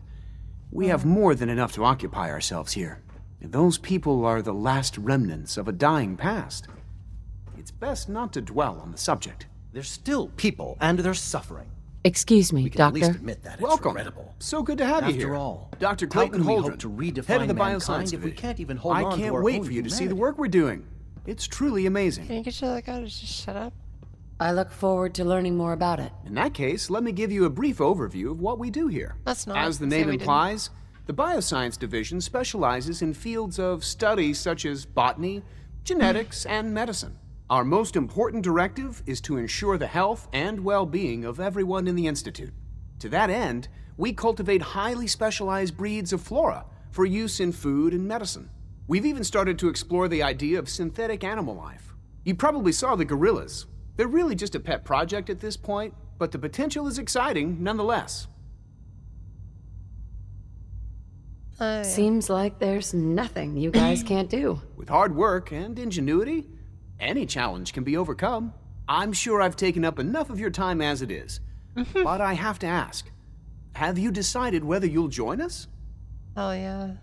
We have more than enough to occupy ourselves here. Those people are the last remnants of a dying past. It's best not to dwell on the subject. They're still people, and they're suffering. Excuse me, we can Doctor. At least admit that. Welcome. It's regrettable. So good to have you here. After all, Dr. how Clayton can we Holdren, hope to redefine head of the mankind bioscience if we can't even hold I on to can't our wait own for you to see the humanity? work we're doing. It's truly amazing. Can you get that guy to just shut up? I look forward to learning more about it. In that case, let me give you a brief overview of what we do here. That's not. As the name implies, the Bioscience Division specializes in fields of study such as botany, genetics, and medicine. Our most important directive is to ensure the health and well-being of everyone in the Institute. To that end, we cultivate highly specialized breeds of flora for use in food and medicine. We've even started to explore the idea of synthetic animal life. You probably saw the gorillas. They're really just a pet project at this point, but the potential is exciting nonetheless. Seems like there's nothing you guys can't do. With hard work and ingenuity, any challenge can be overcome. I'm sure I've taken up enough of your time as it is. But I have to ask, have you decided whether you'll join us? Hell yeah.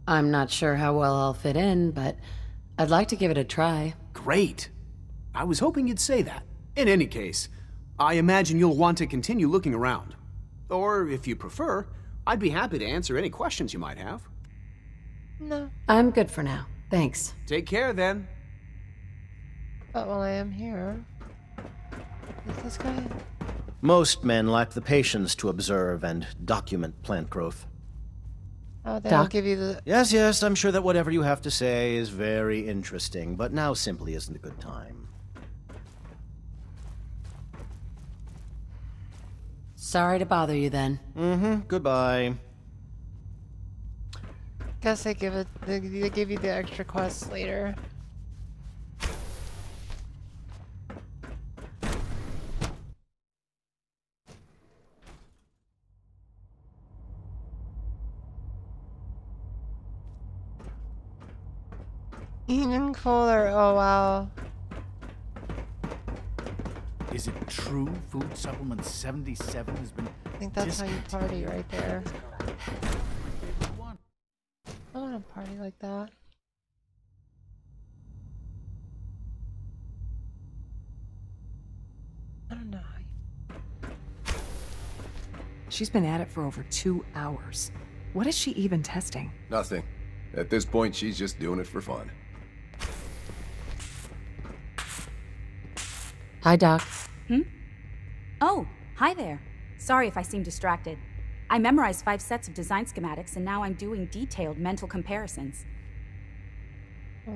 I'm not sure how well I'll fit in, but I'd like to give it a try. Great. I was hoping you'd say that. In any case, I imagine you'll want to continue looking around. Or, if you prefer, I'd be happy to answer any questions you might have. No. I'm good for now. Thanks. Take care, then. But while I am here... Is this guy? Most men lack the patience to observe and document plant growth. Oh, they'll give you the... Yes, I'm sure that whatever you have to say is very interesting, but now simply isn't a good time. Sorry to bother you then. Goodbye. Guess they give you the extra quests later. Even cooler, oh wow. Is it true food supplement 77 has been I think that's how you party right there. I want to party like that. I don't know how you... She's been at it for over 2 hours. What is she even testing? Nothing. At this point, she's just doing it for fun. Hi, Doc. Oh, hi there. Sorry if I seem distracted. I memorized 5 sets of design schematics, and now I'm doing detailed mental comparisons.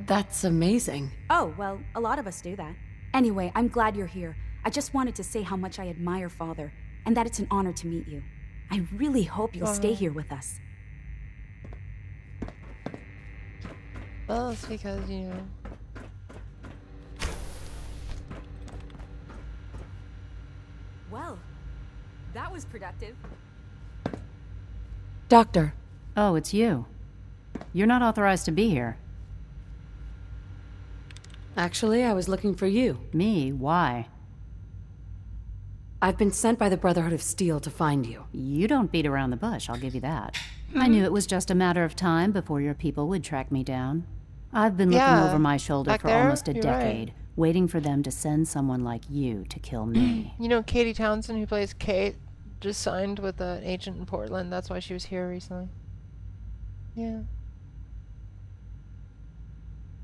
That's amazing. Oh, well, a lot of us do that. Anyway, I'm glad you're here. I just wanted to say how much I admire Father, and that it's an honor to meet you. I really hope you'll stay here with us. Well, it's because, you know... Well, that was productive. Doctor. Oh, it's you. You're not authorized to be here. Actually, I was looking for you. Me? Why? I've been sent by the Brotherhood of Steel to find you. You don't beat around the bush, I'll give you that. I knew it was just a matter of time before your people would track me down. I've been looking over my shoulder for almost a decade, waiting for them to send someone like you to kill me. You know Katie Townsend, who plays Kate, just signed with an agent in Portland. That's why she was here recently. Yeah.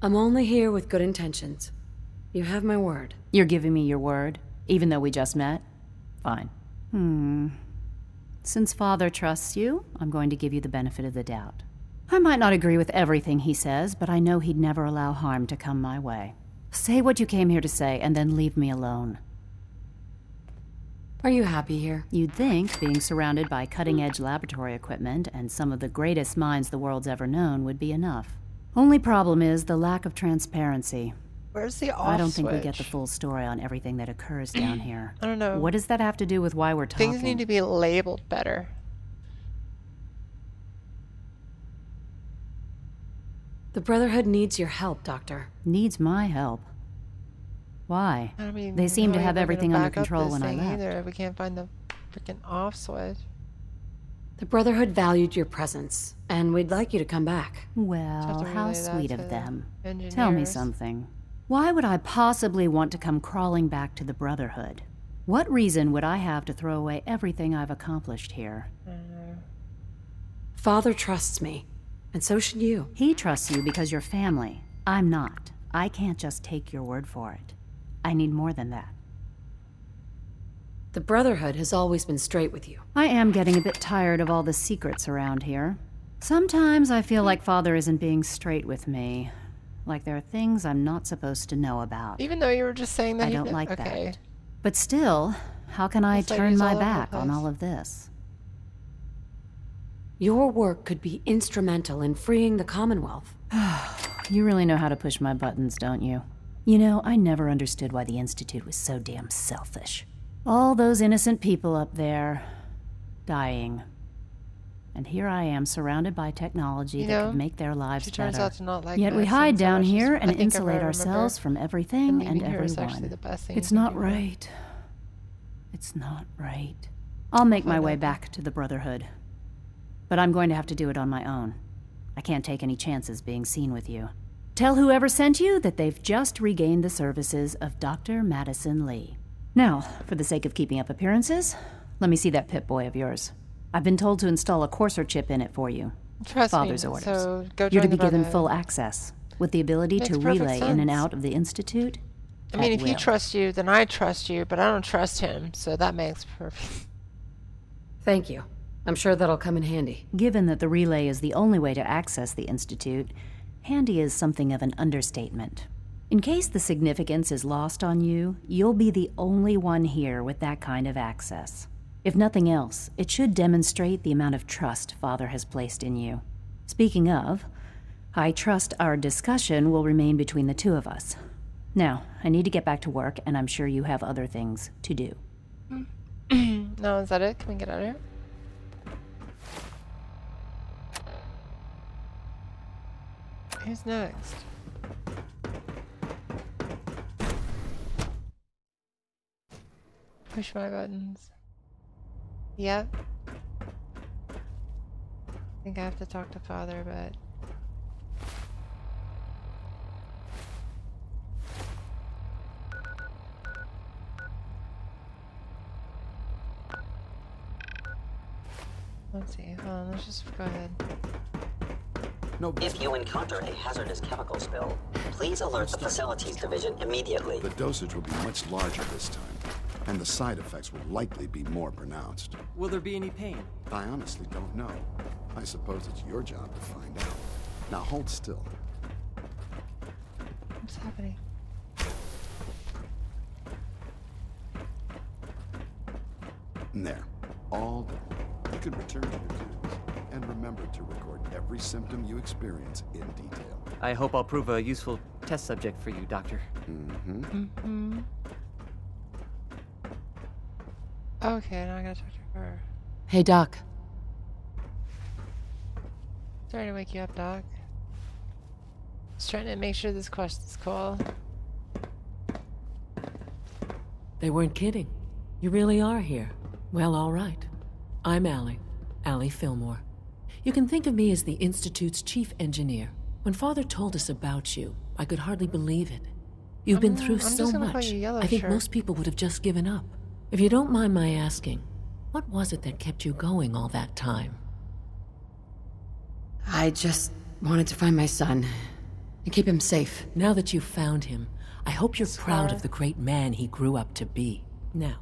I'm only here with good intentions. You have my word. You're giving me your word, even though we just met? Fine. Since Father trusts you, I'm going to give you the benefit of the doubt. I might not agree with everything he says, but I know he'd never allow harm to come my way. Say what you came here to say, and then leave me alone. Are you happy here? You'd think being surrounded by cutting-edge laboratory equipment and some of the greatest minds the world's ever known would be enough. Only problem is the lack of transparency. Where's the off I don't think we switch? get the full story on everything that occurs down here. I don't know. What does that have to do with why we're talking? Things need to be labeled better. The Brotherhood needs your help, Doctor. Needs my help? Why? I mean, they seem to have we're everything gonna under back up control this when I thing left. Either. We can't find the freaking off switch. The Brotherhood valued your presence, and we'd like you to come back. Well, how sweet of them. Tell me something. Why would I possibly want to come crawling back to the Brotherhood? What reason would I have to throw away everything I've accomplished here? Father trusts me, and so should you. He trusts you because you're family. I'm not. I can't just take your word for it. I need more than that. The Brotherhood has always been straight with you. I am getting a bit tired of all the secrets around here. Sometimes I feel like Father isn't being straight with me. Like there are things I'm not supposed to know about. Even though you were just saying that I don't like that. But still, how can I turn my back on all of this? Your work could be instrumental in freeing the Commonwealth. You really know how to push my buttons, don't you? You know, I never understood why the Institute was so damn selfish. All those innocent people up there, dying. And here I am, surrounded by technology that could make their lives better. Turns out to not like Yet we hide down here and insulate ourselves from everything and everyone. It's not right. It's not right. I'll make my way back to the Brotherhood. But I'm going to have to do it on my own. I can't take any chances being seen with you. Tell whoever sent you that they've just regained the services of Dr. Madison Lee. Now, for the sake of keeping up appearances, let me see that Pip-Boy of yours. I've been told to install a courser chip in it for you. Trust Father's me, orders. so go You're to be join the given Brotherhood. full access, with the ability to relay in and out of the Institute. I mean, if he trusts you, then I trust you, but I don't trust him, so that makes perfect. Thank you. I'm sure that'll come in handy. Given that the relay is the only way to access the Institute, handy is something of an understatement. In case the significance is lost on you, you'll be the only one here with that kind of access. If nothing else, it should demonstrate the amount of trust Father has placed in you. Speaking of, I trust our discussion will remain between the two of us. Now, I need to get back to work, and I'm sure you have other things to do. No, is that it? Can we get out of here? Who's next? Push my buttons. Yep. I think I have to talk to Father, but... Let's see. Hold on, let's just go ahead. If you encounter a hazardous chemical spill, please alert the Facilities Division immediately. The dosage will be much larger this time, and the side effects will likely be more pronounced. Will there be any pain? I honestly don't know. I suppose it's your job to find out. Now hold still. What's happening? There. All done. You can return to your duties. And remember to record every symptom you experience in detail. I hope I'll prove a useful test subject for you, Doctor. Okay, now I gotta talk to her. Hey, Doc. Sorry to wake you up, Doc. Just trying to make sure this quest is cool. They weren't kidding. You really are here. Well, all right. I'm Allie Fillmore. You can think of me as the Institute's chief engineer. When Father told us about you, I could hardly believe it. You've been through so much, I think most people would have just given up. If you don't mind my asking, what was it that kept you going all that time? I just wanted to find my son and keep him safe. Now that you've found him, I hope you're proud of the great man he grew up to be. Now,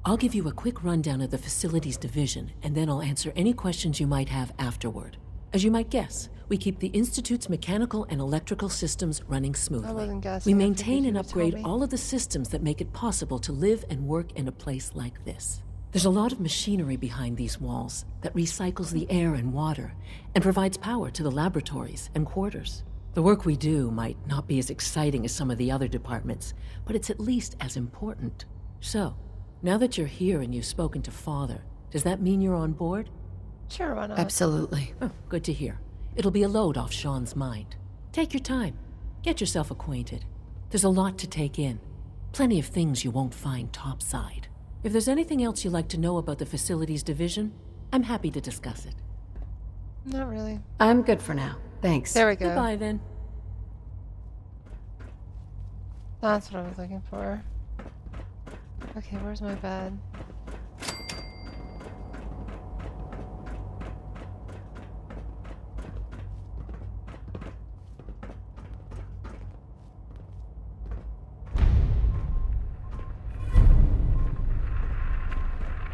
I'll give you a quick rundown of the Facilities Division, and then I'll answer any questions you might have afterward. As you might guess, we keep the Institute's mechanical and electrical systems running smoothly. We maintain and upgrade all of the systems that make it possible to live and work in a place like this. There's a lot of machinery behind these walls that recycles the air and water and provides power to the laboratories and quarters. The work we do might not be as exciting as some of the other departments, but it's at least as important. So, now that you're here and you've spoken to Father, does that mean you're on board? Sure, why not? Absolutely. Oh, good to hear. It'll be a load off Sean's mind. Take your time. Get yourself acquainted. There's a lot to take in. Plenty of things you won't find topside. If there's anything else you'd like to know about the Facilities Division, I'm happy to discuss it. Not really. I'm good for now. Thanks. There we go. Goodbye, then. That's what I was looking for. Okay, where's my bed?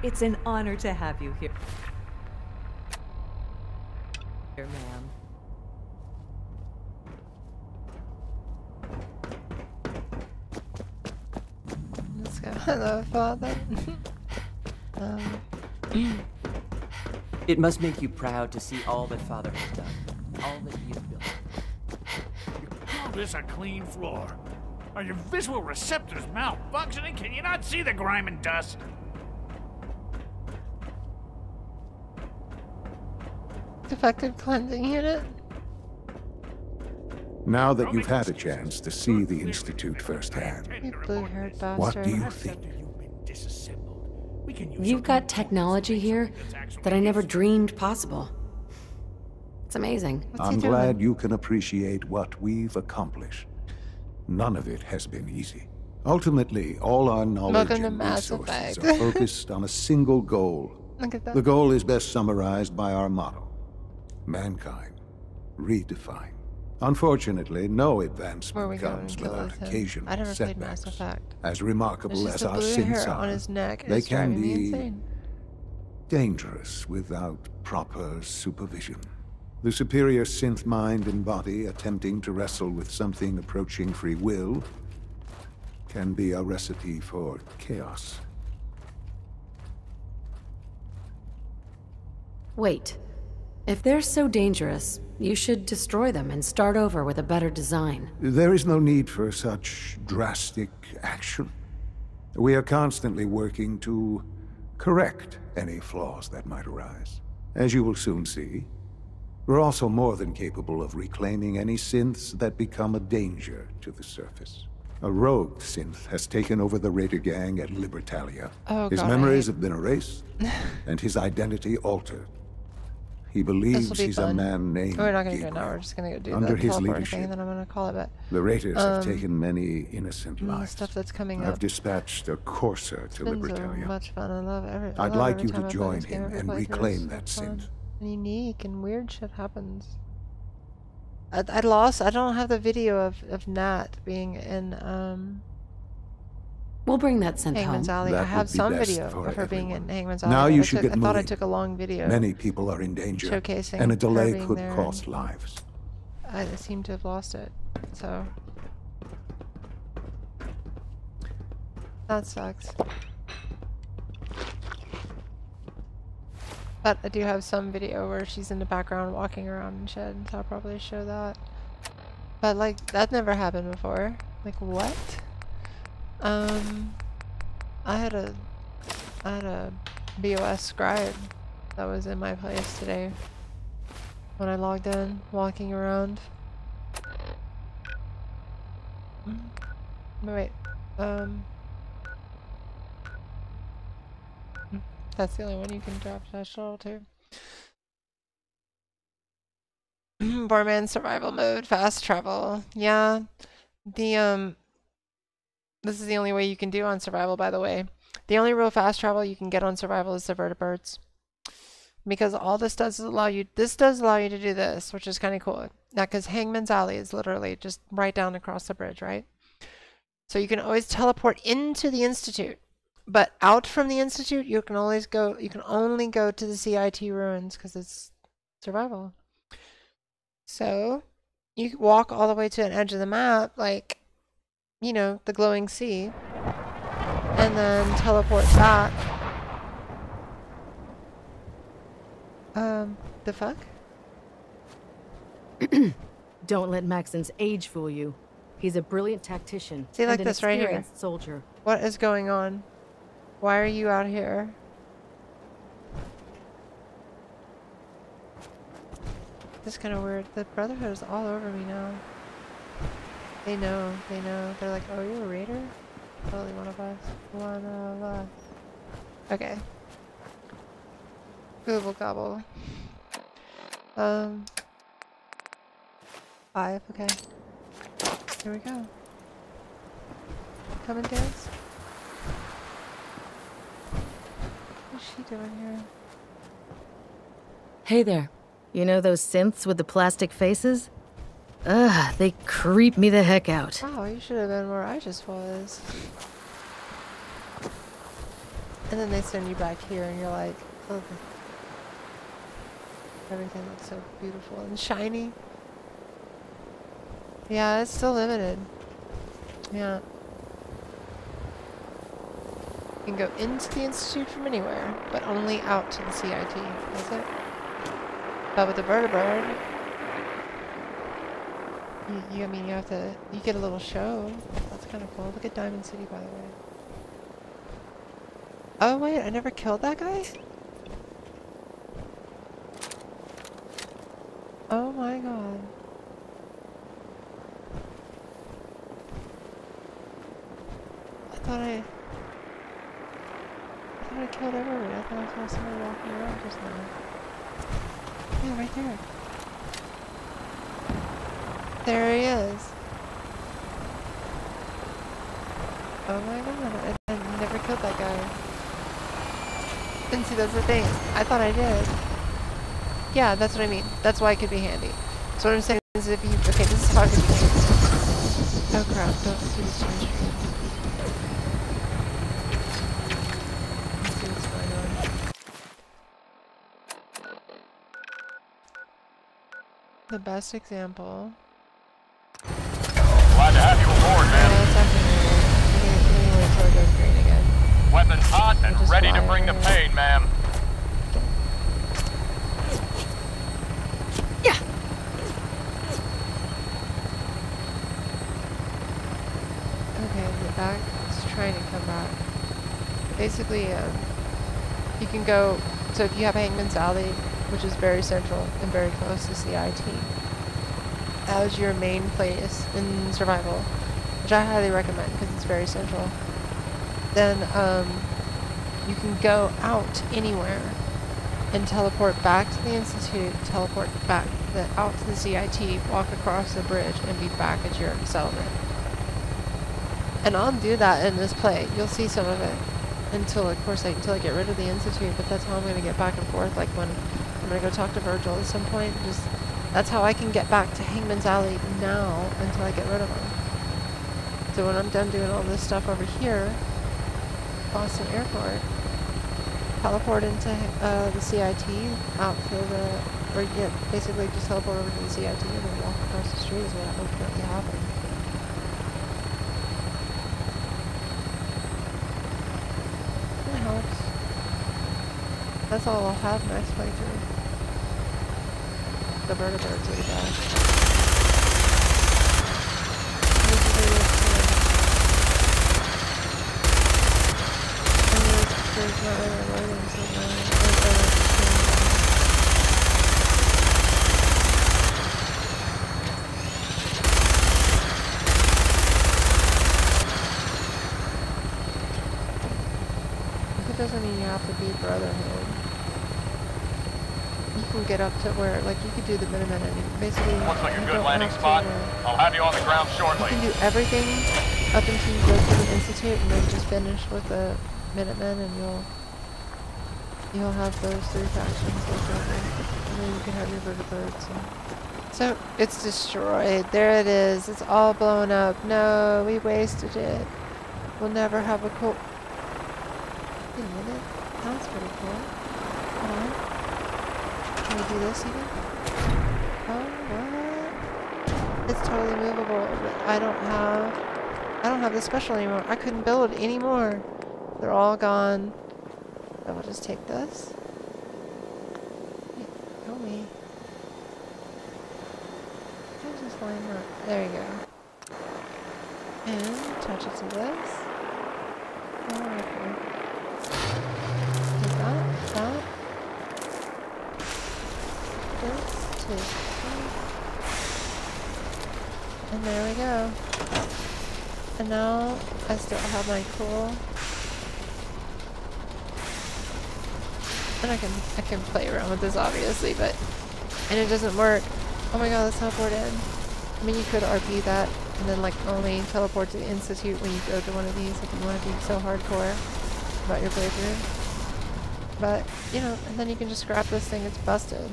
It's an honor to have you here. Here, ma'am. Let's go. Hello, Father. It must make you proud to see all that Father has done. All that he has built. You call this a clean floor? Are your visual receptors malfunctioning? Can you not see the grime and dust? Defective cleansing unit? Now that you've had a chance to see the Institute firsthand, You blue-haired bastard. what do you think? You've got technology here that I never dreamed possible. It's amazing. I'm glad you can appreciate what we've accomplished. None of it has been easy. Ultimately, all our knowledge and resources are focused on a single goal. Look at that. The goal is best summarized by our motto: mankind redefined. Unfortunately, no advancement comes without occasional setbacks. As remarkable as our sins are, they can be dangerous without proper supervision. The superior synth mind and body attempting to wrestle with something approaching free will can be a recipe for chaos. Wait. If they're so dangerous, you should destroy them and start over with a better design. There is no need for such drastic action. We are constantly working to correct any flaws that might arise. As you will soon see, we're also more than capable of reclaiming any synths that become a danger to the surface. A rogue synth has taken over the Raider gang at Libertalia. Oh, his memories have been erased, and his identity altered. He believes he's a man named We're not going to do it now. We're just going to go do Under the his teleport leadership, thing, and then I'm going to call it back. The Raiders have taken many innocent The lives. stuff that's coming I've up. dispatched a courser to It's been Libertalia. so much fun. I love it. I'd like you to join him and reclaim that synth. And unique and weird shit happens. I don't have the video of Nat being in We'll bring that synth Hangman's home. Alley. I have some video of her being in Hangman's Alley. Now you should get I thought I took a long video. Many people are in danger, showcasing and a her delay being could there, cost lives. I seem to have lost it, so that sucks. But I do have some video where she's in the background walking around and shit, so I'll probably show that. But like, that never happened before. Like, what? I had a BOS scribe that was in my place today when I logged in, walking around. Wait, that's the only one you can drop special to. Barman survival mode, fast travel. Yeah, this is the only way you can do on survival, by the way. The only real fast travel you can get on survival is the vertebrates. Because all this does is allow you to do this, which is kind of cool. Now, because Hangman's Alley is literally just right down across the bridge, right? So you can always teleport into the Institute. But out from the Institute, you can only go to the CIT ruins because it's survival. So you walk all the way to an edge of the map, like, you know, the glowing sea, and then teleport back. The fuck? Don't let Maxon's age fool you. He's a brilliant tactician. See, like and this an right here. experienced soldier. What is going on? Why are you out here? This is kind of weird. The Brotherhood is all over me now. They know. They're like, oh, you're a raider? Totally one of us. One of us. Okay. Google gobble. 5, okay. Here we go. Come and dance. What's she doing here? Hey there. You know those synths with the plastic faces? Ugh, they creep me the heck out. Oh, you should have been where I just was. And then they send you back here and you're like, oh, everything looks so beautiful and shiny. Yeah, it's still limited. Yeah. You can go into the Institute from anywhere, but only out to the CIT. That's it. But with the vertebrate, I mean, you get a little show. That's kind of cool. Look at Diamond City, by the way. Oh, wait, I never killed that guy? Oh my god. I thought I killed everybody. I thought I saw somebody walking around just now. Yeah, right there. There he is. Oh my god, I never killed that guy. And see, that's the thing. I thought I did. Yeah, that's what I mean. That's why it could be handy. So what I'm saying is if you... Okay, this is how it could be handy. Oh crap, don't do this to me. Let's see what's going on. The best example... Glad to have you aboard, man. It's actually let me wait till it goes green again. Weapons hot and ready to bring the pain, ma'am. Yeah. Okay, the back is trying to come back. Basically, you can go. So if you have Hangman's Alley, which is very central and very close to CIT, as your main place in survival, which I highly recommend because it's very central, then you can go out anywhere and teleport back to the Institute, teleport back out to the CIT, walk across the bridge, and be back at your settlement. And I'll do that in this play. You'll see some of it until I get rid of the Institute, but that's how I'm going to get back and forth. Like when I'm going to go talk to Virgil at some point, that's how I can get back to Hangman's Alley now until I get rid of him. So when I'm done doing all this stuff over here, Boston Airport, teleport into the CIT, out to basically just teleport over to the CIT and then walk across the street is what I ultimately happen. It helps. That's all I'll have next playthrough. The vertebrates will be back. There's not really loading somewhere. It doesn't mean you have to be Brotherhood. You can get up to where, like, you could do the Minutemen and basically... Looks like a good landing spot. I'll have you on the ground shortly. You can do everything up until you go to the Institute and then just finish with the Minutemen and you'll have those 3 factions left over. And then you can have your vertebrates. So, it's destroyed. There it is. It's all blown up. No, we wasted it. We'll never have a cool... Wait a minute. That's pretty cool. Hold on. Can we do this even? Oh, what? It's totally movable, but I don't have the special anymore. I couldn't build it anymore. They're all gone. I will just take this. Go me. How's this line up? There you go. And touch it to this. Oh, okay. Take that. This, 2. And there we go. And now I still have my cool And I can play around with this obviously, but and it doesn't work. Oh my god, let's teleport in. I mean, you could RP that and then like only teleport to the Institute when you go to one of these if you want to be so hardcore about your playthrough. But, you know, and then you can just scrap this thing. It's busted.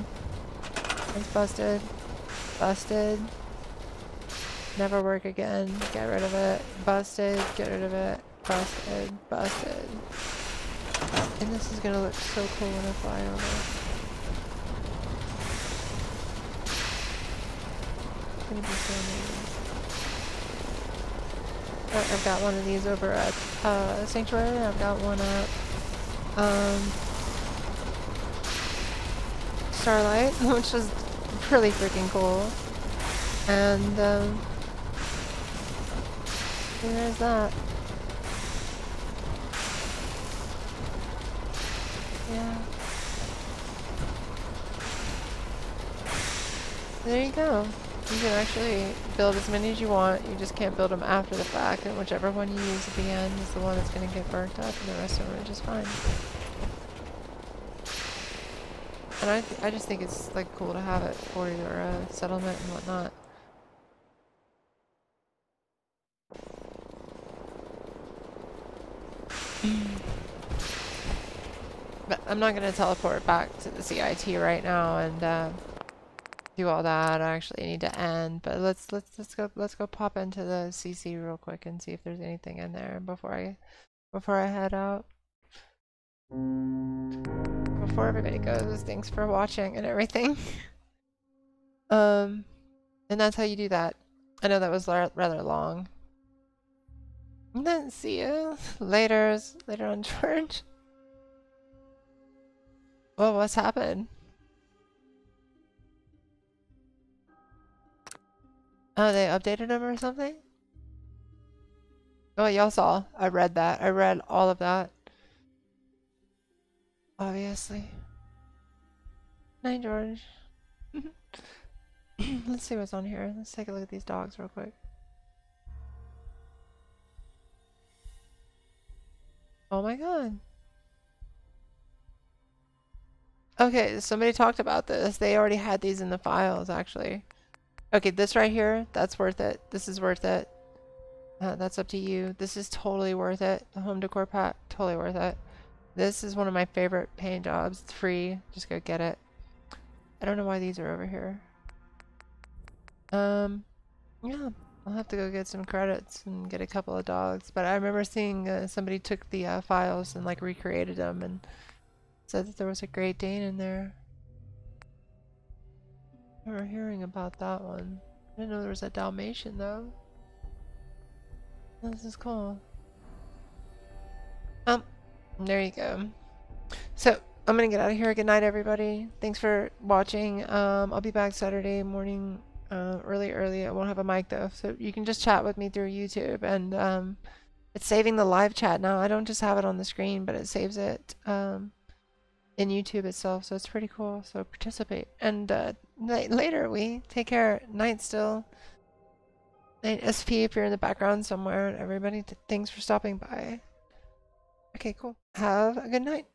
It's busted. Busted. Never work again. Get rid of it. Busted. Get rid of it. Busted. Busted. And this is gonna look so cool when I fly over. It's gonna be so amazing. I've got one of these over at Sanctuary. I've got one at Starlight, which is really freaking cool. And there's that. Yeah. There you go. You can actually build as many as you want. You just can't build them after the fact, and whichever one you use at the end is the one that's going to get burnt up, and the rest of them are just fine. And I just think it's like cool to have it for your settlement and whatnot. But I'm not going to teleport back to the CIT right now and do all that. I actually need to end, but let's go pop into the CC real quick and see if there's anything in there before I head out. Before everybody goes, thanks for watching and everything. And that's how you do that. I know that was rather long. And then see you later on George. Well, what's happened? Oh, they updated him or something? Oh, y'all saw. I read that. I read all of that. Obviously. Night, George. Let's see what's on here. Let's take a look at these dogs real quick. Oh my god. Okay, somebody talked about this. They already had these in the files, actually. Okay, this right here, that's worth it. This is worth it. That's up to you. This is totally worth it. The home decor pack, totally worth it. This is one of my favorite paint jobs. It's free. Just go get it. I don't know why these are over here. Yeah, I'll have to go get some credits and get a couple of dogs. But I remember seeing somebody took the files and like recreated them and said that there was a Great Dane in there. I remember hearing about that one. I didn't know there was a Dalmatian though. This is cool. There you go. So I'm gonna get out of here. Good night, everybody. Thanks for watching. I'll be back Saturday morning, early. I won't have a mic though, so you can just chat with me through YouTube. And it's saving the live chat now. I don't just have it on the screen, but it saves it in YouTube itself, so it's pretty cool. So participate. And later, we take care. Night still. Night SP if you're in the background somewhere. Everybody, thanks for stopping by. Okay, cool. Have a good night.